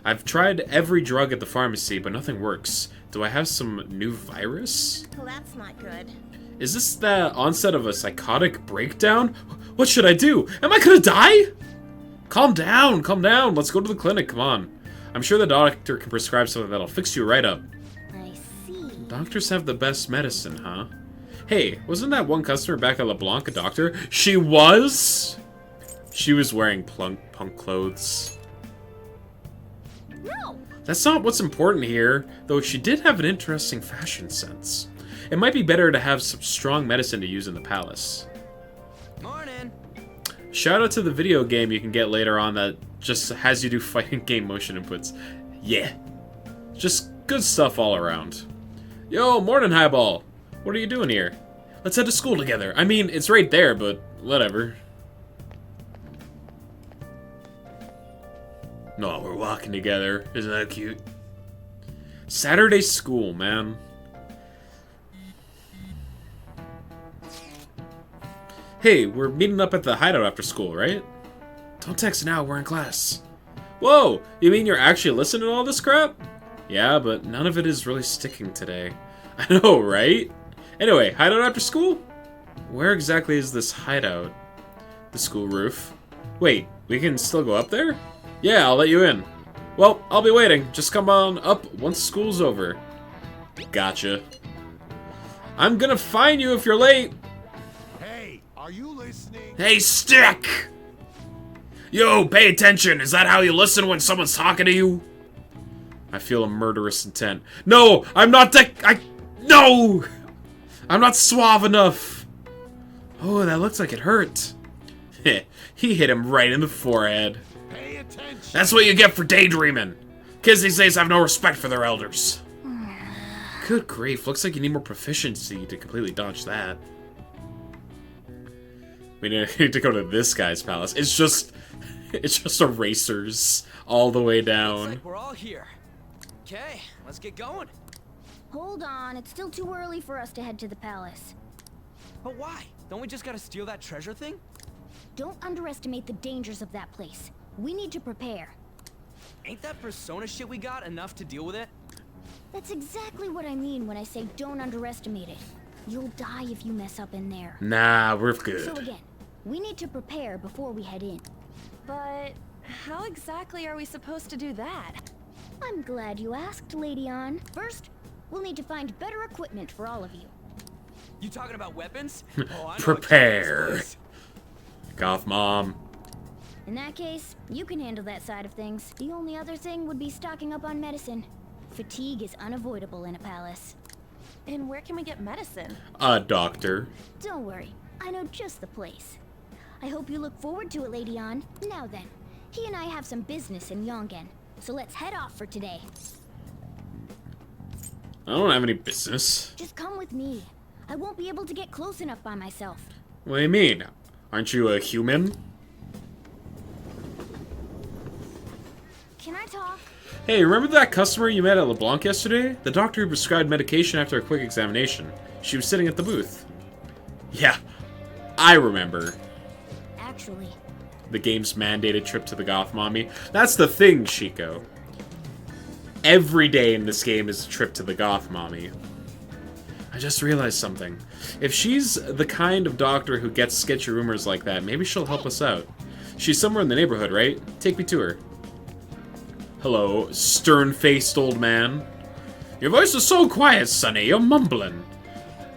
I've tried every drug at the pharmacy, but nothing works. Do I have some new virus? Well, that's not good. Is this the onset of a psychotic breakdown? What should I do? Am I gonna die? Calm down, calm down. Let's go to the clinic, come on. I'm sure the doctor can prescribe something that'll fix you right up. I see. Doctors have the best medicine, huh? Hey, wasn't that one customer back at LeBlanc a doctor? She was? She was wearing punk clothes. No! That's not what's important here, though she did have an interesting fashion sense. It might be better to have some strong medicine to use in the palace. Morning. Shout out to the video game you can get later on that just has you do fighting game motion inputs. Yeah. Just good stuff all around. Yo, morning, Highball. What are you doing here? Let's head to school together. I mean, it's right there, but whatever. No, we're walking together. Isn't that cute? Saturday school, man. Hey, we're meeting up at the hideout after school, right? Don't text now, we're in class. Whoa, you mean you're actually listening to all this crap? Yeah, but none of it is really sticking today. I know, right? Anyway, hideout after school? Where exactly is this hideout? The school roof. Wait, we can still go up there? Yeah, I'll let you in. Well, I'll be waiting. Just come on up once school's over. Gotcha. I'm gonna fine you if you're late. Hey, are you listening? Hey, Stick! Yo, pay attention. Is that how you listen when someone's talking to you? I feel a murderous intent. No, I'm not No! I'm not suave enough. Oh, that looks like it hurt. He hit him right in the forehead. Pay attention. That's what you get for daydreaming. Kids these days have no respect for their elders. Good grief, looks like you need more proficiency to completely dodge that. We need to go to this guy's palace. It's just erasers all the way down. Looks like we're all here. Okay, let's get going. Hold on, it's still too early for us to head to the palace. But why? Don't we just gotta steal that treasure thing? Don't underestimate the dangers of that place. We need to prepare. Ain't that persona shit we got enough to deal with it? That's exactly what I mean when I say don't underestimate it. You'll die if you mess up in there. Nah, we're good. So again, we need to prepare before we head in. But how exactly are we supposed to do that? I'm glad you asked, Lady Ann. First, we'll need to find better equipment for all of you. You talking about weapons? Oh, I know Prepare. Goth Mom. In that case, you can handle that side of things. The only other thing would be stocking up on medicine. Fatigue is unavoidable in a palace. And where can we get medicine? A doctor. Don't worry, I know just the place. I hope you look forward to it, Lady Ann. Now then, he and I have some business in Yongen, so let's head off for today. I don't have any business. Just come with me. I won't be able to get close enough by myself. What do you mean? Aren't you a human? Can I talk? Hey, remember that customer you met at LeBlanc yesterday? The doctor who prescribed medication after a quick examination. She was sitting at the booth. Yeah, I remember. Actually, The game's mandated trip to the Goth Mommy. That's the thing, Chico. Every day in this game is a trip to the Goth Mommy. I just realized something. If she's the kind of doctor who gets sketchy rumors like that, maybe she'll help us out. She's somewhere in the neighborhood, right? Take me to her. Hello, stern-faced old man. Your voice is so quiet, Sonny. You're mumbling.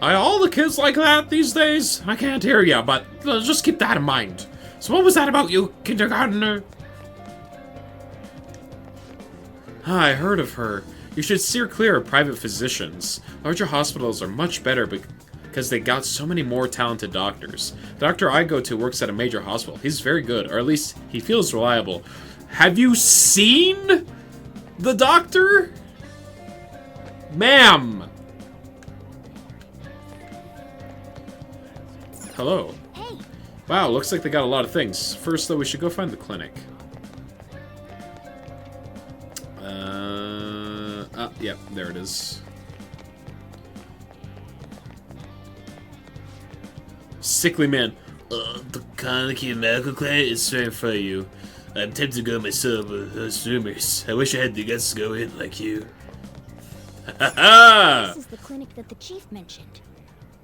Are all the kids like that these days? I can't hear ya, but just keep that in mind. So what was that about, you kindergartner? Ah, I heard of her. You should steer clear of private physicians. Larger hospitals are much better because they got so many more talented doctors. The doctor I go to works at a major hospital. He's very good, or at least he feels reliable. Have you seen the doctor? Ma'am! Hello. Hey. Wow, looks like they got a lot of things. First, though, we should go find the clinic. Yep, there it is. Sickly man. The Carnegie Medical Clinic is right in front of you. I'm tempted to go myself, but those rumors. I wish I had the guts to go in like you. This is the clinic that the chief mentioned.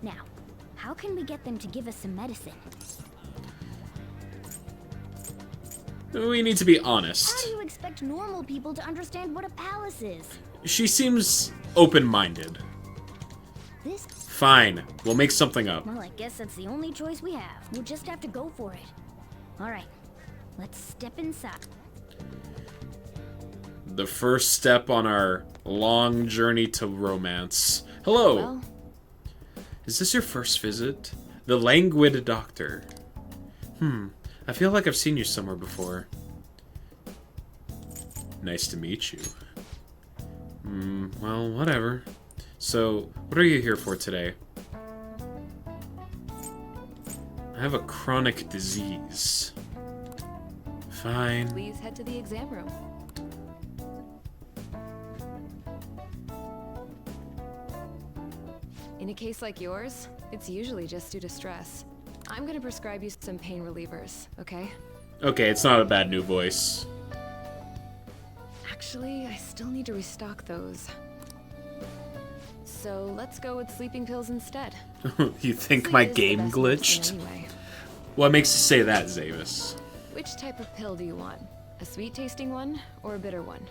Now, how can we get them to give us some medicine? We need to be honest. How do you expect normal people to understand what a palace is? She seems open-minded. This? Fine, we'll make something up. Well, I guess that's the only choice we have. We'll just have to go for it. Alright, let's step inside. The first step on our long journey to romance. Hello! Well. Is this your first visit? The languid doctor. I feel like I've seen you somewhere before. Nice to meet you. Well, whatever. So, what are you here for today? I have a chronic disease. Fine. Please head to the exam room. In a case like yours, it's usually just due to stress. I'm gonna prescribe you some pain relievers, okay? Okay, it's not a bad new voice. Actually, I still need to restock those. So let's go with sleeping pills instead. You think Sleep my is the game best glitched? medicine anyway. What makes you say that, Zavis? Which type of pill do you want? A sweet-tasting one or a bitter one?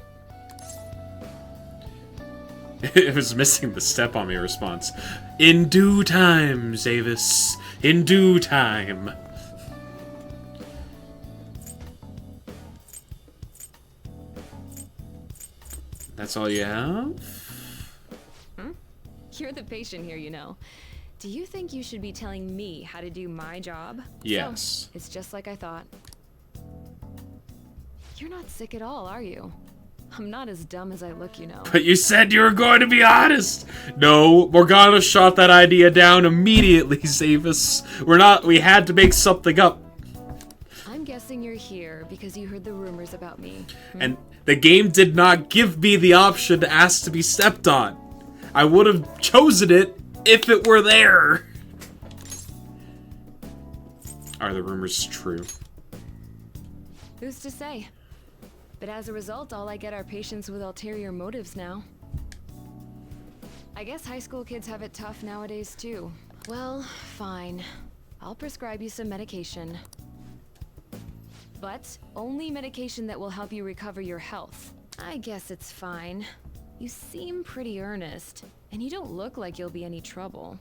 It was missing the step on me response. In due time, Zavis. In due time. That's all you have? You're the patient here, you know. Do you think you should be telling me how to do my job? Yes. So, it's just like I thought. You're not sick at all, are you? I'm not as dumb as I look, you know. But you said you were going to be honest! No, Morgana shot that idea down immediately, Zavis. We had to make something up. I'm guessing you're here because you heard the rumors about me. And the game did not give me the option to ask to be stepped on. I would have chosen it if it were there. Are the rumors true? Who's to say? But as a result, all I get are patients with ulterior motives now. I guess high school kids have it tough nowadays too. Well, fine. I'll prescribe you some medication. But only medication that will help you recover your health. I guess it's fine. You seem pretty earnest, and you don't look like you'll be any trouble.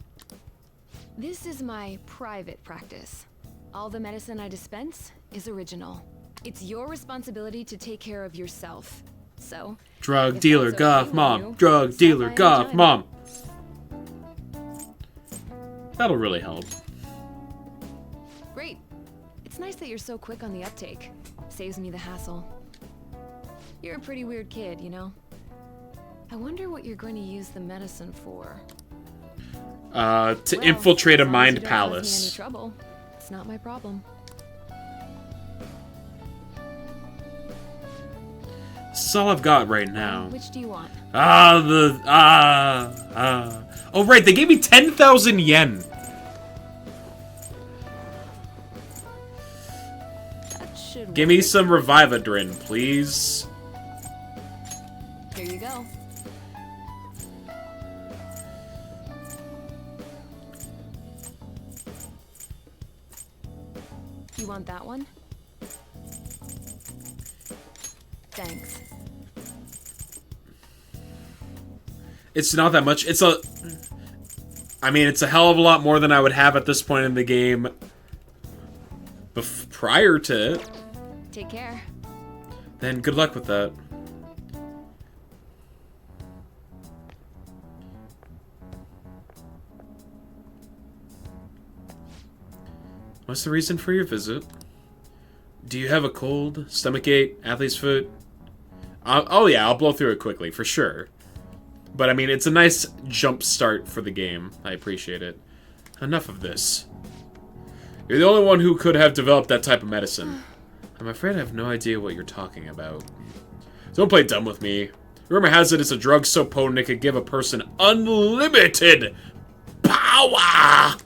This is my private practice. All the medicine I dispense is original. It's your responsibility to take care of yourself. So, drug dealer, goth mom. Drug dealer, goth mom. That'll really help. Great. It's nice that you're so quick on the uptake. Saves me the hassle. You're a pretty weird kid, you know? I wonder what you're going to use the medicine for. To infiltrate a mind As long as you don't cause me palace. any trouble, it's not my problem. That's all I've got right now. Which do you want? Oh, right, they gave me 10,000 yen. That should Give me some Revivadrin, please. Here you go. You want that one? Thanks. It's not that much. I mean, it's a hell of a lot more than I would have at this point in the game. prior to it. Take care. Then good luck with that. What's the reason for your visit? Do you have a cold, stomachache, athlete's foot? Oh yeah, I'll blow through it quickly, for sure. But I mean, it's a nice jump start for the game. I appreciate it. Enough of this. You're the only one who could have developed that type of medicine. I'm afraid I have no idea what you're talking about. Don't play dumb with me. Rumor has it it's a drug so potent it could give a person unlimited power!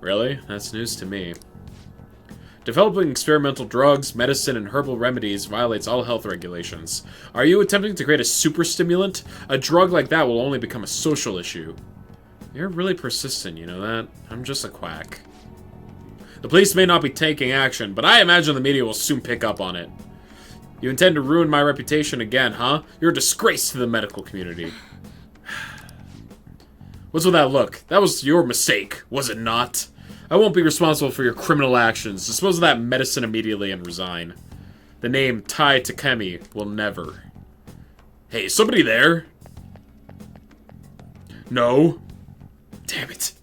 Really? That's news to me. Developing experimental drugs, medicine, and herbal remedies violates all health regulations. Are you attempting to create a super stimulant? A drug like that will only become a social issue. You're really persistent, you know that? I'm just a quack. The police may not be taking action, but I imagine the media will soon pick up on it. You intend to ruin my reputation again, huh? You're a disgrace to the medical community. What's with that look? That was your mistake, was it not? I won't be responsible for your criminal actions. Dispose of that medicine immediately and resign. The name Tai Takemi will never. Hey, is somebody there? No. Damn it.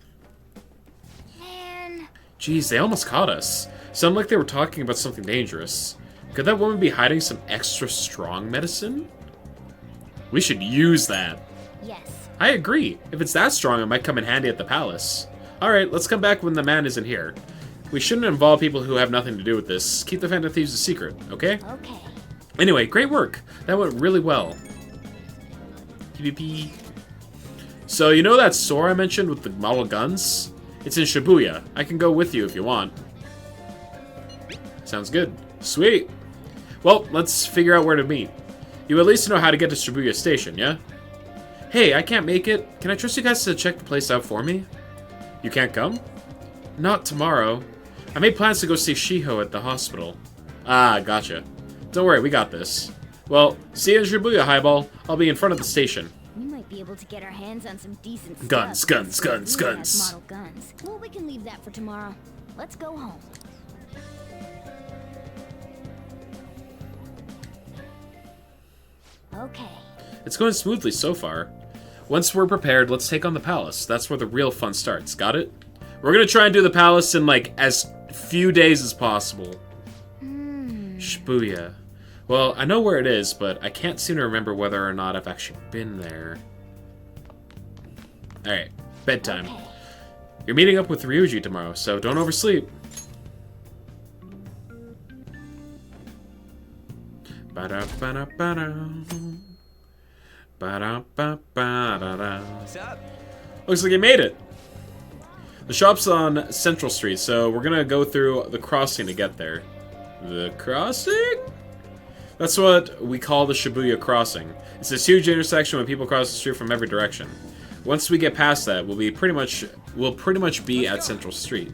Man. Jeez, they almost caught us. Sounded like they were talking about something dangerous. Could that woman be hiding some extra strong medicine? We should use that. Yes. I agree. If it's that strong, it might come in handy at the palace. Alright, let's come back when the man isn't here. We shouldn't involve people who have nothing to do with this. Keep the Phantom Thieves a secret, okay? Okay. Anyway, great work. That went really well. PvP. So, you know that store I mentioned with the model guns? It's in Shibuya. I can go with you if you want. Sounds good. Sweet. Well, let's figure out where to meet. You at least know how to get to Shibuya Station, yeah? Hey, I can't make it. Can I trust you guys to check the place out for me? You can't come? Not tomorrow. I made plans to go see Shiho at the hospital. Ah, gotcha. Don't worry, we got this. Well, see you in Shibuya, Highball. I'll be in front of the station. We might be able to get our hands on some decent Guns, stuff. guns, since guns, Ryu guns. has model guns. Well, we can leave that for tomorrow. Let's go home. Okay. It's going smoothly so far. Once we're prepared, let's take on the palace. That's where the real fun starts. Got it? We're gonna try and do the palace in, like, as few days as possible. Shibuya. Well, I know where it is, but I can't seem to remember whether or not I've actually been there. Alright, bedtime. Okay. You're meeting up with Ryuji tomorrow, so don't oversleep. Ba-da-ba-da-ba-da. Ba-da-ba-ba-da-da. What's up? Looks like you made it. The shop's on Central Street, so we're gonna go through the crossing to get there. The crossing? That's what we call the Shibuya crossing. It's this huge intersection when people cross the street from every direction. Once we get past that, we'll pretty much be at Central Street.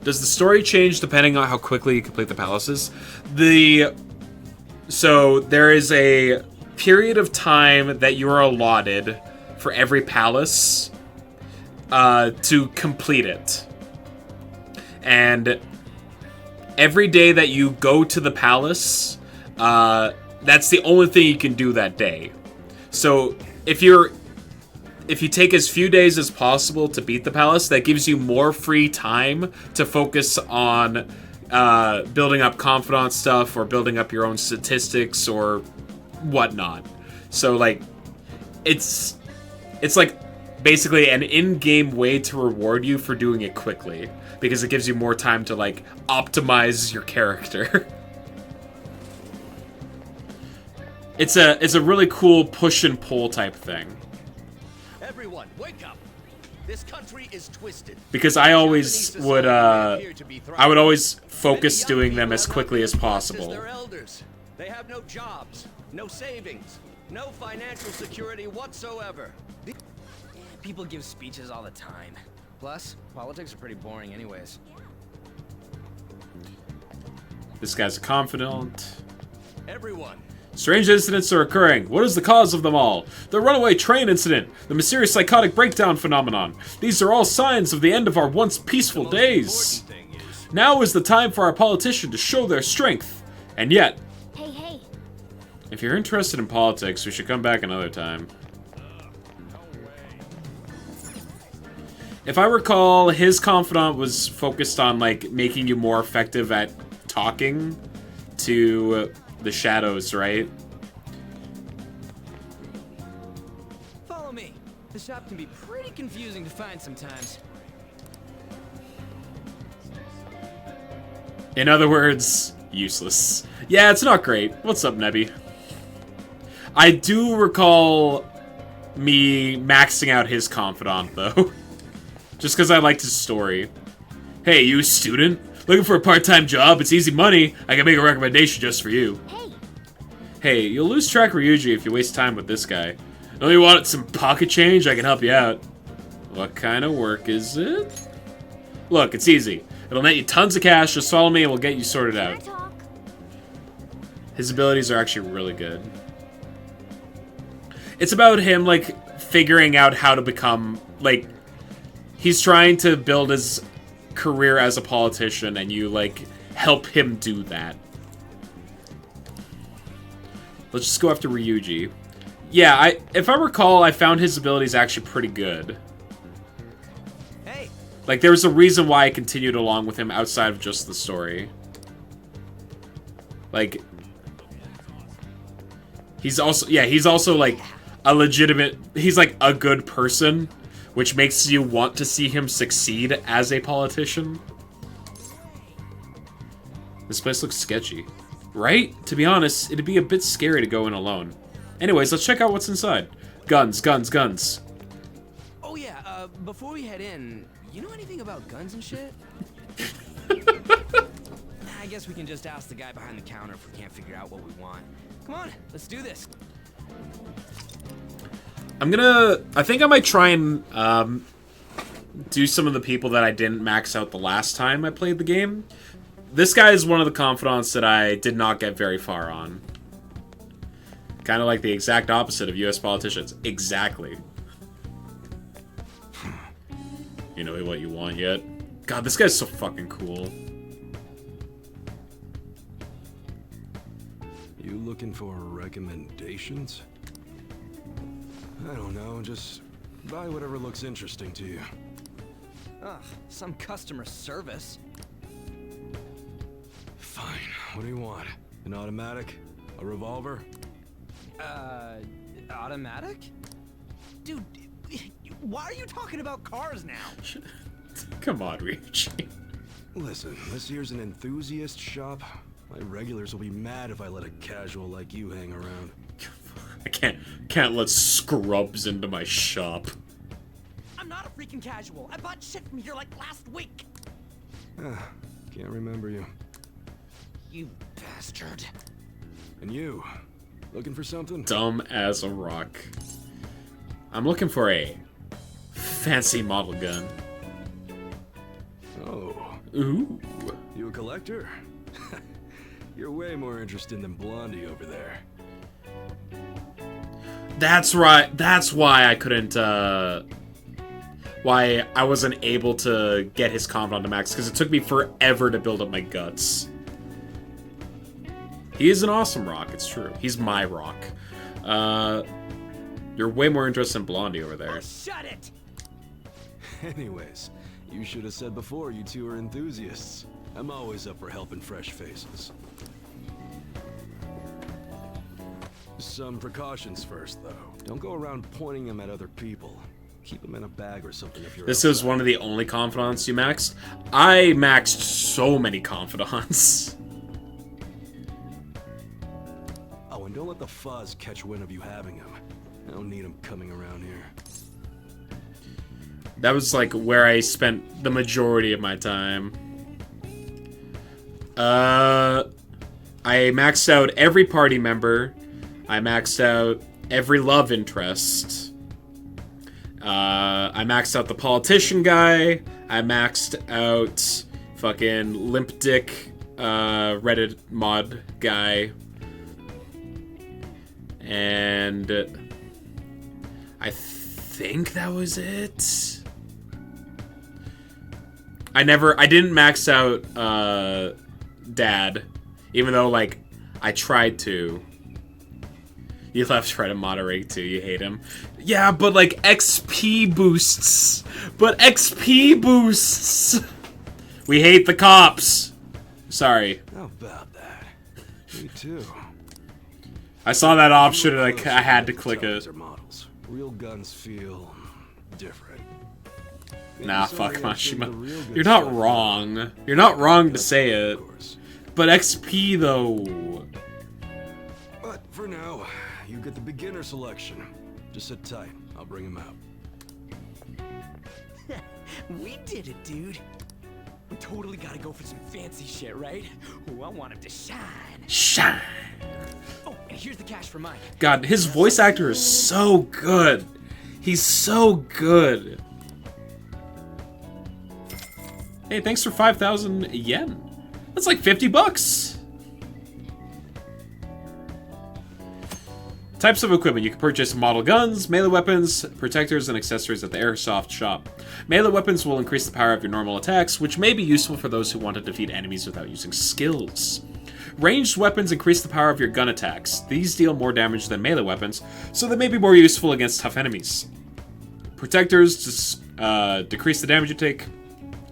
Does the story change depending on how quickly you complete the palaces? So there is a period of time that you are allotted for every palace to complete it. And every day that you go to the palace, that's the only thing you can do that day. So if you take as few days as possible to beat the palace, that gives you more free time to focus on building up confidant stuff or building up your own statistics or whatnot. So like, it's like basically an in-game way to reward you for doing it quickly, because it gives you more time to like optimize your character. It's a really cool push and pull type thing. Everyone, wake up. This country is twisted. Because I always would always focus doing them as quickly as possible. Their elders. They have no jobs, no savings, no financial security whatsoever. People give speeches all the time. Plus, politics are pretty boring anyways. This guy's a confidant. Everyone, Strange incidents are occurring. What is the cause of them all? The runaway train incident, the mysterious psychotic breakdown phenomenon. These are all signs of the end of our once peaceful days. Now is the time for our politicians to show their strength. And yet, Hey. if you're interested in politics, we should come back another time. If I recall, his confidant was focused on, like, making you more effective at talking to the shadows, right? Follow me. The shop can be pretty confusing to find sometimes. In other words, useless. Yeah, it's not great. What's up, Nebby? I do recall me maxing out his confidant, though. Just because I liked his story. Hey, you student? Looking for a part-time job? It's easy money. I can make a recommendation just for you. Hey, you'll lose track of Ryuji if you waste time with this guy. Know you want some pocket change? I can help you out. What kind of work is it? Look, it's easy. It'll net you tons of cash. Just follow me and we'll get you sorted out. His abilities are actually really good. It's about him, like, figuring out how to become, like... He's trying to build his career as a politician, and you, like, help him do that. Let's just go after Ryuji. Yeah, if I recall, I found his abilities actually pretty good. Hey. Like, there was a reason why I continued along with him outside of just the story. Like, he's also, like, a legitimate... He's, like, a good person, which makes you want to see him succeed as a politician. This place looks sketchy. Right? To be honest, it'd be a bit scary to go in alone. Anyways, let's check out what's inside. Guns, guns, guns. Oh yeah, before we head in, you know anything about guns and shit? I guess we can just ask the guy behind the counter if we can't figure out what we want. Come on, let's do this. I think I might try and do some of the people that I didn't max out the last time I played the game. This guy is one of the confidants that I did not get very far on. Kind of like the exact opposite of US politicians. Exactly. You know what you want yet? God, this guy's so fucking cool. You looking for recommendations? I don't know, just buy whatever looks interesting to you. Ugh, some customer service. Fine, what do you want? An automatic? A revolver? Automatic? Dude, why are you talking about cars now? Come on, Ryuji. Listen, this here's an enthusiast shop. My regulars will be mad if I let a casual like you hang around. I can't let scrubs into my shop. I'm not a freaking casual. I bought shit from here like last week. Can't remember you. You bastard. And you, looking for something? Dumb as a rock. I'm looking for a fancy model gun. Oh. Ooh. You a collector? You're way more interested than Blondie over there. That's right. That's why I couldn't, why I wasn't able to get his confidant to max, because it took me forever to build up my guts. He is an awesome rock, it's true. He's my rock. You're way more interested in Blondie over there. Oh, shut it! Anyways, you should have said before you two are enthusiasts. I'm always up for helping fresh faces. Some precautions first, though. Don't go around pointing them at other people. Keep them in a bag or something if you're This is one of the only confidants you maxed? I maxed so many confidants. Oh, and don't let the fuzz catch wind of you having them. I don't need them coming around here. That was like where I spent the majority of my time. I maxed out every party member. I maxed out every love interest. I maxed out the politician guy. I maxed out fucking limp dick Reddit mod guy. And I think that was it. I didn't max out Dad, even though, like, I tried to. You left try to moderate too, you hate him. Yeah, but like XP boosts. But XP boosts. We hate the cops. Sorry. How about that? Me too. I saw that option and I had to click it. Models. Real guns feel different. Nah, fuck Mashima. You're not wrong. You're not wrong to say it. But XP though. But for now, you get the beginner selection. Just sit tight. I'll bring him out. We did it, dude. We totally gotta go for some fancy shit, right? Ooh, I want him to shine. Shine. Oh, and here's the cash for mine. God, his voice actor is so good. He's so good. Hey, thanks for 5,000 yen. That's like 50 bucks. Types of equipment. You can purchase model guns, melee weapons, protectors, and accessories at the Airsoft shop. Melee weapons will increase the power of your normal attacks, which may be useful for those who want to defeat enemies without using skills. Ranged weapons increase the power of your gun attacks. These deal more damage than melee weapons, so they may be more useful against tough enemies. Protectors decrease the damage you take.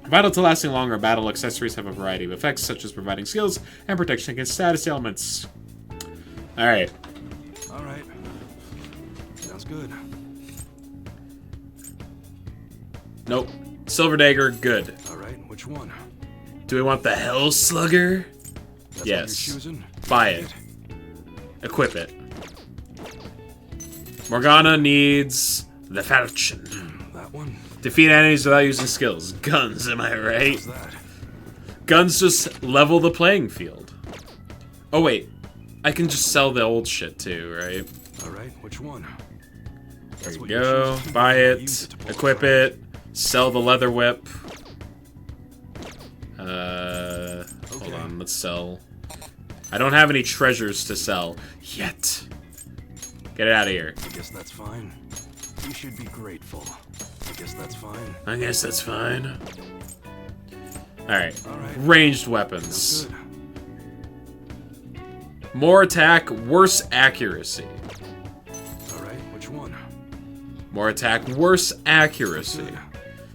Vital to lasting longer battle, accessories have a variety of effects, such as providing skills and protection against status ailments. Alright. Alright. Sounds good. Nope. Silver Dagger, good. Alright, which one? Do we want the Hell Slugger? That's yes. what you're choosing? Buy it. Equip it. Morgana needs the Falchion. That one? Defeat enemies without using skills. Guns, am I right? How's that? Guns just level the playing field. Oh wait, I can just sell the old shit too, right? Alright, which one? There you go. Buy it. Equip it. Sell the leather whip. Hold on, let's sell. I don't have any treasures to sell yet. Get it out of here. I guess that's fine. You should be grateful. I guess that's fine. I guess that's fine. Alright. Ranged weapons. More attack, worse accuracy. Alright, which one? More attack, worse accuracy.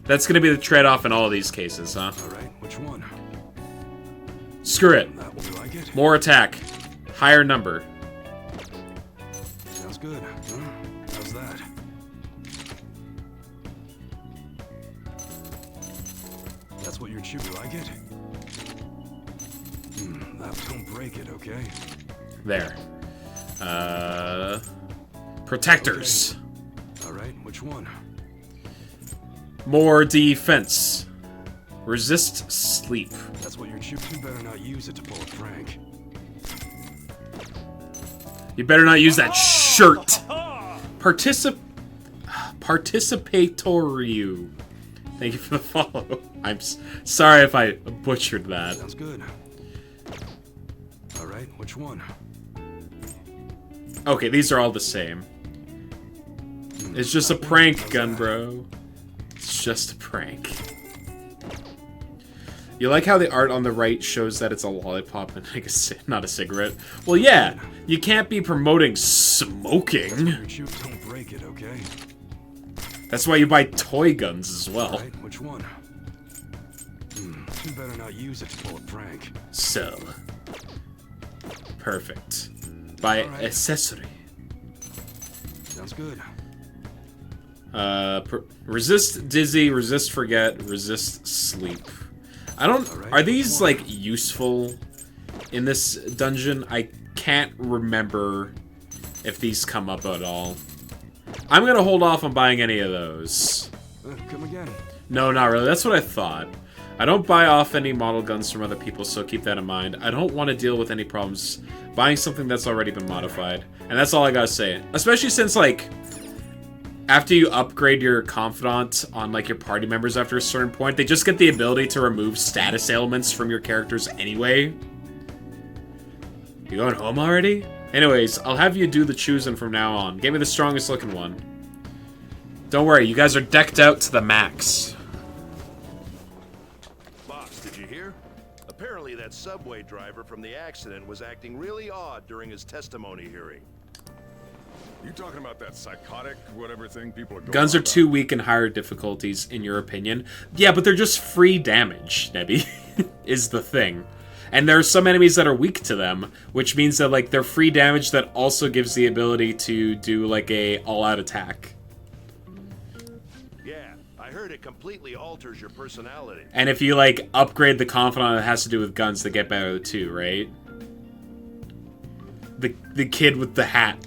That's gonna be the trade-off in all of these cases, huh? Alright, which one? Screw it. You like it? More attack. Higher number. Sounds good. How's that? That's what you're choosing. You like it? Don't break it, okay? There. Protectors. Okay. Alright, which one? More defense. Resist sleep. That's what you're choosing. You better not use it to pull a prank. You better not use that shirt. Participatory. Thank you for the follow. I'm sorry if I butchered that. Sounds good. Alright, which one? Okay, these are all the same. It's just a prank, gun bro. It's just a prank. You like how the art on the right shows that it's a lollipop and like not a cigarette? Well, yeah, you can't be promoting smoking. Don't break it, okay? That's why you buy toy guns as well. Right, which one? You better not use it to pull a prank. Sell. Perfect. Buy accessory. Sounds good. Resist dizzy, resist forget, resist sleep. I don't. Are these like useful in this dungeon? I can't remember if these come up at all. I'm gonna hold off on buying any of those. Come again. No, not really. That's what I thought. I don't buy off any model guns from other people, so keep that in mind. I don't want to deal with any problems buying something that's already been modified. And that's all I gotta say. Especially since, like, after you upgrade your confidant on, like, your party members after a certain point, they just get the ability to remove status ailments from your characters anyway. You going home already? Anyways, I'll have you do the choosing from now on. Give me the strongest looking one. Don't worry, you guys are decked out to the max. Boss, did you hear? Apparently that subway driver from the accident was acting really odd during his testimony hearing. You talking about that psychotic whatever thing people are going Guns are on about? too weak in higher difficulties, in your opinion. Yeah, but they're just free damage, Nebby, is the thing. And there are some enemies that are weak to them, which means that, like, they're free damage that also gives the ability to do, like, a all-out attack. Yeah, I heard it completely alters your personality. And if you, like, upgrade the Confidant that has to do with guns, they get better too, right? The kid with the hat.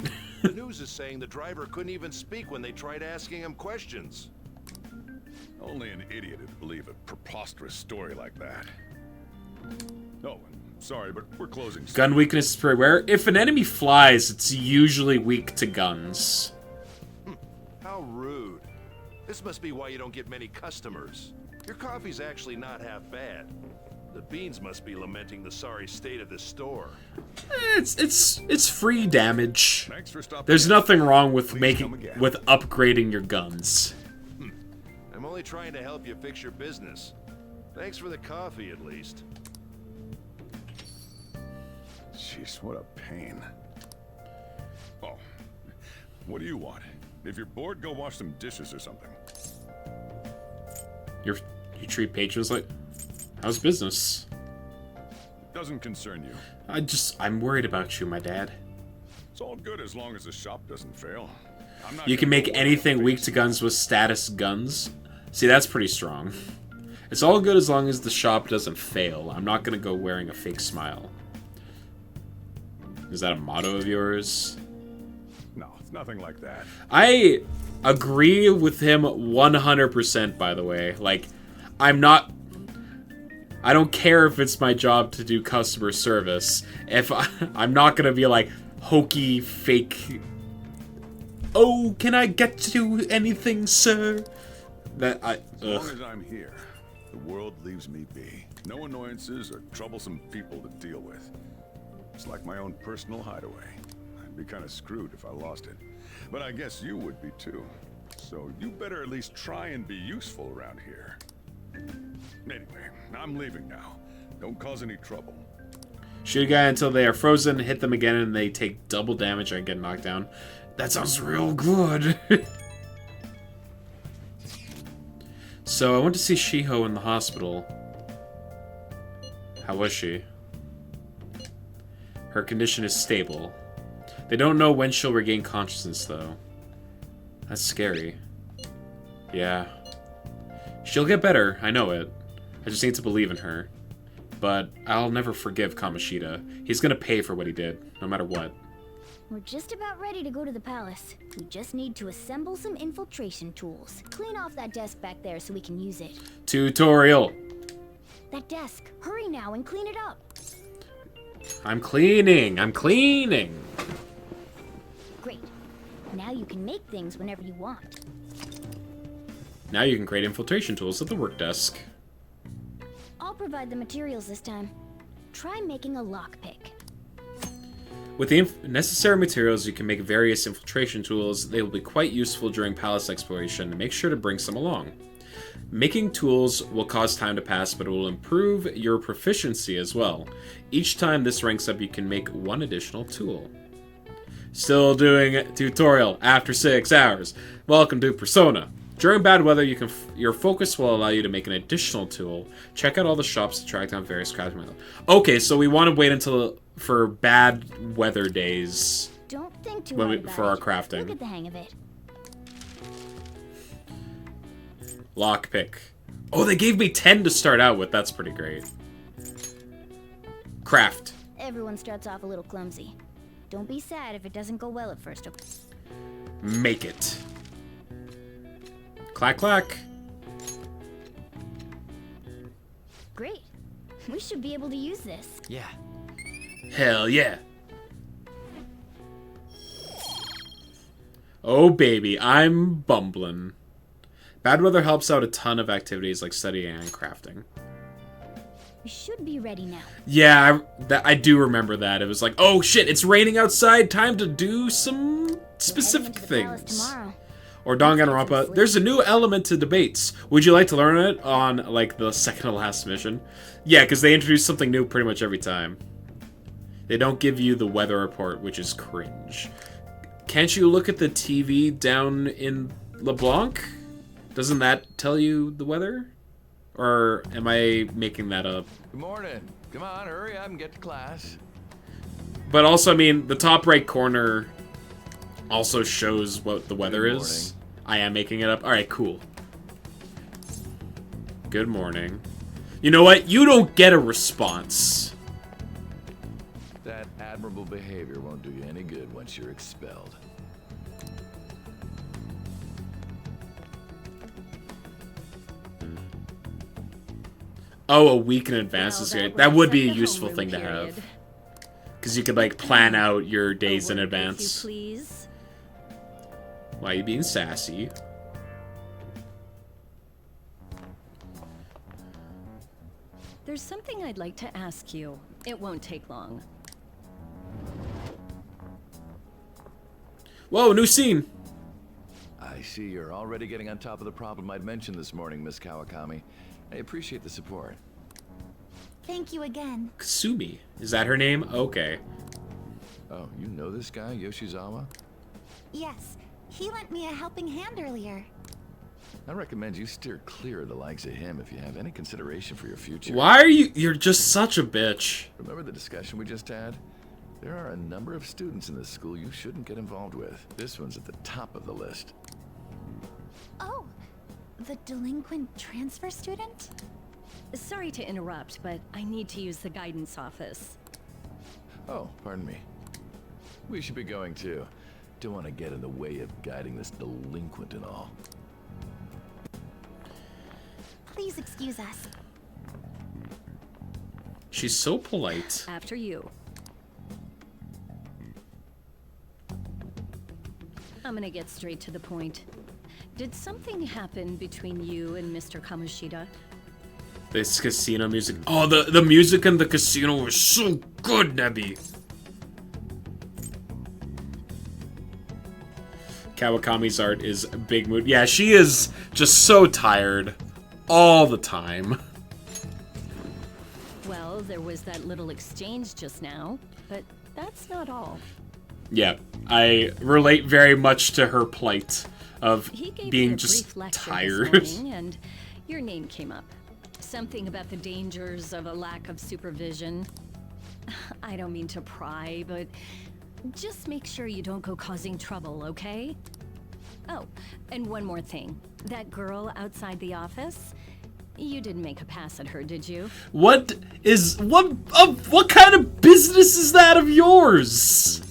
The news is saying the driver couldn't even speak when they tried asking him questions. Only an idiot would believe a preposterous story like that. Oh, sorry, but we're closing soon. Gun weakness is pretty rare. If an enemy flies, it's usually weak to guns. How rude. This must be why you don't get many customers. Your coffee's actually not half bad. The beans must be lamenting the sorry state of this store. It's free damage. Thanks for stopping There's in. nothing wrong with Please making come again. with upgrading your guns. I'm only trying to help you fix your business. Thanks for the coffee, at least. Jeez, what a pain. Oh, what do you want? If you're bored, go wash some dishes or something. You treat patrons like... How's business? Doesn't concern you. I'm worried about you, my dad. It's all good as long as the shop doesn't fail. I'm not You can gonna make go anything weak to guns with status guns. See, that's pretty strong. It's all good as long as the shop doesn't fail. I'm not gonna go wearing a fake smile. Is that a motto of yours? No, it's nothing like that. I agree with him 100%, by the way. Like, I don't care if it's my job to do customer service. I'm not gonna be like, hokey, fake... Oh, can I get to anything, sir? As long as I'm here, the world leaves me be. No annoyances or troublesome people to deal with. It's like my own personal hideaway. I'd be kind of screwed if I lost it. But I guess you would be too. So you better at least try and be useful around here. Anyway, I'm leaving now. Don't cause any trouble. Shoot a guy until they are frozen, hit them again, and they take double damage and get knocked down. That sounds real good. So, I went to see Shiho in the hospital. How was she? Her condition is stable. They don't know when she'll regain consciousness, though. That's scary. Yeah. She'll get better, I know it. I just need to believe in her. But I'll never forgive Kamoshida. He's gonna pay for what he did, no matter what. We're just about ready to go to the palace. We just need to assemble some infiltration tools. Clean off that desk back there so we can use it. Tutorial. That desk. Hurry now and clean it up. I'm cleaning. Great. Now you can make things whenever you want. Now you can create infiltration tools at the work desk. I'll provide the materials this time. Try making a lockpick. With the necessary materials, you can make various infiltration tools. They will be quite useful during palace exploration. Make sure to bring some along. Making tools will cause time to pass, but it will improve your proficiency as well. Each time this ranks up, you can make one additional tool. Still doing tutorial after 6 hours. Welcome to Persona. During bad weather, your focus will allow you to make an additional tool. Check out all the shops to track down various crafting methods. Okay, so we want to wait until for bad weather days. Don't think too hard about for our it. crafting. You'll get the hang of it. Lockpick. Oh, they gave me 10 to start out with. That's pretty great. Craft. Everyone starts off a little clumsy. Don't be sad if it doesn't go well at first. Make it. Clack, clack. Great. We should be able to use this. Yeah. Hell yeah. Oh, baby, I'm bumbling. Bad weather helps out a ton of activities like studying and crafting. We should be ready now. Yeah, I do remember that. It was like, oh shit, it's raining outside. Time to do some specific things. Or Danganronpa, there's a new element to debates. Would you like to learn it on, like, the second to last mission? Yeah, because they introduce something new pretty much every time. They don't give you the weather report, which is cringe. Can't you look at the TV down in LeBlanc? Doesn't that tell you the weather? Or am I making that up? Good morning. Come on, hurry up and get to class. But also, I mean, the top right corner also shows what the weather is. I am making it up. Alright, cool. Good morning. You know what? You don't get a response. That admirable behavior won't do you any good once you're expelled. Oh, a week in advance is great. That would be a useful thing to have. Because you could, like, plan out your days in advance. Why are you being sassy? There's something I'd like to ask you. It won't take long. Whoa, new scene! I see you're already getting on top of the problem I'd mentioned this morning, Miss Kawakami. I appreciate the support. Thank you again. Kasumi. Is that her name? Okay. Oh, you know this guy, Yoshizawa? Yes, he lent me a helping hand earlier. I recommend you steer clear of the likes of him if you have any consideration for your future. Why are you... You're just such a bitch. Remember the discussion we just had? There are a number of students in this school you shouldn't get involved with. This one's at the top of the list. Oh, the delinquent transfer student? Sorry to interrupt, but I need to use the guidance office. Oh, pardon me. We should be going too. Don't want to get in the way of guiding this delinquent and all. Please excuse us. She's so polite. After you. I'm gonna get straight to the point. Did something happen between you and Mr. Kamoshida? This casino music. Oh, the music in the casino was so good, Nebby. Kawakami's art is a big mood. Yeah, she is just so tired all the time. Well, there was that little exchange just now, but that's not all. Yeah, I relate very much to her plight of He gave being me a just brief lecture tired. this morning, and your name came up. Something about the dangers of a lack of supervision. I don't mean to pry, but just make sure you don't go causing trouble, okay? Oh, and one more thing. That girl outside the office, you didn't make a pass at her, did you? What kind of business is that of yours?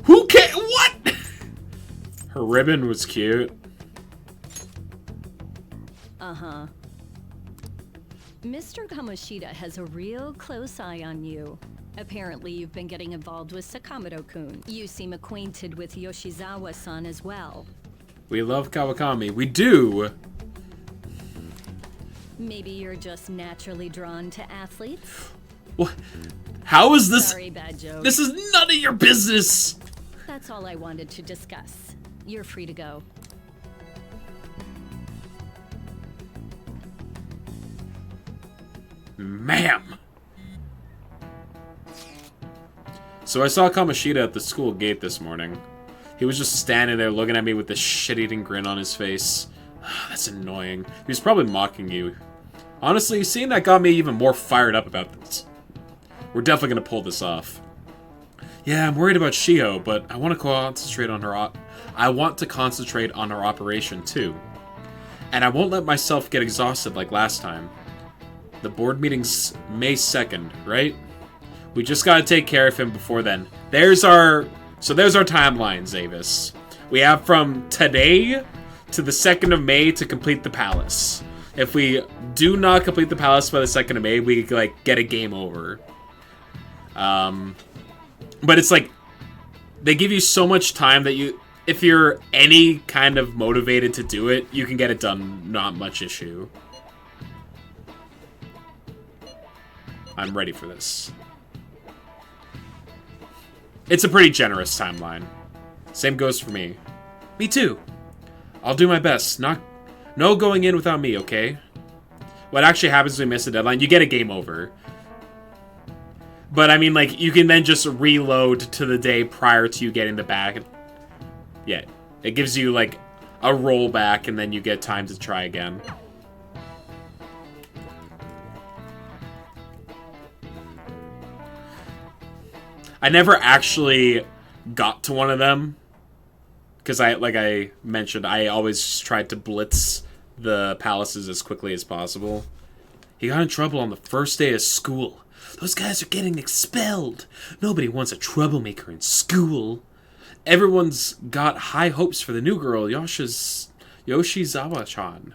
Who can? What? Her ribbon was cute. Uh-huh. Mr. Kamoshida has a real close eye on you. Apparently, you've been getting involved with Sakamoto-kun. You seem acquainted with Yoshizawa-san as well. We love Kawakami. We do. Maybe you're just naturally drawn to athletes? What? How is this? Sorry, bad joke. This is none of your business. That's all I wanted to discuss. You're free to go. Ma'am. So I saw Kamoshida at the school gate this morning. He was just standing there looking at me with this shit-eating grin on his face. That's annoying. He was probably mocking you. Honestly, seeing that got me even more fired up about this. We're definitely gonna pull this off. Yeah, I'm worried about Shiho, but I want to concentrate on her. I want to concentrate on her operation too, and I won't let myself get exhausted like last time. The board meeting's May 2nd, right? We just gotta take care of him before then. There's our timeline, Zavis. We have from today to the 2nd of May to complete the palace. If we do not complete the palace by the 2nd of May, we like get a game over. But it's like they give you so much time that if you're any kind of motivated to do it, you can get it done, not much issue. I'm ready for this. It's a pretty generous timeline. Same goes for me. Me too. I'll do my best. No going in without me, okay? What actually happens when we miss a deadline? You get a game over. But I mean, like, you can then just reload to the day prior to you getting the bag. Yeah, it gives you, like, a rollback, and then you get time to try again. I never actually got to one of them. Because like I mentioned, I always tried to blitz the palaces as quickly as possible. He got in trouble on the first day of school. Those guys are getting expelled. Nobody wants a troublemaker in school. Everyone's got high hopes for the new girl, Yoshizawa-chan.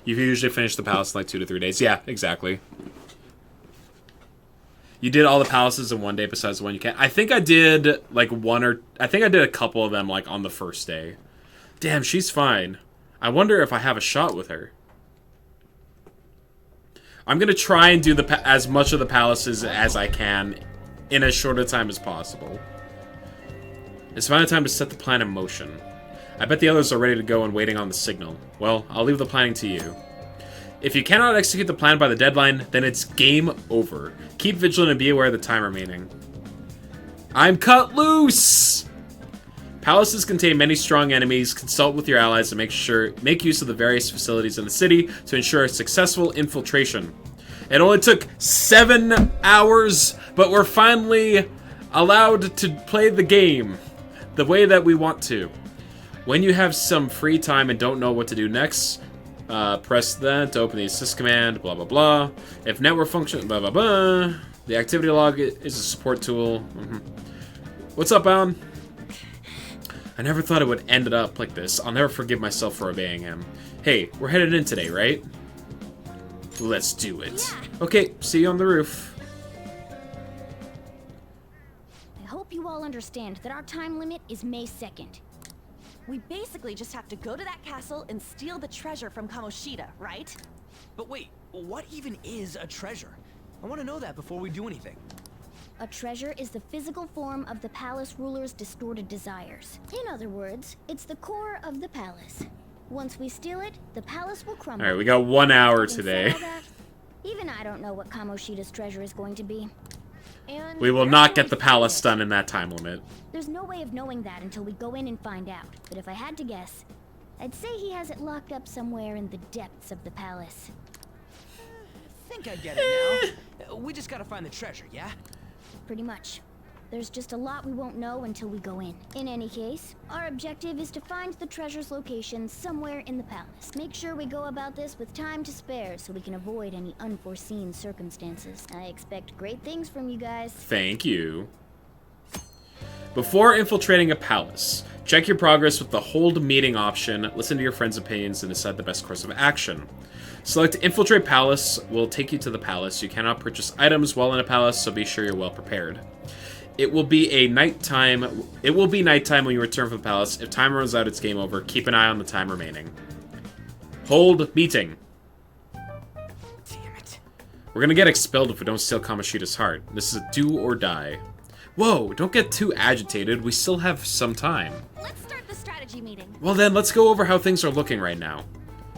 You usually finish the palace in like 2 to 3 days. Yeah, exactly. You did all the palaces in one day besides the one you can't. I think I did like I think I did a couple of them like on the first day. Damn, she's fine. I wonder if I have a shot with her. I'm gonna try and do as much of the palaces as I can in as short a time as possible. It's finally time to set the plan in motion. I bet the others are ready to go and waiting on the signal. Well, I'll leave the planning to you. If you cannot execute the plan by the deadline, then it's game over. Keep vigilant and be aware of the time remaining. I'm cut loose! Palaces contain many strong enemies. Consult with your allies to make use of the various facilities in the city to ensure a successful infiltration. It only took 7 hours, but we're finally allowed to play the game the way that we want to. When you have some free time and don't know what to do next, press that to open the assist command, blah, blah, blah. If network function, blah, blah, blah. The activity log is a support tool. What's up, Alan? I never thought it would end up like this. I'll never forgive myself for obeying him. Hey, we're headed in today, right? Let's do it. Yeah. Okay, see you on the roof. I hope you all understand that our time limit is May 2nd. We basically just have to go to that castle and steal the treasure from Kamoshida, right? But wait, what even is a treasure? I want to know that before we do anything. A treasure is the physical form of the palace ruler's distorted desires. In other words, it's the core of the palace. Once we steal it, the palace will crumble. Alright, we got 1 hour today. Even I don't know what Kamoshida's treasure is going to be. And we will not get the palace done in that time limit. There's no way of knowing that until we go in and find out. But if I had to guess, I'd say he has it locked up somewhere in the depths of the palace. I think I get it now. We just gotta find the treasure, yeah? Pretty much. There's just a lot we won't know until we go in. In any case, our objective is to find the treasure's location somewhere in the palace. Make sure we go about this with time to spare so we can avoid any unforeseen circumstances. I expect great things from you guys. Thank you. Before infiltrating a palace, check your progress with the hold meeting option, listen to your friends' opinions, and decide the best course of action. Select Infiltrate Palace will take you to the palace. You cannot purchase items while in a palace, so be sure you're well prepared. It will be nighttime when you return from the palace. If time runs out, it's game over. Keep an eye on the time remaining. Hold meeting. Damn it. We're gonna get expelled if we don't steal Kamoshida's heart. This is a do or die. Whoa, don't get too agitated. We still have some time. Let's start the strategy meeting. Well then, let's go over how things are looking right now.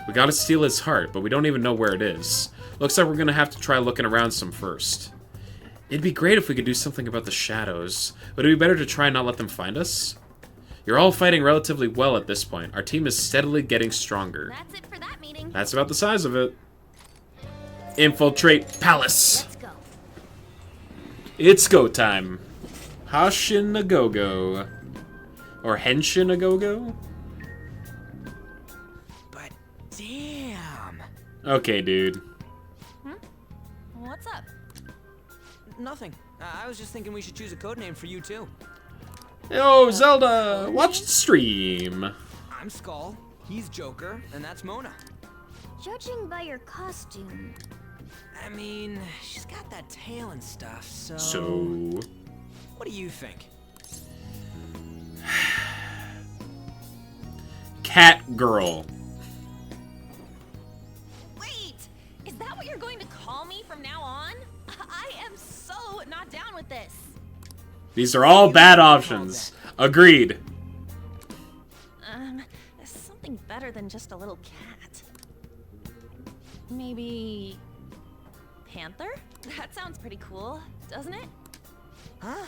We gotta steal his heart, but we don't even know where it is. Looks like we're gonna have to try looking around some first. It'd be great if we could do something about the shadows. Would it be better to try and not let them find us? You're all fighting relatively well at this point. Our team is steadily getting stronger. That's it for that meeting. That's about the size of it. Infiltrate Palace. Let's go. It's go time. Hashin a go-go. Or Henshin a go-go? But damn. Okay, dude. What's up? Nothing. I was just thinking we should choose a code name for you too. Yo, Zelda! Watch the stream. I'm Skull, he's Joker, and that's Mona. Judging by your costume... I mean, she's got that tail and stuff, so... So... What do you think? Cat girl. Wait! Is that what you're going to call me from now on? I am so not down with this. These are all bad options. Agreed. There's something better than just a little cat. Maybe... Panther? That sounds pretty cool, doesn't it? Huh?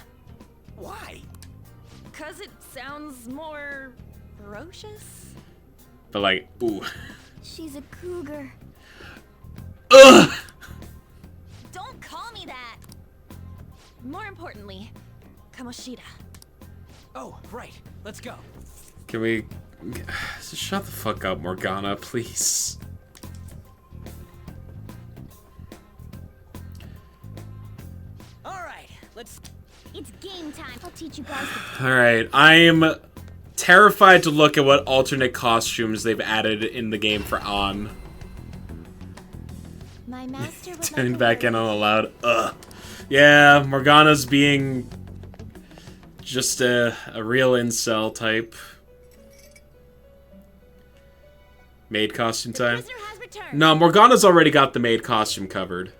Why? 'Cause it sounds more... ferocious? But like, ooh. She's a cougar. Ugh! Don't call me that! More importantly, Kamoshida. Oh, right. Let's go. Can we... Shut the fuck up, Morgana, please. Alright, let's... It's game time. I'll teach you guys the... Alright, I'm terrified to look at what alternate costumes they've added in the game for An. My master would Turning like back in on allowed. Ugh. Yeah, Morgana's being just a real incel type. Maid costume time. No, Morgana's already got the maid costume covered.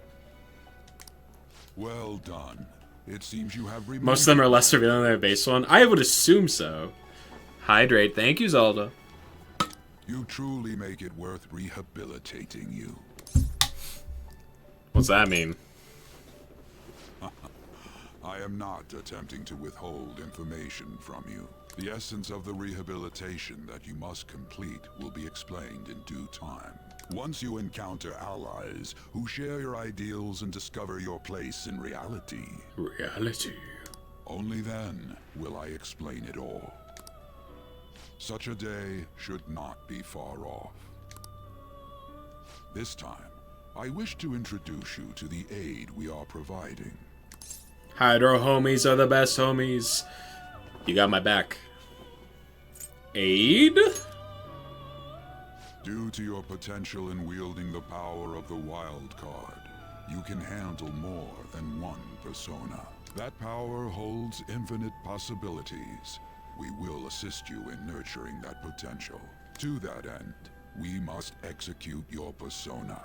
Well done. It seems you have remembered. Most of them are less revealing than their base one. I would assume so. Hydrate. Thank you, Zelda. You truly make it worth rehabilitating you. What's that mean? I am not attempting to withhold information from you. The essence of the rehabilitation that you must complete will be explained in due time. Once you encounter allies who share your ideals and discover your place in reality. Reality. Only then will I explain it all. Such a day should not be far off. This time, I wish to introduce you to the aid we are providing. Hydro homies are the best homies. You got my back. Aid? Due to your potential in wielding the power of the wild card, you can handle more than one persona. That power holds infinite possibilities. We will assist you in nurturing that potential. To that end, we must execute your persona.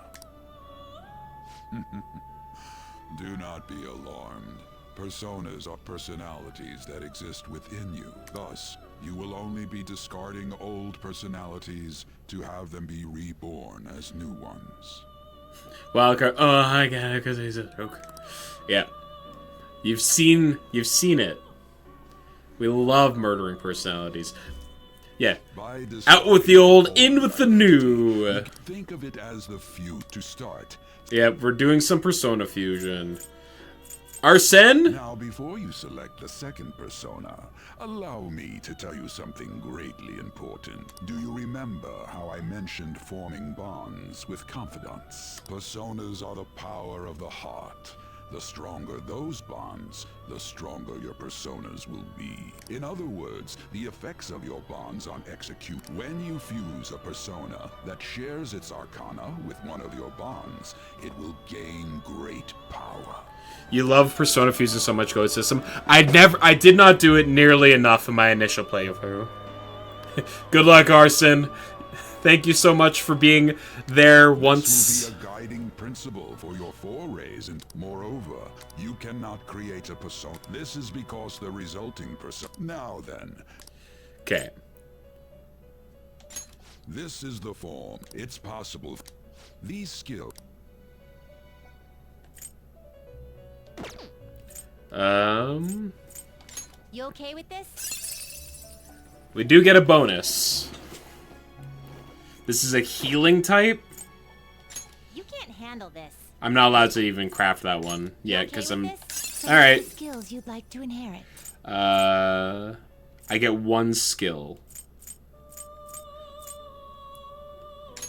Do not be alarmed. Personas are personalities that exist within you. Thus, you will only be discarding old personalities to have them be reborn as new ones. Wildcard. Oh, I got it because he's a joke. Yeah, you've seen it. We love murdering personalities. Yeah. Out with the old, in with the new. Think of it as the feud to start. Yeah, we're doing some persona fusion. Arsene? Now, before you select the second persona, allow me to tell you something greatly important. Do you remember how I mentioned forming bonds with confidants? Personas are the power of the heart. The stronger those bonds, the stronger your personas will be. In other words, the effects of your bonds on execute. When you fuse a persona that shares its arcana with one of your bonds, it will gain great power. You love Persona Fusion so much, Goat System. I did not do it nearly enough in my initial playthrough. Good luck, Arsene. Thank you so much for being there once. This will be a guiding principle for your forays, and moreover, you cannot create a persona. This is because the resulting persona. Now then. Okay. This is the form. It's possible. These skills. You okay with this? We do get a bonus. This is a healing type. You can't handle this. I'm not allowed to even craft that one yet because I'm. So All right. Skills you'd like to inherit. I get one skill.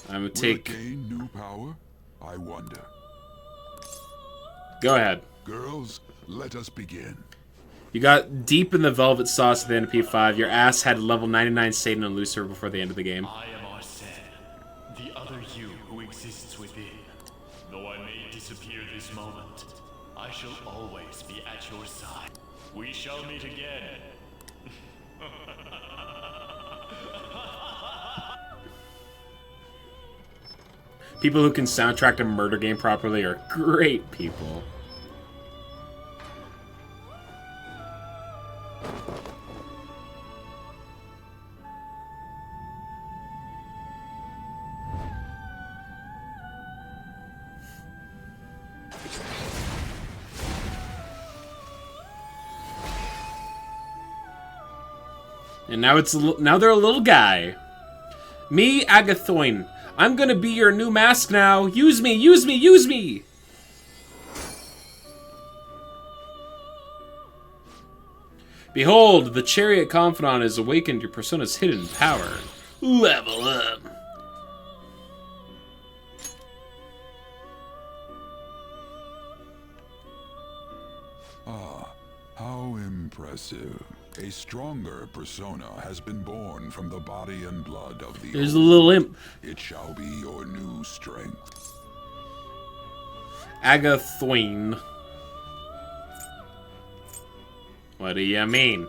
I'm gonna take. Will it gain new power? I wonder. Go ahead. Girls, let us begin. You got deep in the velvet sauce at the end of P5. Your ass had level 99 Satan and Lucifer before the end of the game. I am Arsene, the other you who exists within. Though I may disappear this moment, I shall always be at your side. We shall meet again. People who can soundtrack a murder game properly are great people. And now they're a little guy. Me, Agathoin. I'm gonna be your new mask now. Use me, use me, use me! Behold, the Chariot Confidant has awakened your persona's hidden power. Level up. Ah, how impressive. A stronger persona has been born from the body and blood of the There's a little imp. It shall be your new strength. Agathoin. What do you mean?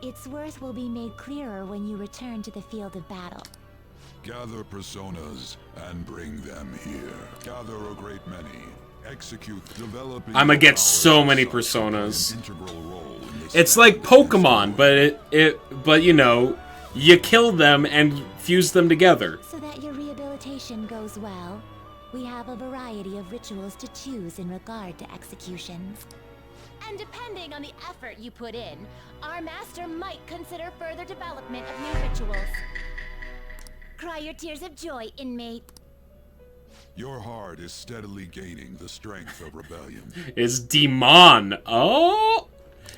Its worth will be made clearer when you return to the field of battle. Gather personas and bring them here. Gather a great many. Execute, developing. I'm gonna get so many personas. It's like Pokemon, but you know, you kill them and fuse them together. So that your rehabilitation goes well, we have a variety of rituals to choose in regard to executions. And depending on the effort you put in, our master might consider further development of new rituals. Cry your tears of joy, inmate. Your heart is steadily gaining the strength of rebellion. It's Demon. Oh,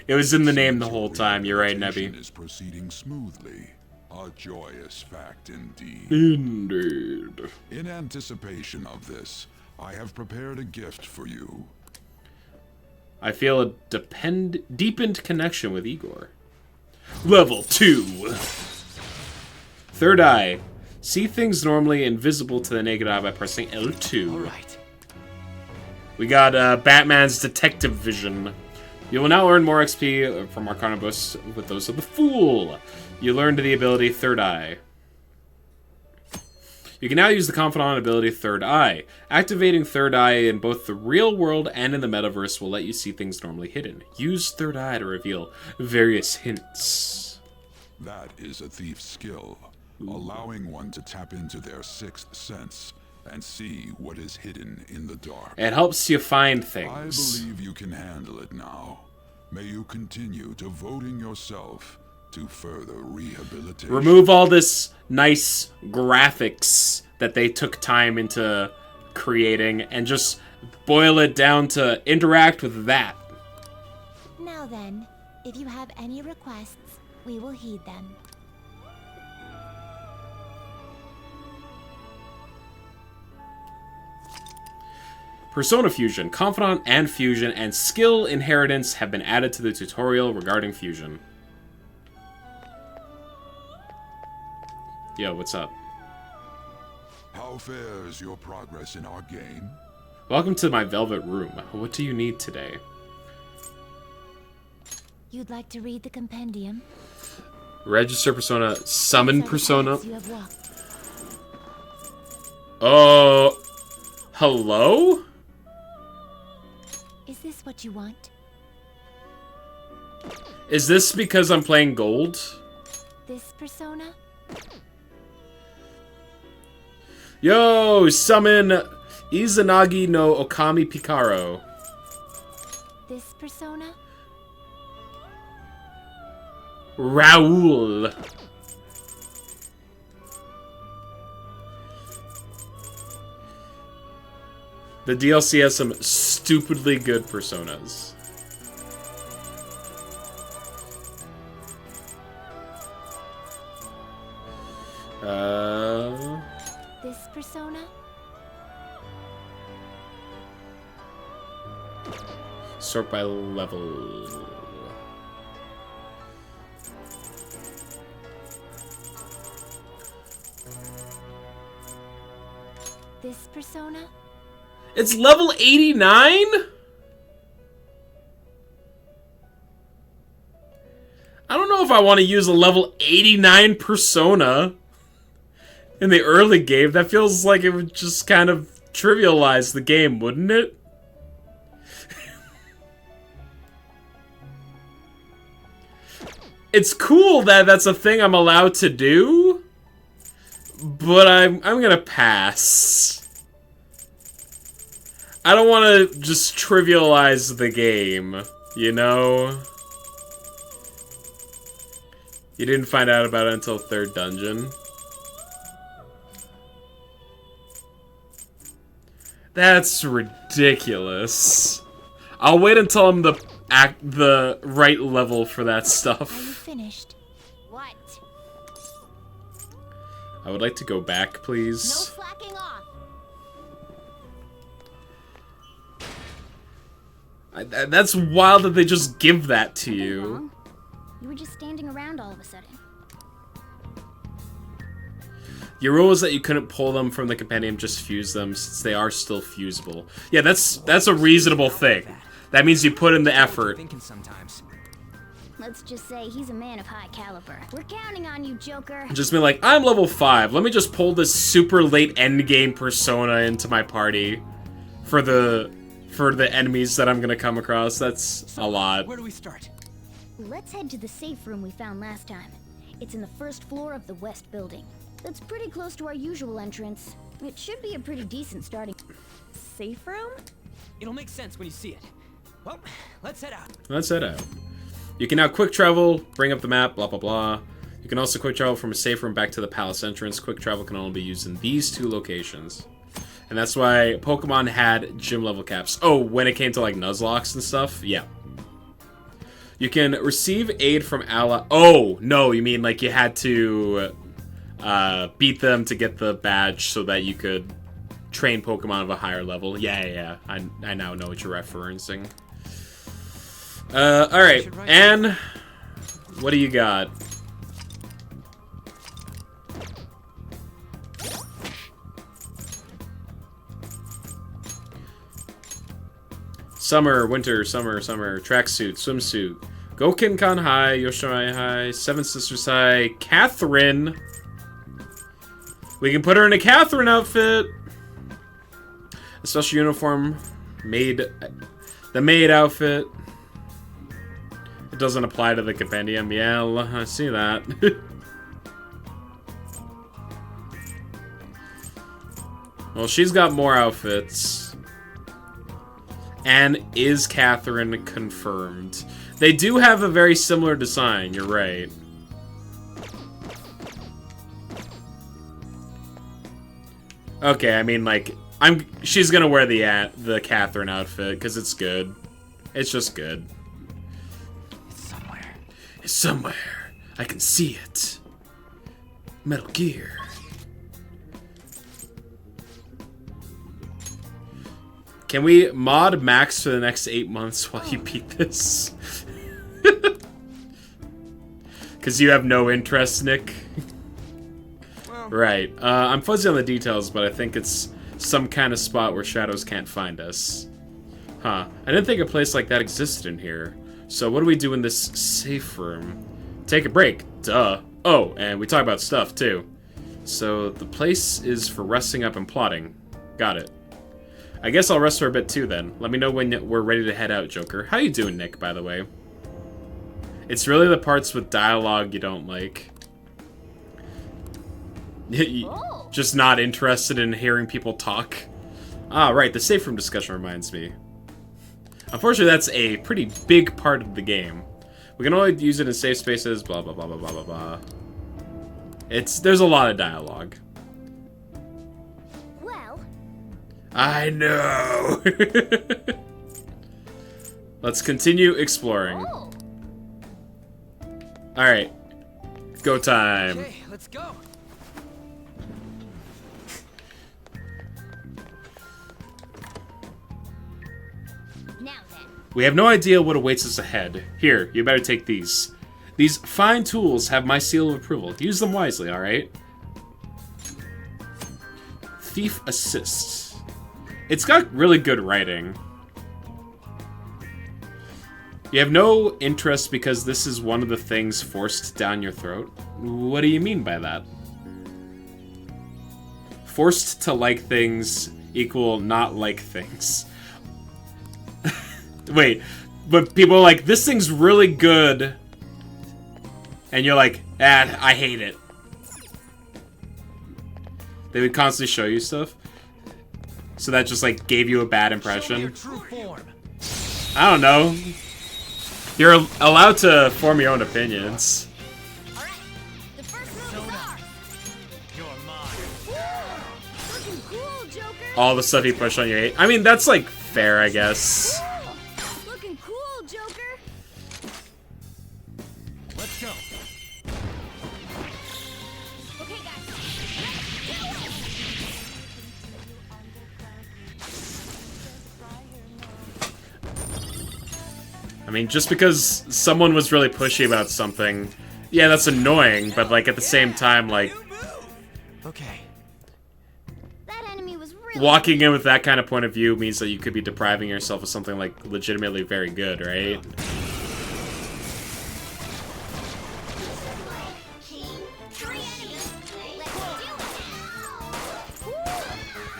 it was in the name the whole time. You're right, Nebby. Is proceeding smoothly. A joyous fact indeed. Indeed. In anticipation of this, I have prepared a gift for you. I feel a deepened connection with Igor. Level 2. Third Eye. See things normally invisible to the naked eye by pressing L2. Alright. We got Batman's detective vision. You will now earn more XP from Arcana boosts with those of the Fool. You learned the ability Third Eye. You can now use the Confidant ability Third Eye. Activating Third Eye in both the real world and in the metaverse will let you see things normally hidden. Use Third Eye to reveal various hints. That is a thief's skill, allowing one to tap into their sixth sense and see what is hidden in the dark. It helps you find things. I believe you can handle it now. May you continue devoting yourself to further rehabilitation. Remove all this nice graphics that they took time into creating and just boil it down to interact with that. Now then, if you have any requests, we will heed them. Persona Fusion, Confidant and Fusion, and Skill Inheritance have been added to the tutorial regarding Fusion. Yo, what's up? How fares your progress in our game? Welcome to my Velvet Room. What do you need today? You'd like to read the compendium? Register Persona, Summon Persona. You have walked. Oh, hello? Is this what you want? Is this because I'm playing gold? This persona? Yo, summon Izanagi no Okami Pikaro. This persona? Raoul. The DLC has some stupidly good personas. This persona? Sort by level. This persona? It's level 89? I don't know if I want to use a level 89 persona. In the early game, that feels like it would just kind of trivialize the game, wouldn't it? It's cool that that's a thing I'm allowed to do, but I'm gonna pass. I don't want to just trivialize the game, you know? You didn't find out about it until 3rd dungeon. That's ridiculous. I'll wait until I'm the right level for that stuff. Are you finished? What? I would like to go back, please. No slacking off. That's wild that they just give that to you. You were just standing around all of a sudden. Your rule was that you couldn't pull them from the compendium, just fuse them, since they are still fusible. Yeah, that's a reasonable thing. That means you put in the effort. Let's just say he's a man of high caliber. We're counting on you, Joker. Just be like, I'm level 5. Let me just pull this super late endgame persona into my party for the enemies that I'm gonna come across. That's a lot. Where do we start? Let's head to the safe room we found last time. It's in the 1st floor of the west building. That's pretty close to our usual entrance. It should be a pretty decent starting. Safe room? It'll make sense when you see it. Well, let's head out. Let's head out. You can now quick travel, bring up the map, blah blah blah. You can also quick travel from a safe room back to the palace entrance. Quick travel can only be used in these 2 locations. And that's why Pokemon had gym level caps. Oh, when it came to like Nuzlocke and stuff? Yeah. You can receive aid from ally. Oh, no, you mean like you had to beat them to get the badge so that you could train Pokemon of a higher level. Yeah. I now know what you're referencing. Alright. And what do you got? Summer, winter, summer, tracksuit, swimsuit, Gokenkan High, Yoshimai High, Seven Sisters High, Catherine. We can put her in a Catherine outfit. A special uniform, the maid outfit. It doesn't apply to the compendium. Yeah, I see that. Well, she's got more outfits. And is Catherine confirmed? They do have a very similar design, you're right. Okay, I mean, like, she's gonna wear the Catherine outfit, because it's good. It's just good. It's somewhere. It's somewhere. I can see it. Metal Gear. Can we mod Max for the next 8 months while you beat this? Because you have no interest, Nick. Right. I'm fuzzy on the details, but I think it's some kind of spot where shadows can't find us. Huh. I didn't think a place like that existed in here. So what do we do in this safe room? Take a break. Duh. Oh, and we talk about stuff, too. So the place is for resting up and plotting. Got it. I guess I'll rest for a bit too then. Let me know when we're ready to head out, Joker. How you doing, Nick, by the way? It's really the parts with dialogue you don't like. Just not interested in hearing people talk. Ah, right, the safe room discussion reminds me. Unfortunately, that's a pretty big part of the game. We can only use it in safe spaces, blah, blah, blah, blah, blah, blah, blah. There's a lot of dialogue. I know! Let's continue exploring. Alright. Go time. Okay, let's go. Now then. We have no idea what awaits us ahead. Here, you better take these. These fine tools have my seal of approval. Use them wisely, alright? Thief Assist. It's got really good writing. You have no interest because this is one of the things forced down your throat? What do you mean by that? forced to like things equal not like things. Wait, but people are like, this thing's really good. And you're like, I hate it. They would constantly show you stuff. So that just, like, gave you a bad impression. I don't know. You're allowed to form your own opinions. All the stuff you push on your hate. I mean, that's, like, fair, I guess. Looking cool, Joker. Let's go. Okay, guys. I mean, just because someone was really pushy about something, yeah, that's annoying, but, like, at the same time, like... Okay. Walking in with that kind of point of view means that you could be depriving yourself of something, like, legitimately very good, right?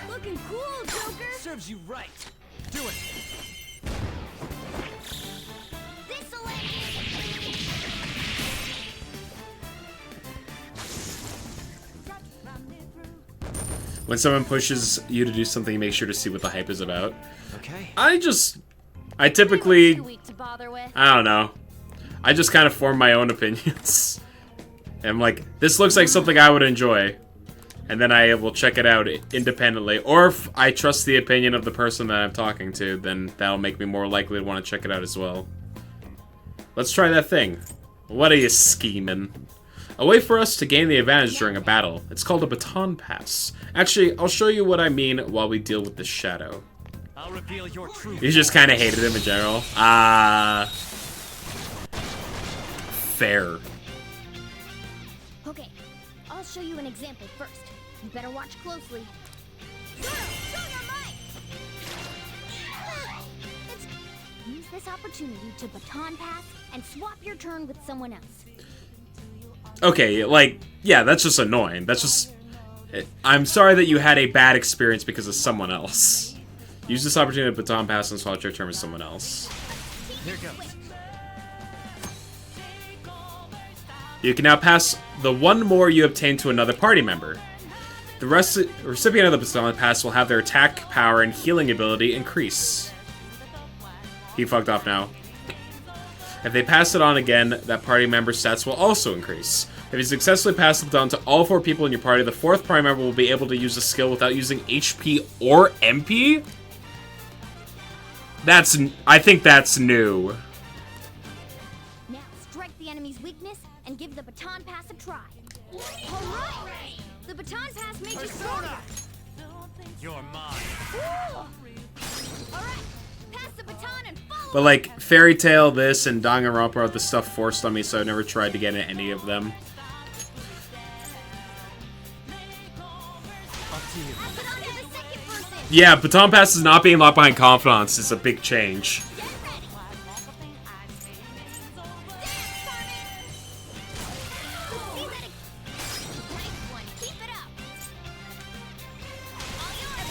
Looking cool, Joker. Serves you right. Do it. When someone pushes you to do something, you make sure to see what the hype is about. Okay. I typically, I don't know. I just kind of form my own opinions. And I'm like, this looks like something I would enjoy. And then I will check it out independently. Or if I trust the opinion of the person that I'm talking to, then that'll make me more likely to want to check it out as well. Let's try that thing. What are you scheming? A way for us to gain the advantage during a battle. It's called a baton pass. Actually, I'll show you what I mean while we deal with the shadow. I'll reveal your true. You just kind of hated him in general. Fair. Okay, I'll show you an example first. You better watch closely. Use this opportunity to baton pass and swap your turn with someone else. Okay, like, yeah, that's just annoying. That's just... I'm sorry that you had a bad experience because of someone else. Use this opportunity to baton pass and swap your turn with someone else. Here goes. You can now pass the one more you obtain to another party member. The recipient of the baton pass will have their attack, power, and healing ability increase. He fucked off now. If they pass it on again, that party member's stats will also increase. If you successfully pass the baton to all 4 people in your party, the 4th party member will be able to use the skill without using HP or MP? I think that's new. Now strike the enemy's weakness and give the baton pass a try. Alright! The baton pass made you stronger! You're mine. Alright, pass the baton and follow! But like, Fairy Tail, this, and Danganronpa are the stuff forced on me, so I never tried to get into any of them. Yeah, baton passes not being locked behind confidants is a big change.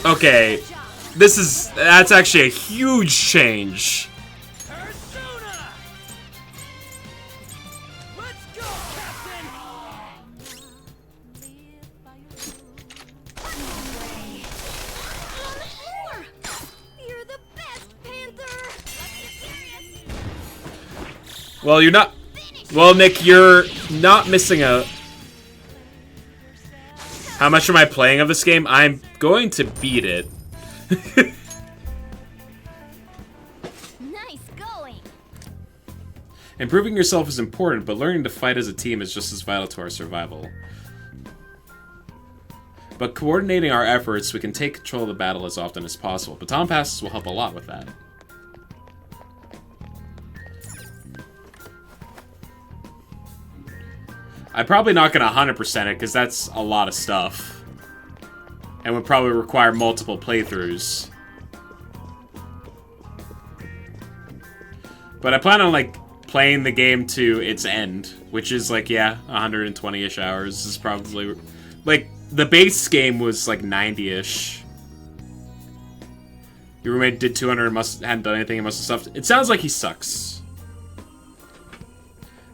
Okay, that's actually a huge change. Well, you're not... Well, Nick, you're not missing out. How much am I playing of this game? I'm going to beat it. Nice going. Improving yourself is important, but learning to fight as a team is just as vital to our survival. But coordinating our efforts, we can take control of the battle as often as possible. Baton passes will help a lot with that. I'm probably not going to 100% it, because that's a lot of stuff. And would probably require multiple playthroughs. But I plan on, like, playing the game to its end. Which is, like, yeah, 120-ish hours is probably Like, the base game was like 90-ish. Your roommate did 200 and hadn't done anything and must have stuffed. It sounds like he sucks.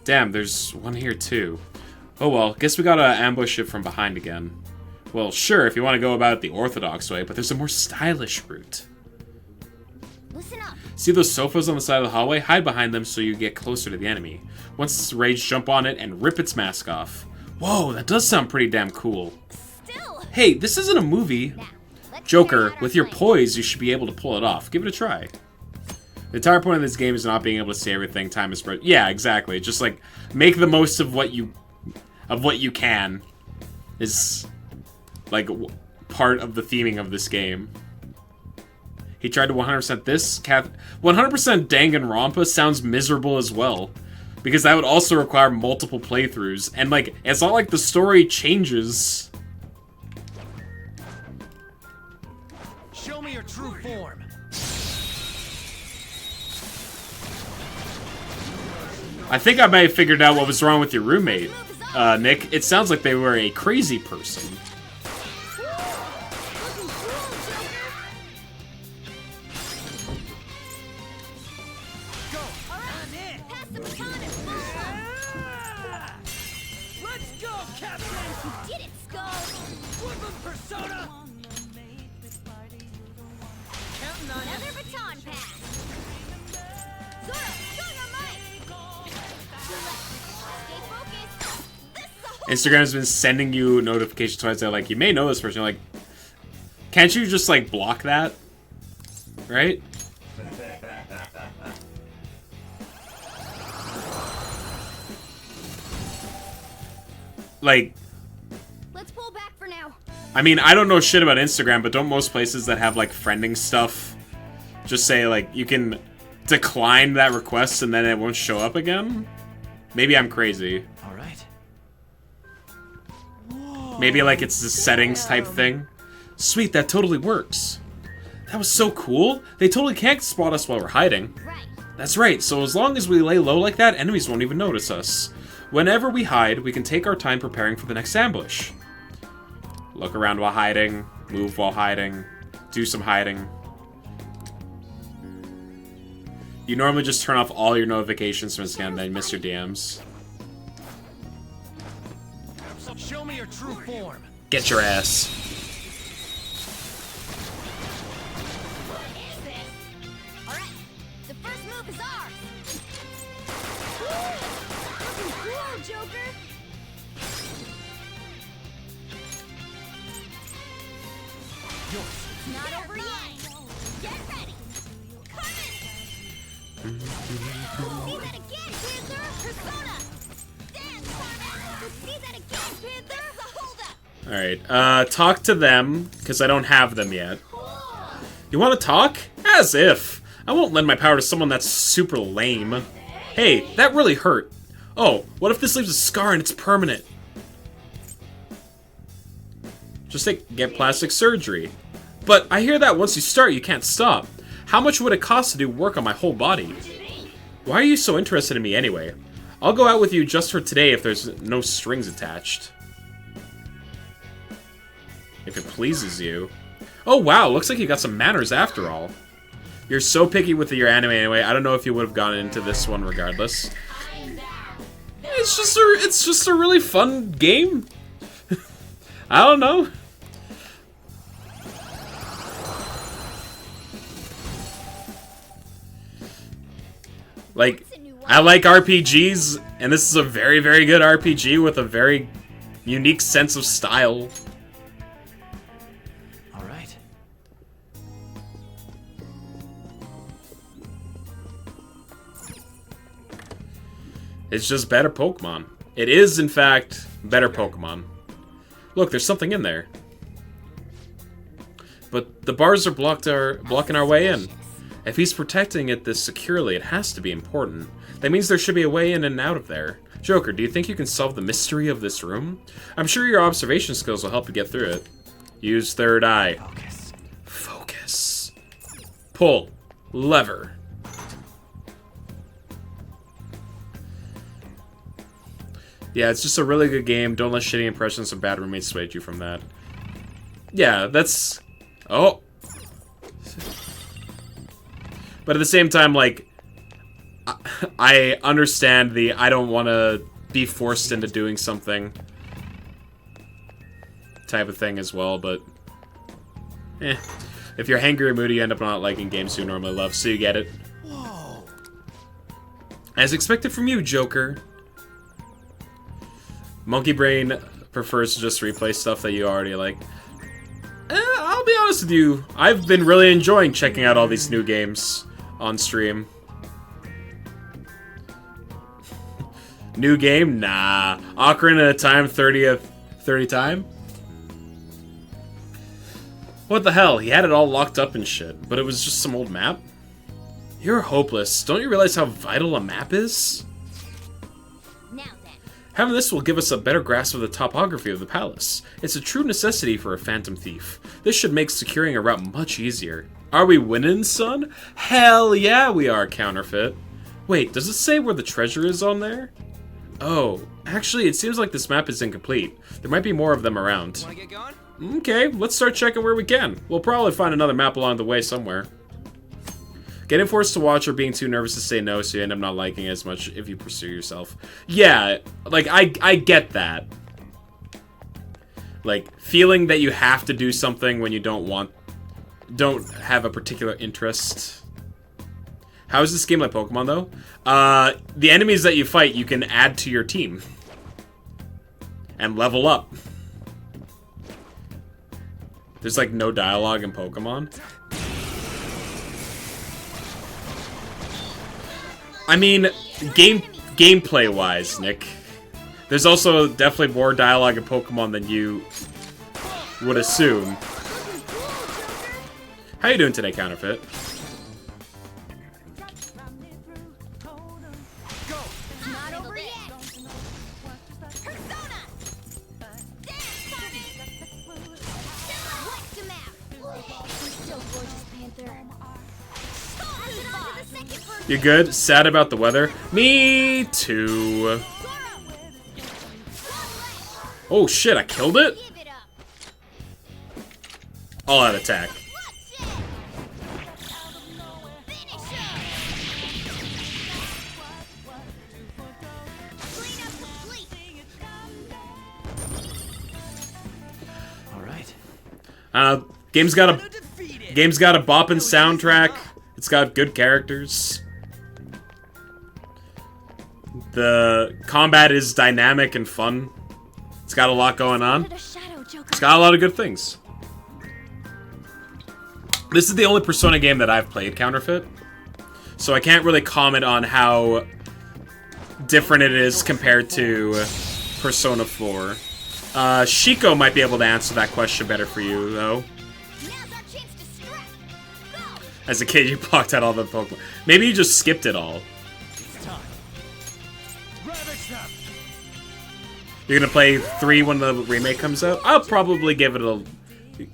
Damn, there's one here too. Oh well, guess we gotta ambush it from behind again. Well, sure, if you want to go about it the orthodox way, but there's a more stylish route. Listen up. See those sofas on the side of the hallway? Hide behind them so you get closer to the enemy. Once it's raged, jump on it and rip its mask off. Whoa, that does sound pretty damn cool. Hey, this isn't a movie. Joker, with your poise, you should be able to pull it off. Give it a try. The entire point of this game is not being able to see everything. Time is spread. Yeah, exactly. Just like make the most of what you can. Is like part of the theming of this game. He tried to 100% this. 100% Danganronpa sounds miserable as well. Because that would also require multiple playthroughs. And like, it's not like the story changes. Show me your true form. I think I may have figured out what was wrong with your roommate, Nick. It sounds like they were a crazy person. Instagram's been sending you notifications twice. They're like, you may know this person. You're like, can't you just like block that? Right? Like, let's pull back for now. I mean, I don't know shit about Instagram, but don't most places that have like friending stuff just say like you can decline that request and then it won't show up again? Maybe I'm crazy. All right. Maybe like it's the settings type thing. Sweet, that totally works. That was so cool. They totally can't spot us while we're hiding. Right. That's right, so as long as we lay low like that, enemies won't even notice us. Whenever we hide, we can take our time preparing for the next ambush. Look around while hiding, move while hiding, do some hiding. You normally just turn off all your notifications from Instagram and then miss your DMs. Show me your true form. Get your ass. Alright, the first move is ours. Looking cool, Joker. Not over yet. Get ready. Coming. See that again, Panther. Persona. Dance, Carmen. See that again, Panther. Hold up. Alright, talk to them, because I don't have them yet. You want to talk? As if. I won't lend my power to someone that's super lame. Hey, that really hurt. Oh, what if this leaves a scar and it's permanent? Just get plastic surgery. But I hear that once you start, you can't stop. How much would it cost to do work on my whole body? Why are you so interested in me anyway? I'll go out with you just for today if there's no strings attached. If it pleases you. Oh wow, looks like you got some manners after all. You're so picky with your anime anyway, I don't know if you would have gone into this one regardless. It's just a really fun game. I don't know. Like, I like RPGs, and this is a very, very good RPG with a very unique sense of style. All right. It's just better Pokemon. It is, in fact, better Pokemon. Look, there's something in there. But the bars are blocking our way in. If he's protecting it this securely, it has to be important. That means there should be a way in and out of there. Joker, do you think you can solve the mystery of this room? I'm sure your observation skills will help you get through it. Use third eye. Focus. Focus. Pull. Lever. Yeah, it's just a really good game. Don't let shitty impressions of bad roommates sway you from that. Yeah, that's... Oh! But at the same time, like... I understand the I don't want to be forced into doing something type of thing as well, but... If you're hangry or moody, you end up not liking games you normally love, so you get it. Whoa. As expected from you, Joker. Monkey Brain prefers to just replay stuff that you already like. I'll be honest with you, I've been really enjoying checking out all these new games on stream. New game? Nah. Ocarina of Time 30 time? What the hell? He had it all locked up and shit, but it was just some old map? You're hopeless. Don't you realize how vital a map is? Having this will give us a better grasp of the topography of the palace. It's a true necessity for a phantom thief. This should make securing a route much easier. Are we winning, son? Hell yeah, we are, Counterfeit. Wait, does it say where the treasure is on there? Oh, actually, it seems like this map is incomplete. There might be more of them around. Wanna get going? Okay, let's start checking where we can. We'll probably find another map along the way somewhere. Getting forced to watch or being too nervous to say no, so you end up not liking it as much if you pursue yourself. Yeah, like, I get that. Like, feeling that you have to do something when you don't have a particular interest. How is this game like Pokemon, though? The enemies that you fight, you can add to your team. And level up. There's, like, no dialogue in Pokemon. I mean, gameplay-wise, Nick. There's also definitely more dialogue in Pokemon than you would assume. How you doing today, Counterfeit? You good? Sad about the weather? Me too. Oh shit, I killed it? All out attack. Alright. Game's got a boppin' soundtrack. It's got good characters. The combat is dynamic and fun. It's got a lot going on. It's got a lot of good things. This is the only Persona game that I've played, Counterfeit. So I can't really comment on how different it is compared to Persona 4. Shiko might be able to answer that question better for you, though. As a kid, you blocked out all the Pokemon. Maybe you just skipped it all. You're gonna play 3 when the remake comes out? I'll probably give it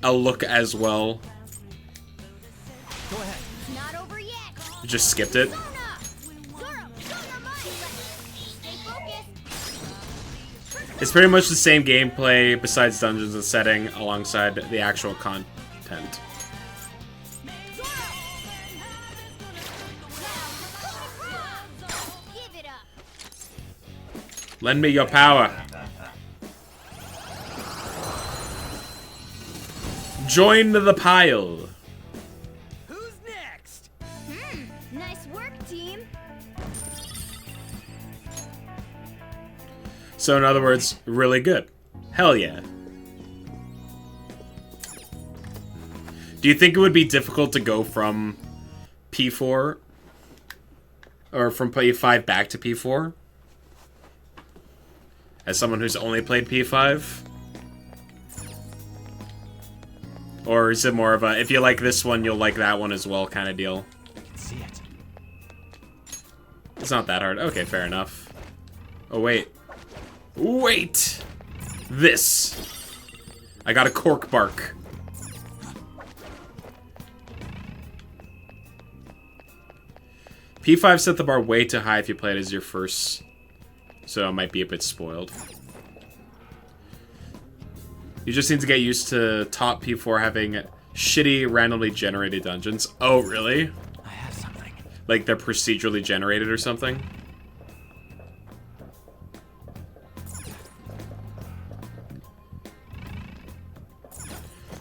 a look as well. You just skipped it. It's pretty much the same gameplay besides dungeons and setting alongside the actual content. Lend me your power. Join the pile. Who's next? Nice work, team. So in other words, really good. Hell yeah. Do you think it would be difficult to go from P4 or from P5 back to P4? As someone who's only played P5? Or is it more of a, if you like this one, you'll like that one as well kind of deal? I can see it. It's not that hard. Okay, fair enough. Oh, wait. Wait! This. I got a cork bark. P5 set the bar way too high if you play it as your first so it might be a bit spoiled. You just need to get used to top P4 having shitty, randomly generated dungeons. Oh, really? I have something. Like they're procedurally generated or something?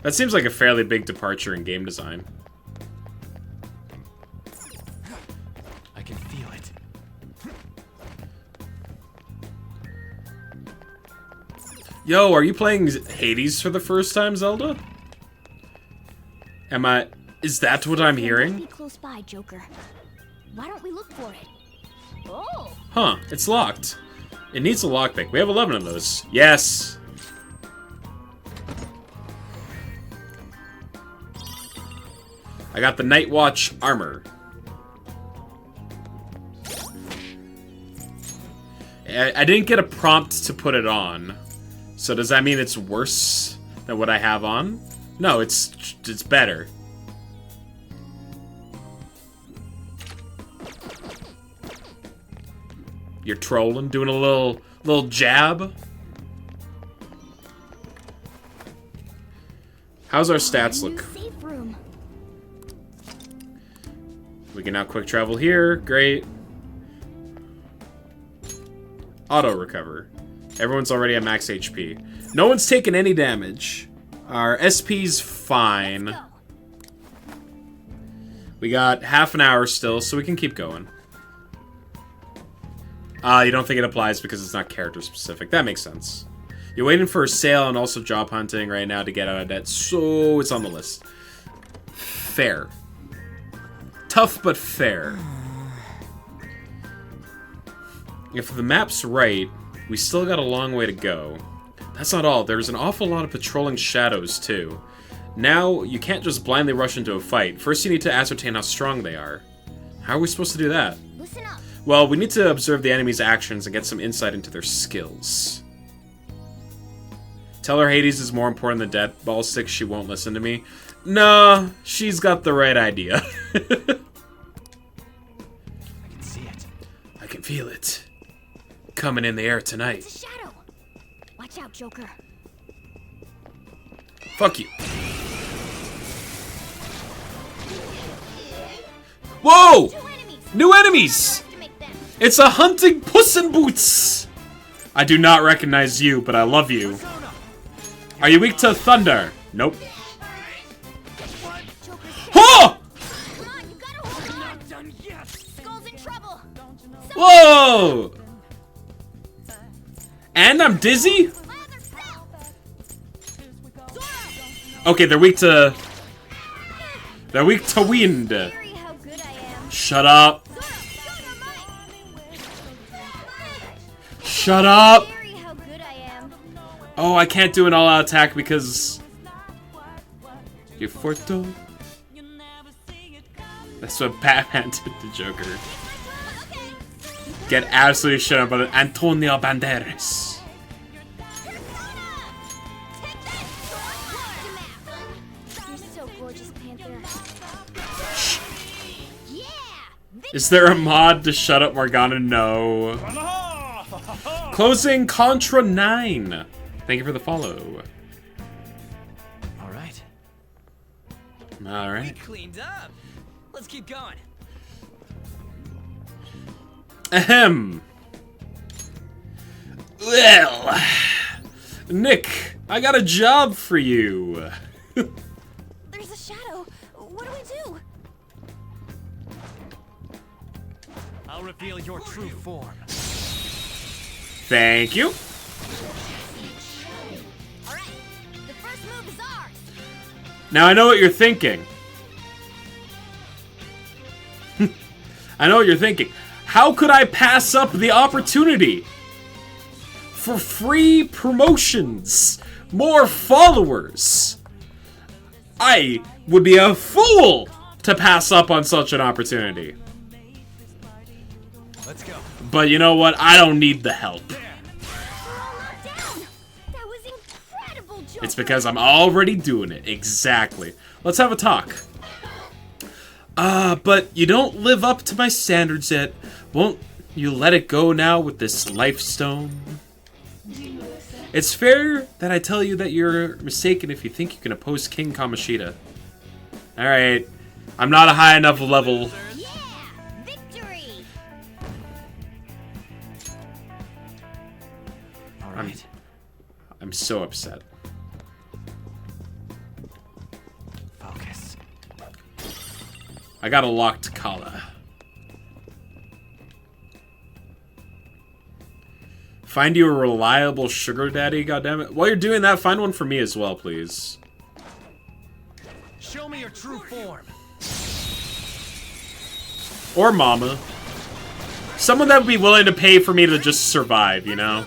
That seems like a fairly big departure in game design. I can feel it. Yo, are you playing Hades for the first time, Zelda? Is that what I'm Be hearing? close by, Joker. Why don't we look for it? Oh. Huh, it's locked. It needs a lockpick. We have 11 of those. Yes! I got the Night Watch armor. I didn't get a prompt to put it on. So does that mean it's worse than what I have on? No, it's better. You're trolling, doing a little jab. How's our stats look? Safe room. We can now quick travel here. Great. Auto recover. Everyone's already at max HP. No one's taken any damage. Our SP's fine. We got half an hour still, so we can keep going. You don't think it applies because it's not character specific. That makes sense. You're waiting for a sale and also job hunting right now to get out of debt, so it's on the list. Fair. Tough, but fair. If the map's right, we still got a long way to go. That's not all. There's an awful lot of patrolling shadows, too. Now, you can't just blindly rush into a fight. First, you need to ascertain how strong they are. How are we supposed to do that? Listen up. Well, we need to observe the enemy's actions and get some insight into their skills. Tell her Hades is more important than Death Ball 6, she won't listen to me. Nah, she's got the right idea. I can see it. I can feel it. Coming in the air tonight. It's a shadow. Watch out, Joker. Fuck you. Whoa! New enemies! It's a hunting Puss in Boots! I do not recognize you, but I love you. Are you weak to thunder? Nope. Huh! Whoa! And I'm dizzy? Okay, they're weak to... They're weak to wind. Shut up. Shut up! Oh, I can't do an all-out attack because... You're forto. That's what Batman did to Joker. Get absolutely shut up by Antonio Banderas. You're so gorgeous, Panther. Is there a mod to shut up Morgana? No. Closing Contra 9. Thank you for the follow. Alright. Alright. We cleaned up. Let's keep going. Ahem. Well, Nick, I got a job for you. There's a shadow. What do we do? I'll reveal your true form. Thank you. Alright, the first move is ours. Now I know what you're thinking. I know what you're thinking. How could I pass up the opportunity for free promotions, more followers? I would be a fool to pass up on such an opportunity. Let's go. But you know what? I don't need the help. That was incredible, Joker. It's because I'm already doing it. Exactly. Let's have a talk. But you don't live up to my standards yet. Won't You let it go now with this life stone. It's fair that I tell you that you're mistaken if you think you can oppose King Kamoshida. Alright. I'm not a high enough level. I'm so upset. Focus. I got a locked Kala. Find you a reliable sugar daddy, goddammit. While you're doing that, find one for me as well, please. Show me your true form. Or mama. Someone that would be willing to pay for me to just survive, you know?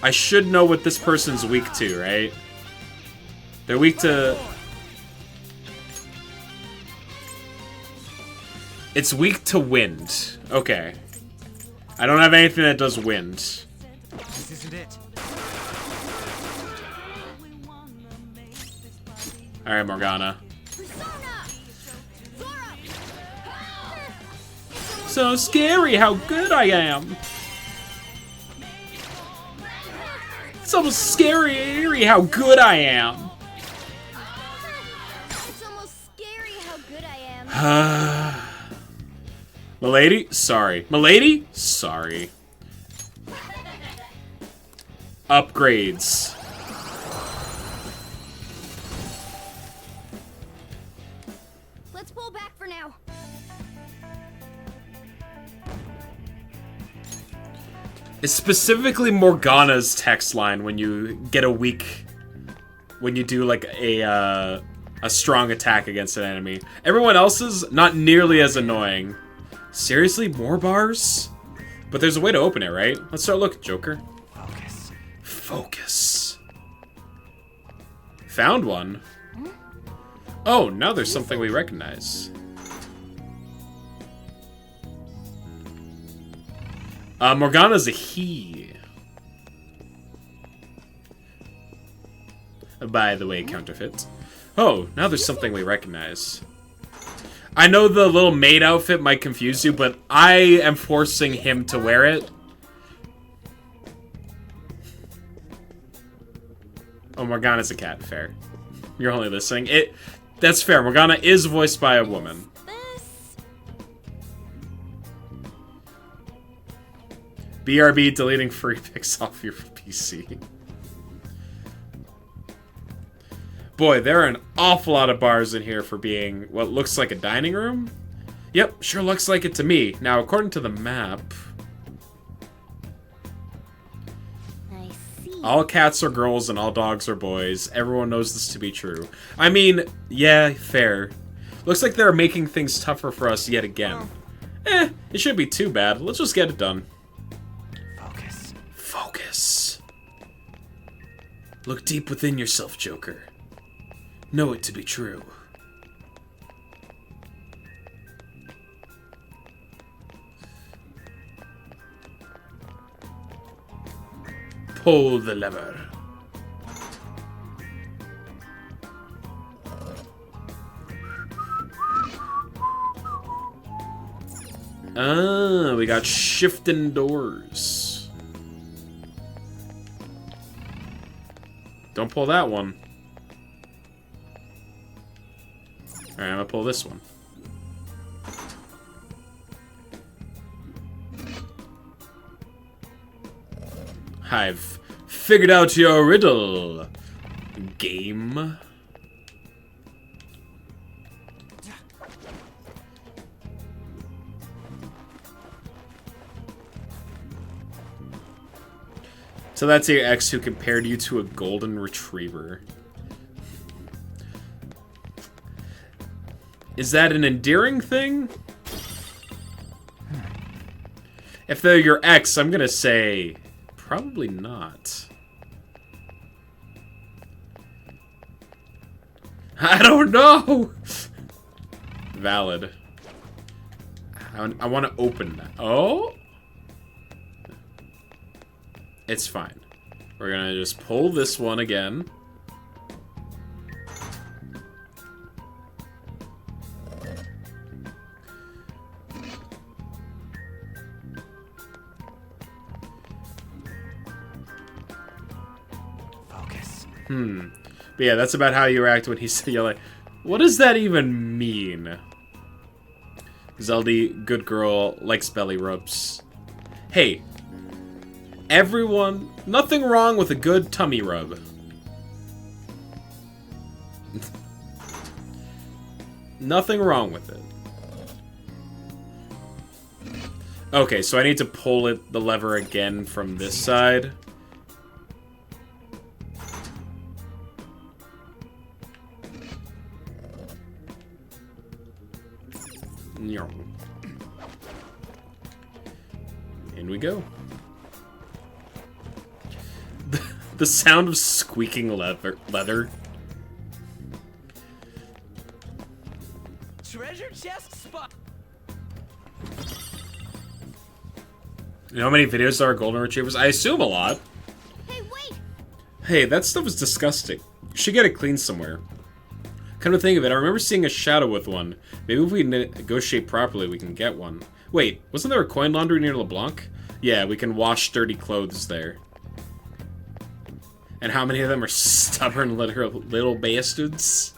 I should know what this person's weak to, right? They're weak to... It's weak to wind. Okay. I don't have anything that does wind. This isn't it. Alright, Morgana. So scary how good I am. So scary how good I am. It's almost scary how good I am. Milady? Sorry. Milady? Sorry. Upgrades. Let's pull back for now. It's specifically Morgana's text line when you get a weak... When you do, like, a strong attack against an enemy. Everyone else's, not nearly as annoying. Seriously? More bars? But there's a way to open it, right? Let's start looking, Joker. Focus. Focus. Found one. Oh, now there's something we recognize. Morgana's a he. By the way, counterfeit. Oh, now there's something we recognize. I know the little maid outfit might confuse you, but I am forcing him to wear it. Oh, Morgana's a cat. Fair. You're only listening. That's fair. Morgana is voiced by a woman. BRB deleting free pics off your PC. Boy, there are an awful lot of bars in here for being what looks like a dining room. Yep, sure looks like it to me. Now, according to the map... I see. All cats are girls and all dogs are boys. Everyone knows this to be true. I mean, yeah, fair. Looks like they're making things tougher for us yet again. It shouldn't be too bad. Let's just get it done. Focus. Focus. Look deep within yourself, Joker. Know it to be true. Pull the lever. Ah, we got shifting doors. Don't pull that one. Alright, I'm gonna pull this one. I've figured out your riddle, game. So that's your ex who compared you to a golden retriever. Is that an endearing thing? If they're your ex, I'm gonna say probably not. I don't know! Valid. I want to open that. Oh? It's fine. We're gonna just pull this one again. But yeah, that's about how you react when he said, you're like, what does that even mean? Zeldy, good girl, likes belly rubs. Hey, everyone, nothing wrong with a good tummy rub. Nothing wrong with it. Okay, so I need to pull the lever again from this side. In we go. The sound of squeaking leather. Treasure chest spot. You know how many videos there are golden retrievers? I assume a lot. Hey, wait! Hey, that stuff is disgusting. You should get it cleaned somewhere. Come to think of it, I remember seeing a shadow with one. Maybe if we negotiate properly, we can get one. Wait, wasn't there a coin laundry near LeBlanc? Yeah, we can wash dirty clothes there. And how many of them are stubborn little bastards?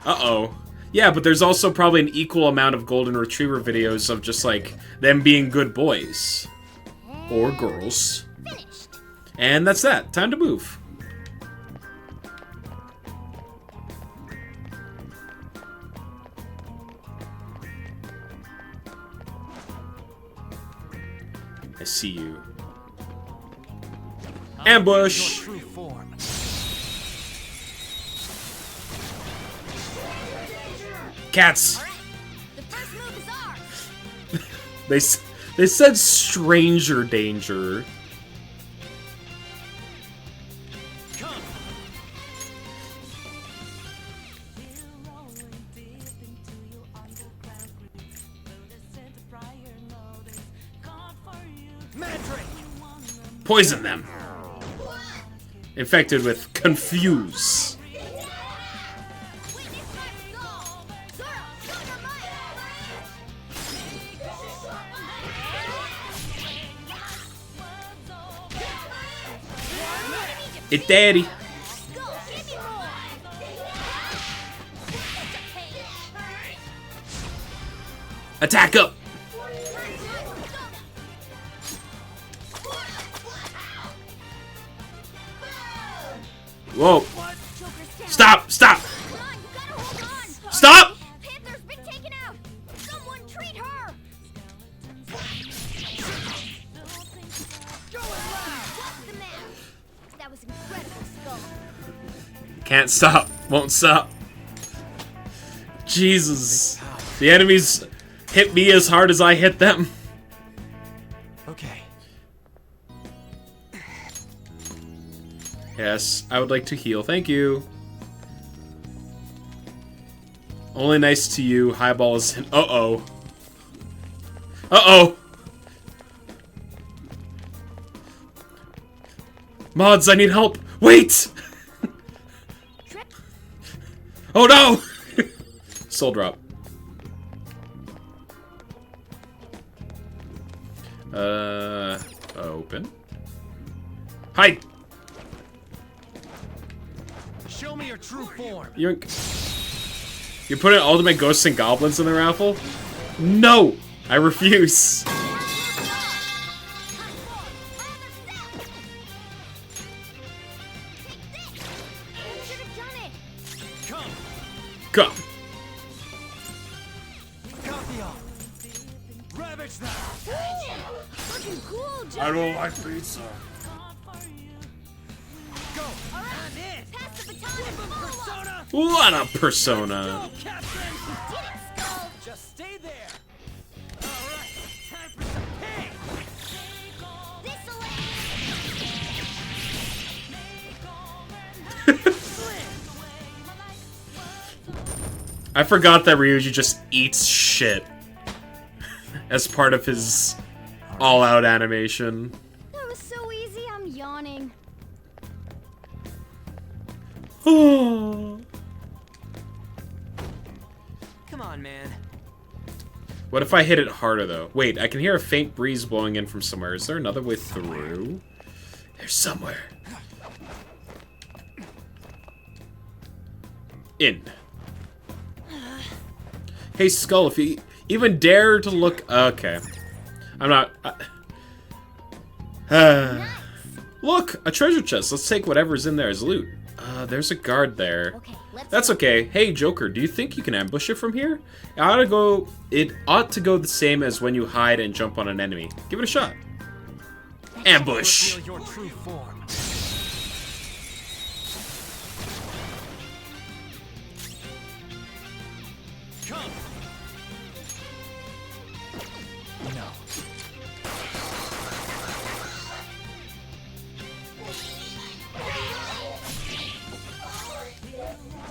Uh-oh. Yeah, but there's also probably an equal amount of golden retriever videos of just, like, them being good boys. Or girls. And that's that. Time to move. I see you. Ambush! Cats! They said stranger danger. Poison them. Infected with confuse. It daddy. Attack up. Whoa. Stop! Stop! Stop! Panther's been taken out. Someone treat her. That was incredible, Skull. Can't stop. Won't stop. Jesus. The enemies hit me as hard as I hit them. Okay. Yes, I would like to heal. Thank you. Only nice to you. Highball is in. Uh-oh. Uh-oh. Mods, I need help. Wait! Oh no! Soul drop. Open. Hide! Show me your true form. You're putting Ultimate Ghosts and Goblins in the raffle? No! I refuse. Come. Ravage that. Looking cool, Joker. I don't like pizza. Go. All right, pass the baton and follow up. What a persona. Just stay there. All right, time for some pain. I forgot that Ryuji just eats shit as part of his all-out animation. That was so easy, I'm yawning. Come on, man. What if I hit it harder, though? Wait, I can hear a faint breeze blowing in from somewhere. Is there another way through? There's somewhere. In. Hey, Skull, if you even dare to look... Okay. I'm not... Look! A treasure chest. Let's take whatever's in there as loot. There's a guard there. That's okay. Hey, Joker, do you think you can ambush it from here? It ought to go the same as when you hide and jump on an enemy. Give it a shot. Ambush! Your true form. Come. No.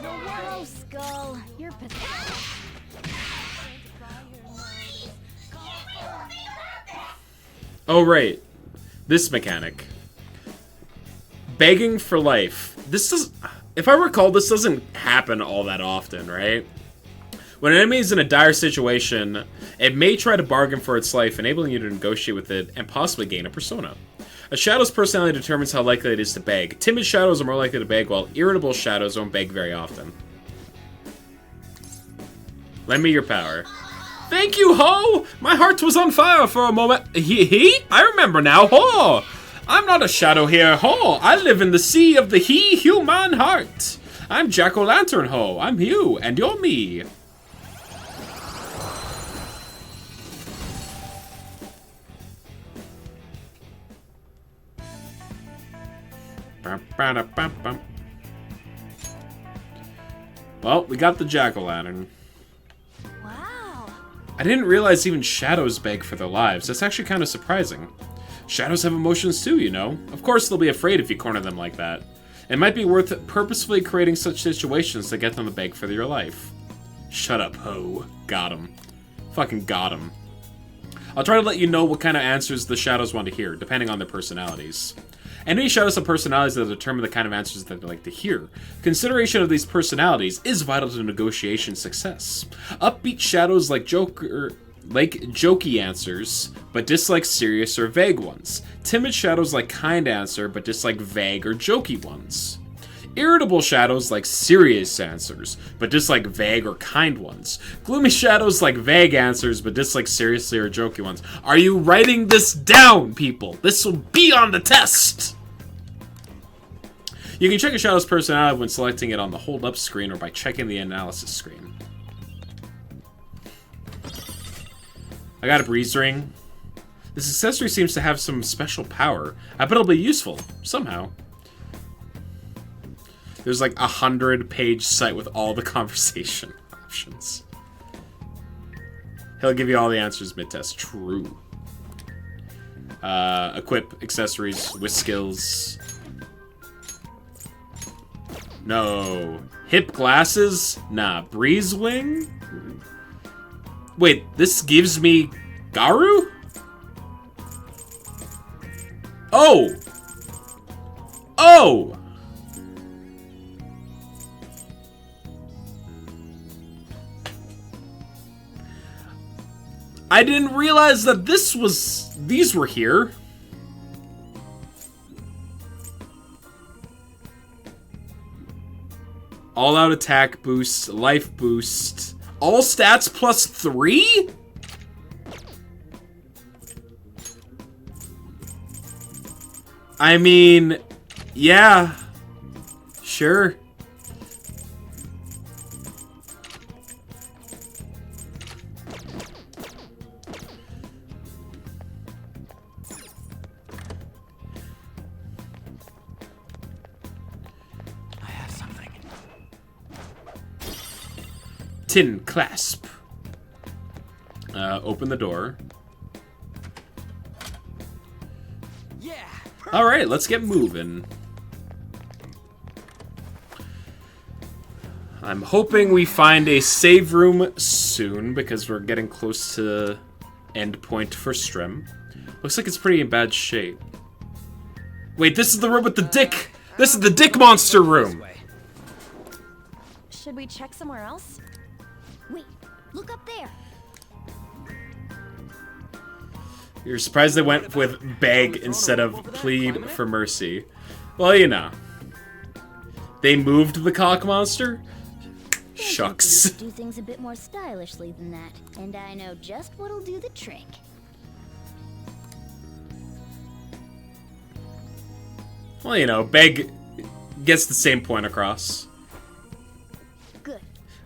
Whoa, Skull. You're pathetic. Oh, right. This mechanic. Begging for life. This does... If I recall, this doesn't happen all that often, right? When an enemy is in a dire situation, it may try to bargain for its life, enabling you to negotiate with it and possibly gain a persona. A shadow's personality determines how likely it is to beg. Timid shadows are more likely to beg, while irritable shadows don't beg very often. Lend me your power. Thank you, Ho! My heart was on fire for a moment. He? I remember now, Ho! I'm not a shadow here, Ho! I live in the sea of the human heart! I'm Jack-o'-lantern, Ho! I'm you, and you're me! Well, we got the Jack-o'-lantern. I didn't realize even shadows beg for their lives. That's actually kind of surprising. Shadows have emotions too, you know. Of course they'll be afraid if you corner them like that. It might be worth purposefully creating such situations to get them to beg for your life. Shut up, Ho. Got him. Fucking got him. I'll try to let you know what kind of answers the shadows want to hear, depending on their personalities. Enemy shadows have personalities that determine the kind of answers that they like to hear. Consideration of these personalities is vital to negotiation success. Upbeat shadows like jokey answers, but dislike serious or vague ones. Timid shadows like kind answer, but dislike vague or jokey ones. Irritable shadows like serious answers, but dislike vague or kind ones. Gloomy shadows like vague answers, but dislike seriously or jokey ones. Are you writing this down, people? This will be on the test! You can check a shadow's personality when selecting it on the hold up screen or by checking the analysis screen. I got a breeze ring. This accessory seems to have some special power. I bet it'll be useful, somehow. There's like 100-page site with all the conversation options. He'll give you all the answers mid-test. True. Equip accessories with skills. No. Hip glasses? Nah. Breeze wing? Wait, this gives me Garu? Oh! Oh! I didn't realize that these were here. All-out attack boost, life boost, all stats plus 3? I mean, yeah, sure. Tin clasp. Open the door. Yeah. All right, let's get moving. I'm hoping we find a save room soon because we're getting close to end point for Strem. Looks like it's pretty in bad shape. Wait, this is the room with the dick. This is the dick monster room. Should we check somewhere else? Wait, look up there. You're surprised they went with beg instead of plead for mercy. Well, you know. They moved the cock monster? Shucks. Do things a bit more stylishly than that, and I know just what'll do the trick. Well, you know, Beg gets the same point across. Good.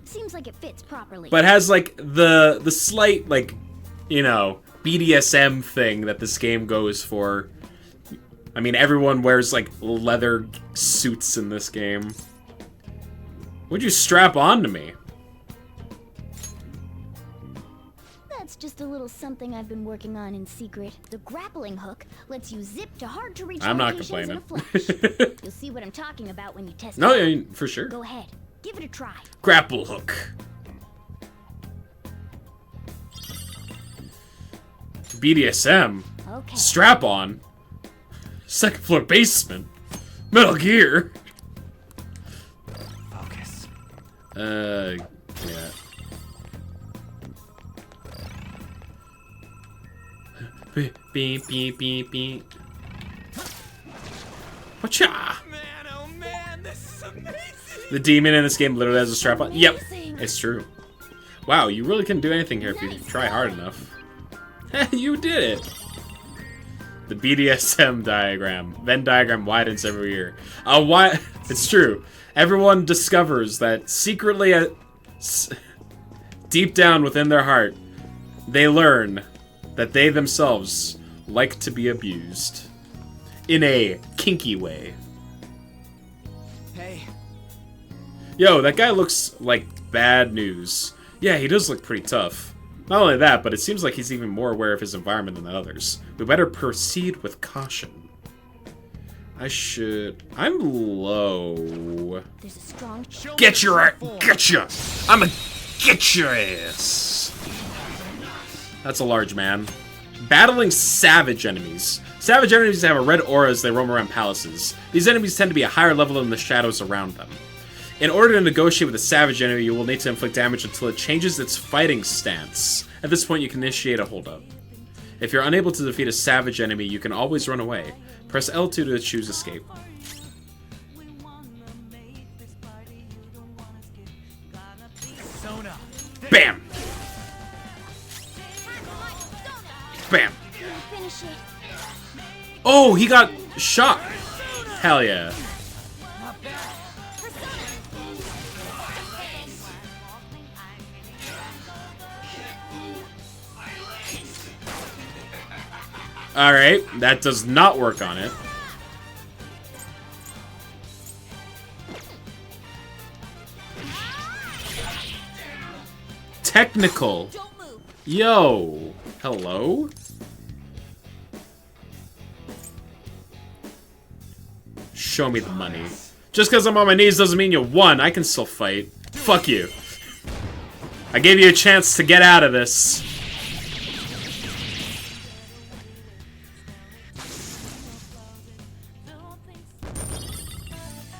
Seems like it fits properly. But has, like, the slight, like, you know, BDSM thing that this game goes for. I mean, everyone wears, like, leather suits in this game. What'd you strap on to me? That's just a little something I've been working on in secret. The grappling hook lets you zip to hard-to-reach I'm not locations in a complaining. flash. You'll see what I'm talking about when you test No, it I out. mean, for sure. Go ahead. Give it a try. Grapple hook. BDSM. Okay. Strap on. Second floor basement. Metal Gear. Focus. Yeah. Beep, beep, beep, beep. Whatcha? Man, oh man, this is amazing. The demon in this game literally has a strap on. Yep, it's true. Wow, you really can do anything here if you try hard enough. You did it. The BDSM diagram. Venn diagram widens every year. Why? It's true. Everyone discovers that secretly, deep down within their heart, they learn that they themselves like to be abused. In a kinky way. Hey. Yo, that guy looks like bad news. Yeah, he does look pretty tough. Not only that, but it seems like he's even more aware of his environment than others. We better proceed with caution. I'm low. There's a strong... Get your ass! Getcha! I'ma get your ass! That's a large man. Battling savage enemies. Savage enemies have a red aura as they roam around palaces. These enemies tend to be a higher level than the shadows around them. In order to negotiate with a savage enemy, you will need to inflict damage until it changes its fighting stance. At this point, you can initiate a holdup. If you're unable to defeat a savage enemy, you can always run away. Press L2 to choose escape. Bam! Bam! Finish it. Oh, he got shot! Hell yeah. Alright, that does not work on it. Technical. Yo. Hello? Show me the money. Just because I'm on my knees doesn't mean you won. I can still fight. Fuck you. I gave you a chance to get out of this.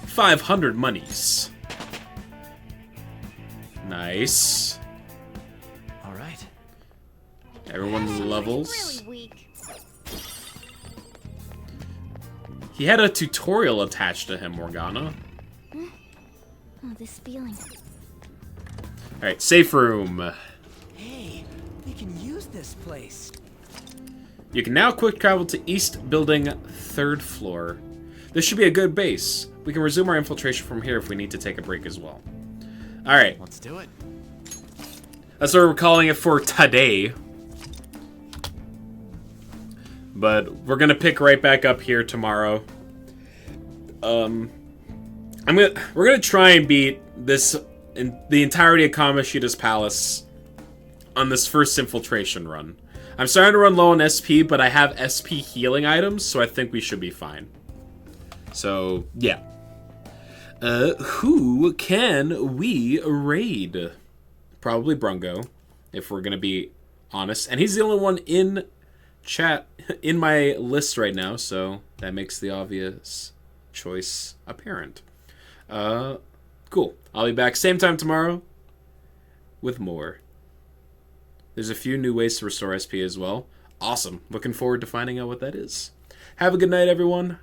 $500 monies. Nice. All right. Everyone levels. Really weak. He had a tutorial attached to him, Morgana. Oh, this feeling. Alright, safe room. Hey, we can use this place. You can now quick travel to East Building, 3rd floor. This should be a good base. We can resume our infiltration from here if we need to take a break as well. Alright. Let's do it. That's what we're calling it for today. But we're gonna pick right back up here tomorrow. We're gonna try and beat this in the entirety of Kamoshida's Palace on this first infiltration run. I'm starting to run low on SP, but I have SP healing items, so I think we should be fine. So yeah. Who can we raid? Probably Brungo, if we're gonna be honest. And he's the only one in chat in my list right now, so that makes the obvious choice apparent. Cool. I'll be back same time tomorrow with more. There's a few new ways to restore SP as well. Awesome. Looking forward to finding out what that is. Have a good night, everyone.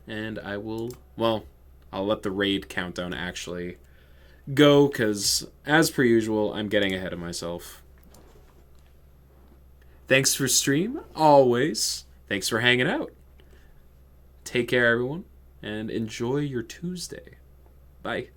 And I will, well, I'll let the raid countdown actually go, because, as per usual, I'm getting ahead of myself. Thanks for stream, always. Thanks for hanging out. Take care, everyone, and enjoy your Tuesday. Bye.